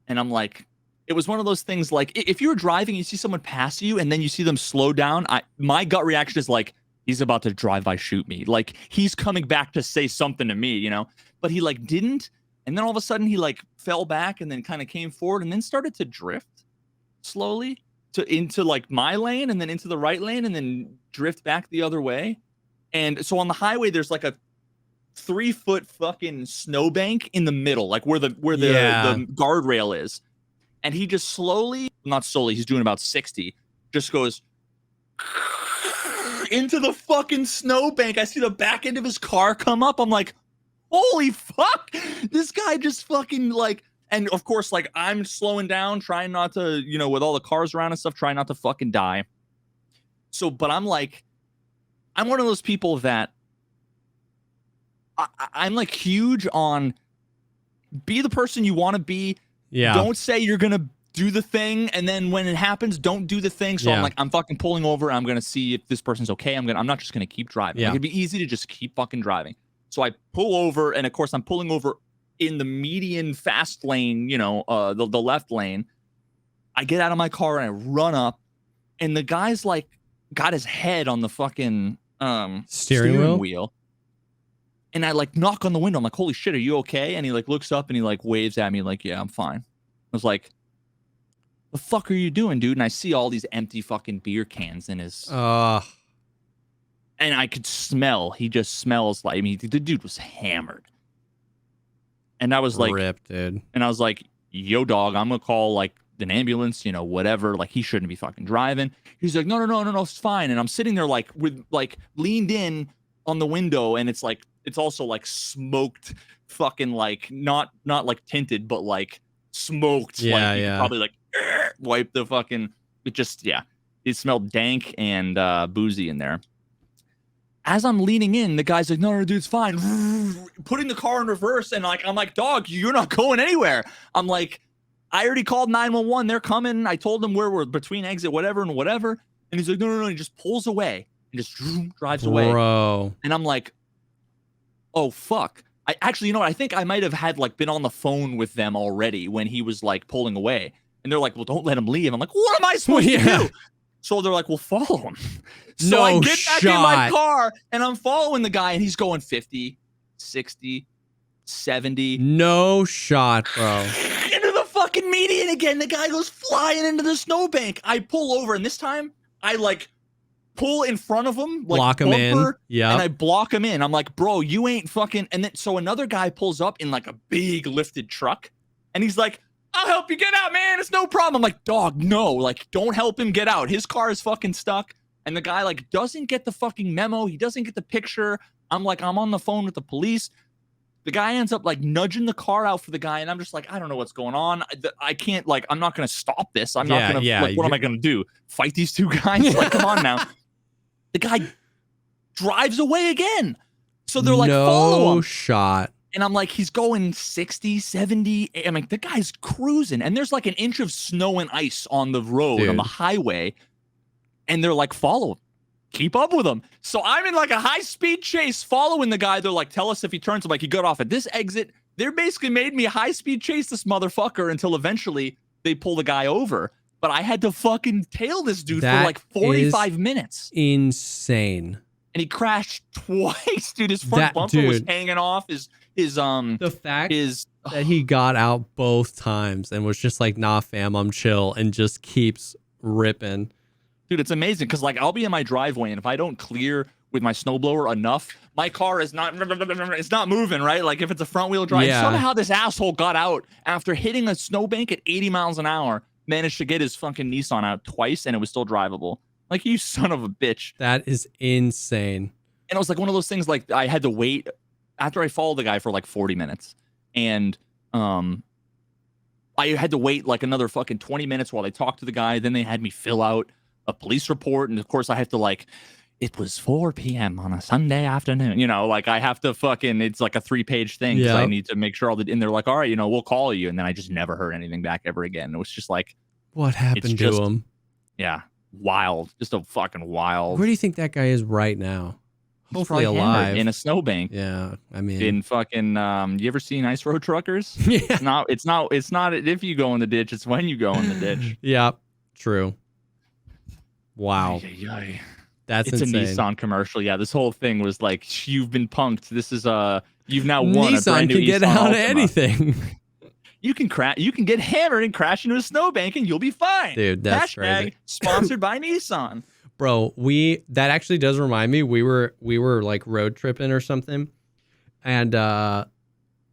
And I'm like, it was one of those things like if you're driving, you see someone pass you and then you see them slow down. My gut reaction is like, he's about to drive by, shoot me. Like he's coming back to say something to me, but he like didn't. And then all of a sudden he like fell back and then kind of came forward and then started to drift slowly into like my lane and then into the right lane and then drift back the other way. And so on the highway, there's like a 3-foot fucking snowbank in the middle, like where the guardrail is. And he just not slowly, he's doing about 60, just goes into the fucking snowbank. I see the back end of his car come up. I'm like, holy fuck, this guy just fucking like, and of course, like I'm slowing down, trying not to, with all the cars around and stuff, trying not to fucking die. So, but I'm like, I'm one of those people that I'm like huge on be the person you want to be. Yeah. Don't say you're going to do the thing. And then when it happens, don't do the thing. So I'm like, I'm fucking pulling over. I'm going to see if this person's okay. I'm not just going to keep driving. Like, it'd be easy to just keep fucking driving. So I pull over, and of course I'm pulling over in the median fast lane, the left lane. I get out of my car and I run up, and the guy's like got his head on the fucking steering wheel. And I like knock on the window. I'm like, holy shit, are you okay? And he like looks up and he like waves at me like, yeah, I'm fine. I was like, the fuck are you doing, dude? And I see all these empty fucking beer cans in his. And I could smell. He just smells like. I mean, the dude was hammered. And I was like, rip, dude. And I was like, yo, dog, I'm gonna call like an ambulance, you know, whatever. Like, he shouldn't be fucking driving. He's like, no, it's fine. And I'm sitting there like with like leaned in on the window, and it's like it's also like smoked, fucking like not like tinted, but like smoked. Yeah, like, you yeah. could probably like wipe the fucking. It just it smelled dank and boozy in there. As I'm leaning in, the guy's like, no, dude, it's fine. Putting the car in reverse, and like I'm like, dog, you're not going anywhere. I'm like, I already called 911. They're coming. I told them where we're between exit, whatever. And he's like, no. He just pulls away and just drives away. Bro. And I'm like, oh, fuck. I actually, you know what? I think I might have had like been on the phone with them already when he was like pulling away. And they're like, well, don't let him leave. I'm like, what am I supposed to do? So they're like, well, follow him. So I get back in my car and I'm following the guy, and he's going 50, 60, 70. No shot, bro. Into the fucking median again. The guy goes flying into the snowbank. I pull over, and this time I like pull in front of him, like block him in. Yeah. And I block him in. I'm like, bro, you ain't fucking. And then so another guy pulls up in like a big lifted truck, and he's like, I'll help you get out, man. It's no problem. I'm like, dog, no, like, don't help him get out. His car is fucking stuck. And the guy like doesn't get the fucking memo. He doesn't get the picture. I'm like, I'm on the phone with the police. The guy ends up like nudging the car out for the guy. And I'm just like, I don't know what's going on. I can't, like, I'm not going to stop this. I'm not going to, like, what am I going to do? Fight these two guys? Like, come on now. The guy drives away again. So they're like, follow him. No shot. And I'm like, he's going 60, 70. I mean, the guy's cruising. And there's like an inch of snow and ice on the road, dude, on the highway. And they're like, follow him. Keep up with him. So I'm in like a high-speed chase following the guy. They're like, tell us if he turns. I'm like, he got off at this exit. They basically made me high-speed chase this motherfucker until eventually they pull the guy over. But I had to fucking tail this dude for like 45 minutes. Insane. And he crashed twice, dude. His front bumper was hanging off. The fact is that he got out both times and was just like, nah, fam, I'm chill, and just keeps ripping. Dude, it's amazing because like I'll be in my driveway, and if I don't clear with my snowblower enough, my car is not moving, right? Like if it's a front wheel drive. Yeah. Somehow this asshole got out after hitting a snowbank at 80 miles an hour, managed to get his fucking Nissan out twice, and it was still drivable. Like, you son of a bitch. That is insane. And it was like one of those things, like I had to wait after I followed the guy for like 40 minutes. And I had to wait like another fucking 20 minutes while they talked to the guy. Then they had me fill out a police report. And of course I have to like, it was 4 p.m. on a Sunday afternoon. You know, like I have to fucking, it's like a 3-page thing. Because I need to make sure all the, and they're like, all right, you know, we'll call you. And then I just never heard anything back ever again. It was just like, what happened to him? Yeah. Wild. Just a fucking wild. Where do you think that guy is right now? Hopefully alive. In a snowbank. Yeah. I mean, in fucking, you ever seen Ice Road Truckers? Yeah. It's not if you go in the ditch, it's when you go in the ditch. Yeah. True. Wow. That's insane. It's a Nissan commercial. Yeah. This whole thing was like, you've been punked. This is you've now won Nissan a brand new can get Nissan out of Altima. Anything. You can get hammered and crash into a snowbank and you'll be fine. Dude, that's crazy. Sponsored by Nissan. Bro, that actually does remind me. We were like road tripping or something, and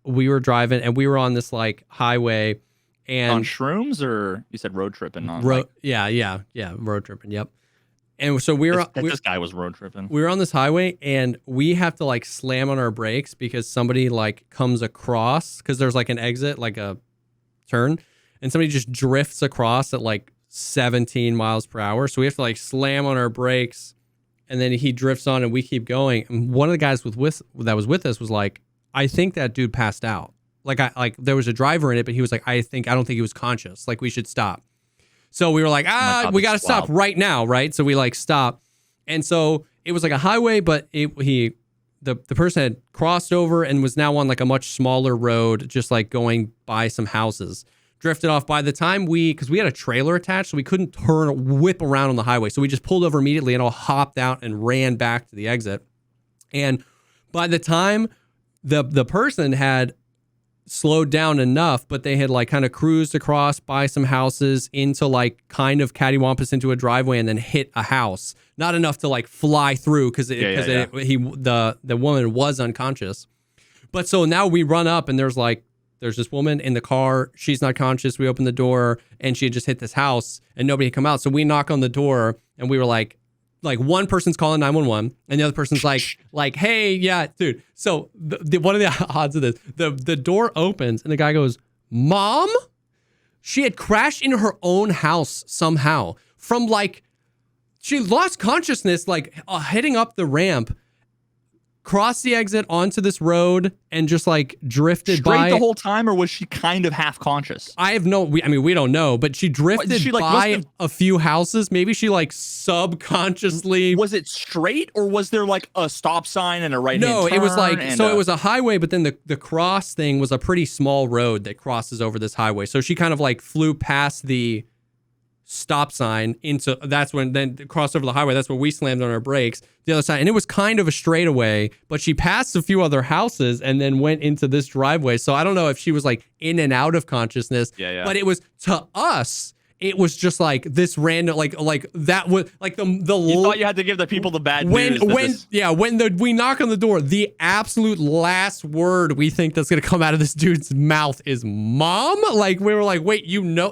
we were driving, and we were on this like highway, and on shrooms, or you said road tripping on yeah, road tripping. Yep. And so this guy was road tripping. We were on this highway, and we have to like slam on our brakes because somebody like comes across, because there's like an exit, like a turn, and somebody just drifts across at like 17 miles per hour. So we have to like slam on our brakes, and then he drifts on and we keep going. And one of the guys that was with us was like, I think that dude passed out. Like there was a driver in it, but he was like, I don't think he was conscious. Like, we should stop. So we were like, we got to stop right now. Right. So we like stop. And so it was like a highway, but the person had crossed over and was now on like a much smaller road, just like going by some houses. Drifted off. By the time because we had a trailer attached, so we couldn't whip around on the highway. So we just pulled over immediately and all hopped out and ran back to the exit. And by the time the person had slowed down enough, but they had like kind of cruised across by some houses into like kind of cattywampus into a driveway and then hit a house. Not enough to like fly through because the woman was unconscious. But so now we run up and there's this woman in the car. She's not conscious. We open the door and she had just hit this house and nobody had come out. So we knock on the door and we were like one person's calling 911 and the other person's like, hey, yeah, dude. So one of the odds of this, the door opens and the guy goes, Mom? She had crashed into her own house somehow from like, she lost consciousness, like heading up the ramp, crossed the exit onto this road and just like drifted by the whole time, or was she kind of half conscious? I mean, we don't know, but she drifted by a few houses. Maybe she like subconsciously. Was it straight or was there like a stop sign and a right hand turn? No, it was like, so it was a highway, but then the cross thing was a pretty small road that crosses over this highway. So she kind of like flew past the stop sign into, that's when then crossed over the highway. That's where we slammed on our brakes, the other side. And it was kind of a straightaway, but she passed a few other houses and then went into this driveway. So I don't know if she was like in and out of consciousness, but it was, to us, it was just like this random, like that was like the you thought you had to give the people the bad news. When we knock on the door, the absolute last word we think that's going to come out of this dude's mouth is Mom. Like we were like, wait,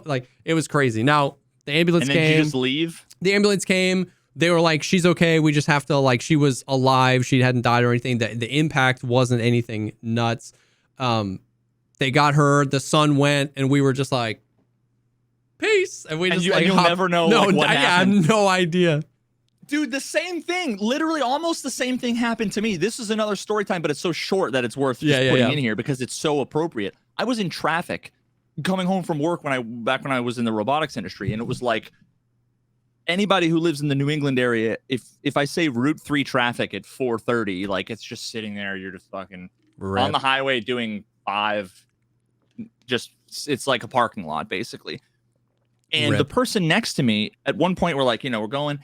like it was crazy. Now, the ambulance came. And then you just leave? The ambulance came. They were like, she's okay. We just have to, like, she was alive. She hadn't died or anything. The impact wasn't anything nuts. They got her. The sun went, and we were just like, peace. And we just like, you'll never know what happened. I have no idea. Dude, the same thing. Literally, almost the same thing happened to me. This is another story time, but it's so short that it's worth just putting in here because it's so appropriate. I was in traffic coming home from work back when I was in the robotics industry, and it was like anybody who lives in the New England area, if I say Route 3 traffic at 4:30, like it's just sitting there, you're just fucking on the highway doing 5, just it's like a parking lot basically. And the person next to me at one point we're like, we're going,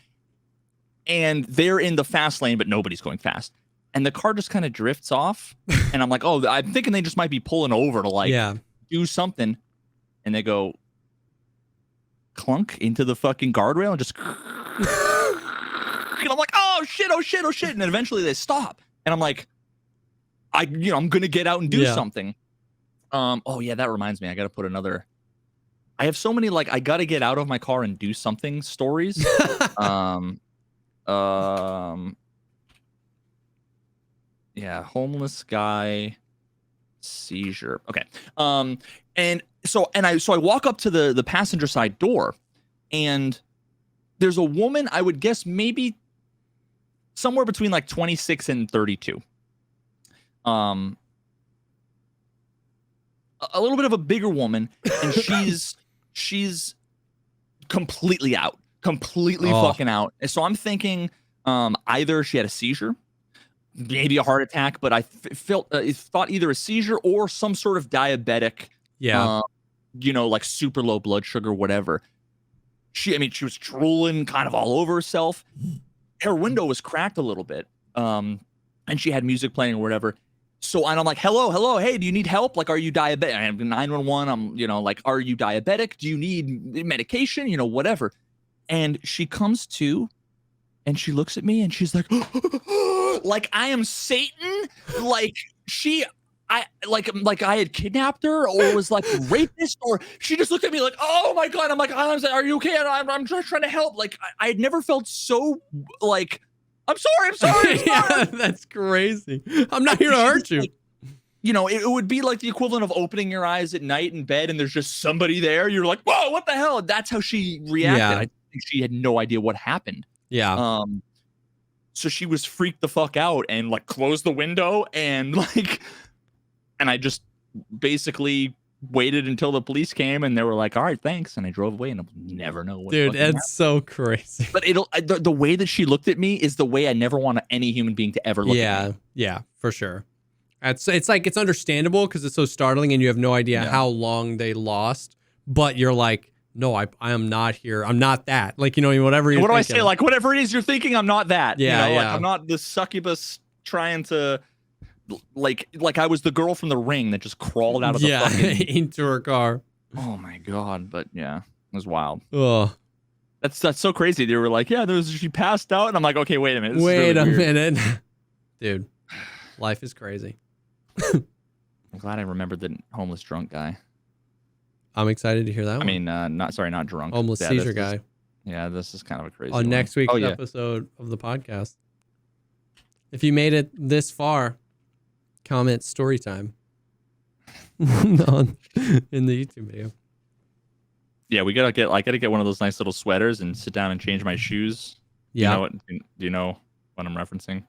and they're in the fast lane, but nobody's going fast. And the car just kind of drifts off, and I'm like, oh, I'm thinking they just might be pulling over to do something, and they go clunk into the fucking guardrail and just and I'm like, oh shit, and then eventually they stop, and I'm like, I'm gonna get out and do something. That reminds me, I gotta put another. I have so many like I gotta get out of my car and do something stories. Homeless guy seizure. Okay. And so I walk up to the passenger side door, and there's a woman, I would guess maybe somewhere between like 26 and 32. A little bit of a bigger woman, and she's completely out. Fucking out. And so I'm thinking either she had a seizure, maybe a heart attack, but I thought either a seizure or some sort of diabetic, like super low blood sugar, whatever. She was drooling kind of all over herself. Her window was cracked a little bit, and she had music playing or whatever. So I'm like, hello, hey, do you need help? Like, are you diabetic? I'm 911. I'm, like, are you diabetic? Do you need medication? Whatever. And she comes to, and she looks at me, and she's like, like I am Satan, like I had kidnapped her or was like a rapist, or she just looked at me like, oh my God. I'm like, are you okay? I'm just trying to help. Like I had never felt so like, I'm sorry. Yeah, that's crazy. I'm not here to hurt you. Like, it would be like the equivalent of opening your eyes at night in bed and there's just somebody there. You're like, whoa, what the hell? That's how she reacted. Yeah. I think she had no idea what happened. Yeah. So she was freaked the fuck out and like closed the window and I just basically waited until the police came and they were like, all right, thanks. And I drove away and I'll never know what. Dude, that's so crazy. But the way that she looked at me is the way I never want any human being to ever look at me. Yeah, for sure. It's like, it's understandable because it's so startling and you have no idea how long they lost, but you're like, no, I am not here. I'm not that. Like, whatever you're What do thinking. I say? Like, whatever it is you're thinking, I'm not that. Yeah, Like, I'm not the succubus trying to like I was the girl from The Ring that just crawled out of the fucking into her car. Oh my god! But yeah, it was wild. Oh, that's she crazy. They were like, yeah, she passed out, and I'm like, okay, wait a minute. Wait a minute, dude. Life is crazy. I'm glad I remembered the homeless drunk guy. I'm excited to hear that one. I mean, not drunk. Homeless seizure guy. This is kind of a crazy on one. next week's episode of the podcast. If you made it this far, comment story time in the YouTube video. Yeah, I gotta get one of those nice little sweaters and sit down and change my shoes. Yeah. Do you know what I'm referencing?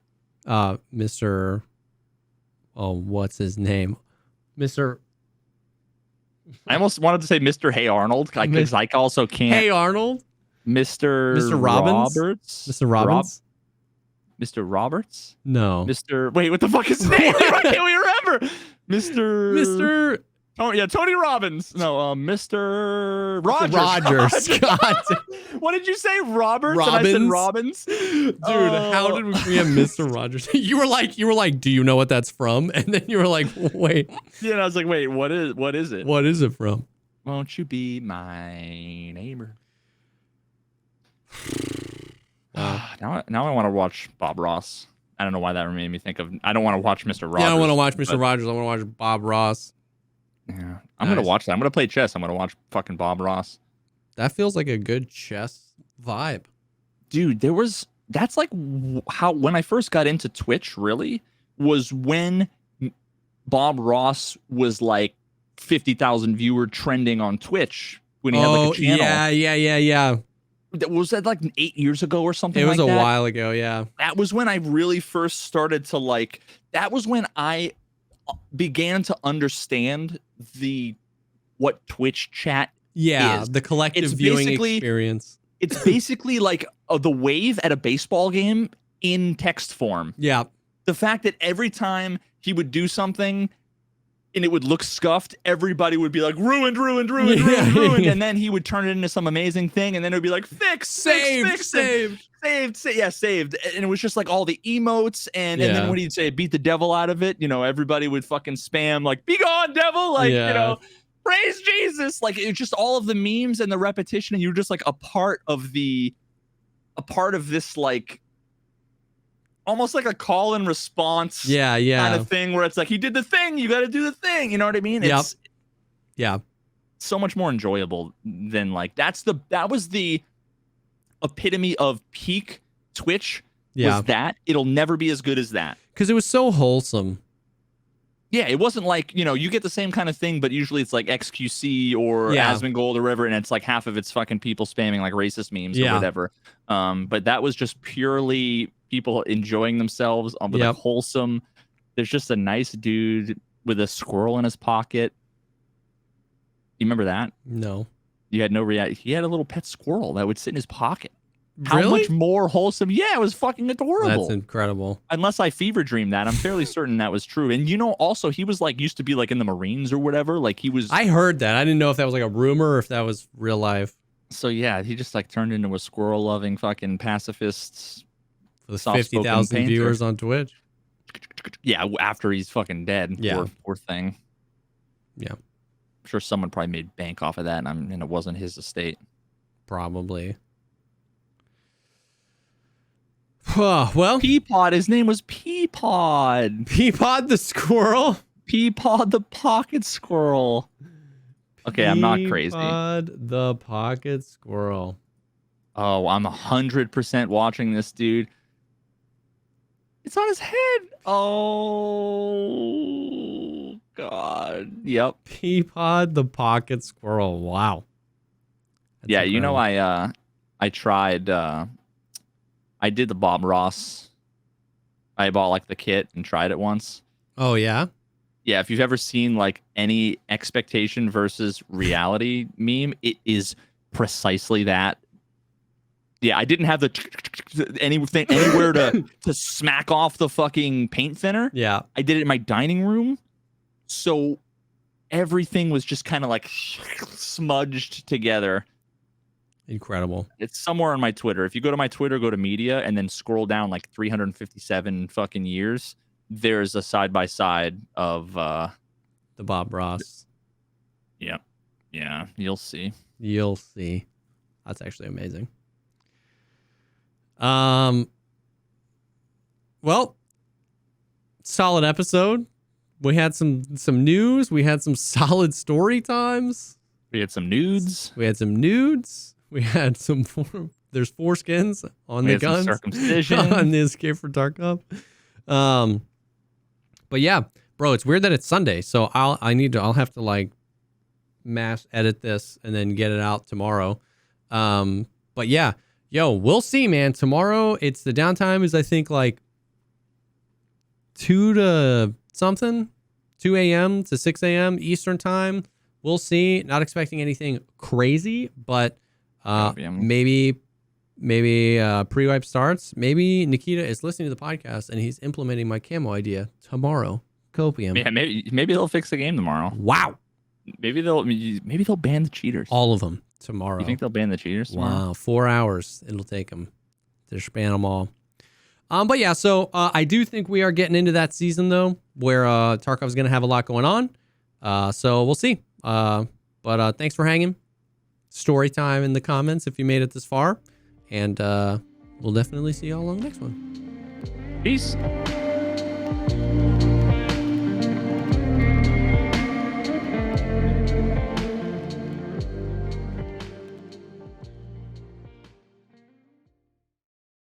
Mr. Oh, what's his name? Mr. I almost wanted to say Mr. Hey Arnold, because I also can't. Hey Arnold? Mr. Robbins? Roberts? Mr. Robbins? Mr. Roberts? No. Wait, what the fuck is his name? I can't remember. Mr. Tony Robbins. No, Mr. Rogers. God. What did you say? Roberts? Robbins? And I said Robbins? Dude, how did we have Mr. Rogers? You were like, do you know what that's from? And then you were like, wait. Yeah, and I was like, wait, what is it? What is it from? Won't you be my neighbor? Now I want to watch Bob Ross. I don't know why that made me think of. I don't want to watch Mr. Rogers. Yeah, I don't want to watch Mr. Rogers. I want to watch Bob Ross. Yeah, I'm gonna watch that. I'm gonna play chess. I'm gonna watch fucking Bob Ross. That feels like a good chess vibe, dude. That's like how when I first got into Twitch. Really, was when Bob Ross was like 50,000 viewer trending on Twitch when he had like a channel. Yeah. Was that like 8 years ago or something? It was like a that? while ago. Yeah, that was when I really first started to like. That was when I began to understand what Twitch chat is. The collective viewing experience. It's basically like the wave at a baseball game in text form. Yeah. The fact that every time he would do something and it would look scuffed, everybody would be like, ruined. And then he would turn it into some amazing thing. And then it would be like, saved. Yeah, saved. And it was just like all the emotes. And then when he'd say, beat the devil out of it, everybody would fucking spam like, be gone, devil. Like, praise Jesus. Like, it was just all of the memes and the repetition. And you were just like a part of this, like, almost like a call and response kind of thing where it's like, he did the thing, you got to do the thing. You know what I mean? It's so much more enjoyable than like, that was the epitome of peak Twitch. Was that it'll never be as good as that. Because it was so wholesome. Yeah, it wasn't like, you get the same kind of thing, but usually it's like XQC or Asmongold or whatever, and it's like half of it's fucking people spamming like racist memes or whatever. But that was just purely people enjoying themselves with a wholesome. There's just a nice dude with a squirrel in his pocket. You remember that? No. You had no reaction. He had a little pet squirrel that would sit in his pocket. Really? How much more wholesome? Yeah, it was fucking adorable. That's incredible. Unless I fever dreamed that. I'm fairly certain that was true. And also he was like, used to be like in the Marines or whatever. Like he was. I heard that. I didn't know if that was like a rumor or if that was real life. So yeah, he just like turned into a squirrel loving fucking pacifist. For the 50,000 viewers on Twitch. Yeah, after he's fucking dead. Yeah. Poor thing. Yeah. I'm sure someone probably made bank off of that and it wasn't his estate. Probably. Well, Peapod. His name was Peapod. Peapod the squirrel. Peapod the pocket squirrel. Okay, I'm not crazy. Peapod the pocket squirrel. Oh, I'm 100% watching this, dude. It's on his head. Oh God. Yep. Peapod the pocket squirrel. Wow. That's incredible. I tried. I did the Bob Ross. I bought like the kit and tried it once. Oh yeah. Yeah, if you've ever seen like any expectation versus reality meme, it is precisely that. Yeah, I didn't have anything anywhere to smack off the fucking paint thinner. Yeah. I did it in my dining room. So everything was just kind of like smudged together. Incredible. It's somewhere on my Twitter. If you go to my Twitter, go to media and then scroll down like 357 fucking years. there's a side by side of the Bob Ross. Yeah, you'll see. You'll see. That's actually amazing. Well, solid episode. We had some news. We had some solid story times. We had some nudes. We had some there's foreskins on the guns. Circumcision on the Escape from Tarkov. But yeah, bro, it's weird that it's Sunday. So I'll have to like mass edit this and then get it out tomorrow. But yeah, we'll see, man. Tomorrow it's the downtime is I think like 2 a.m. to 6 a.m. Eastern time. We'll see. Not expecting anything crazy, but maybe pre-wipe starts. Maybe Nikita is listening to the podcast and he's implementing my camo idea tomorrow. Copium. Yeah, maybe they'll fix the game tomorrow. Wow. Maybe they'll ban the cheaters. All of them tomorrow. You think they'll ban the cheaters tomorrow? Wow, 4 hours it'll take them to ban them all. But yeah, so I do think we are getting into that season though, where Tarkov's gonna have a lot going on. So we'll see. But thanks for hanging. Story time in the comments if you made it this far, and we'll definitely see y'all on the next one. Peace.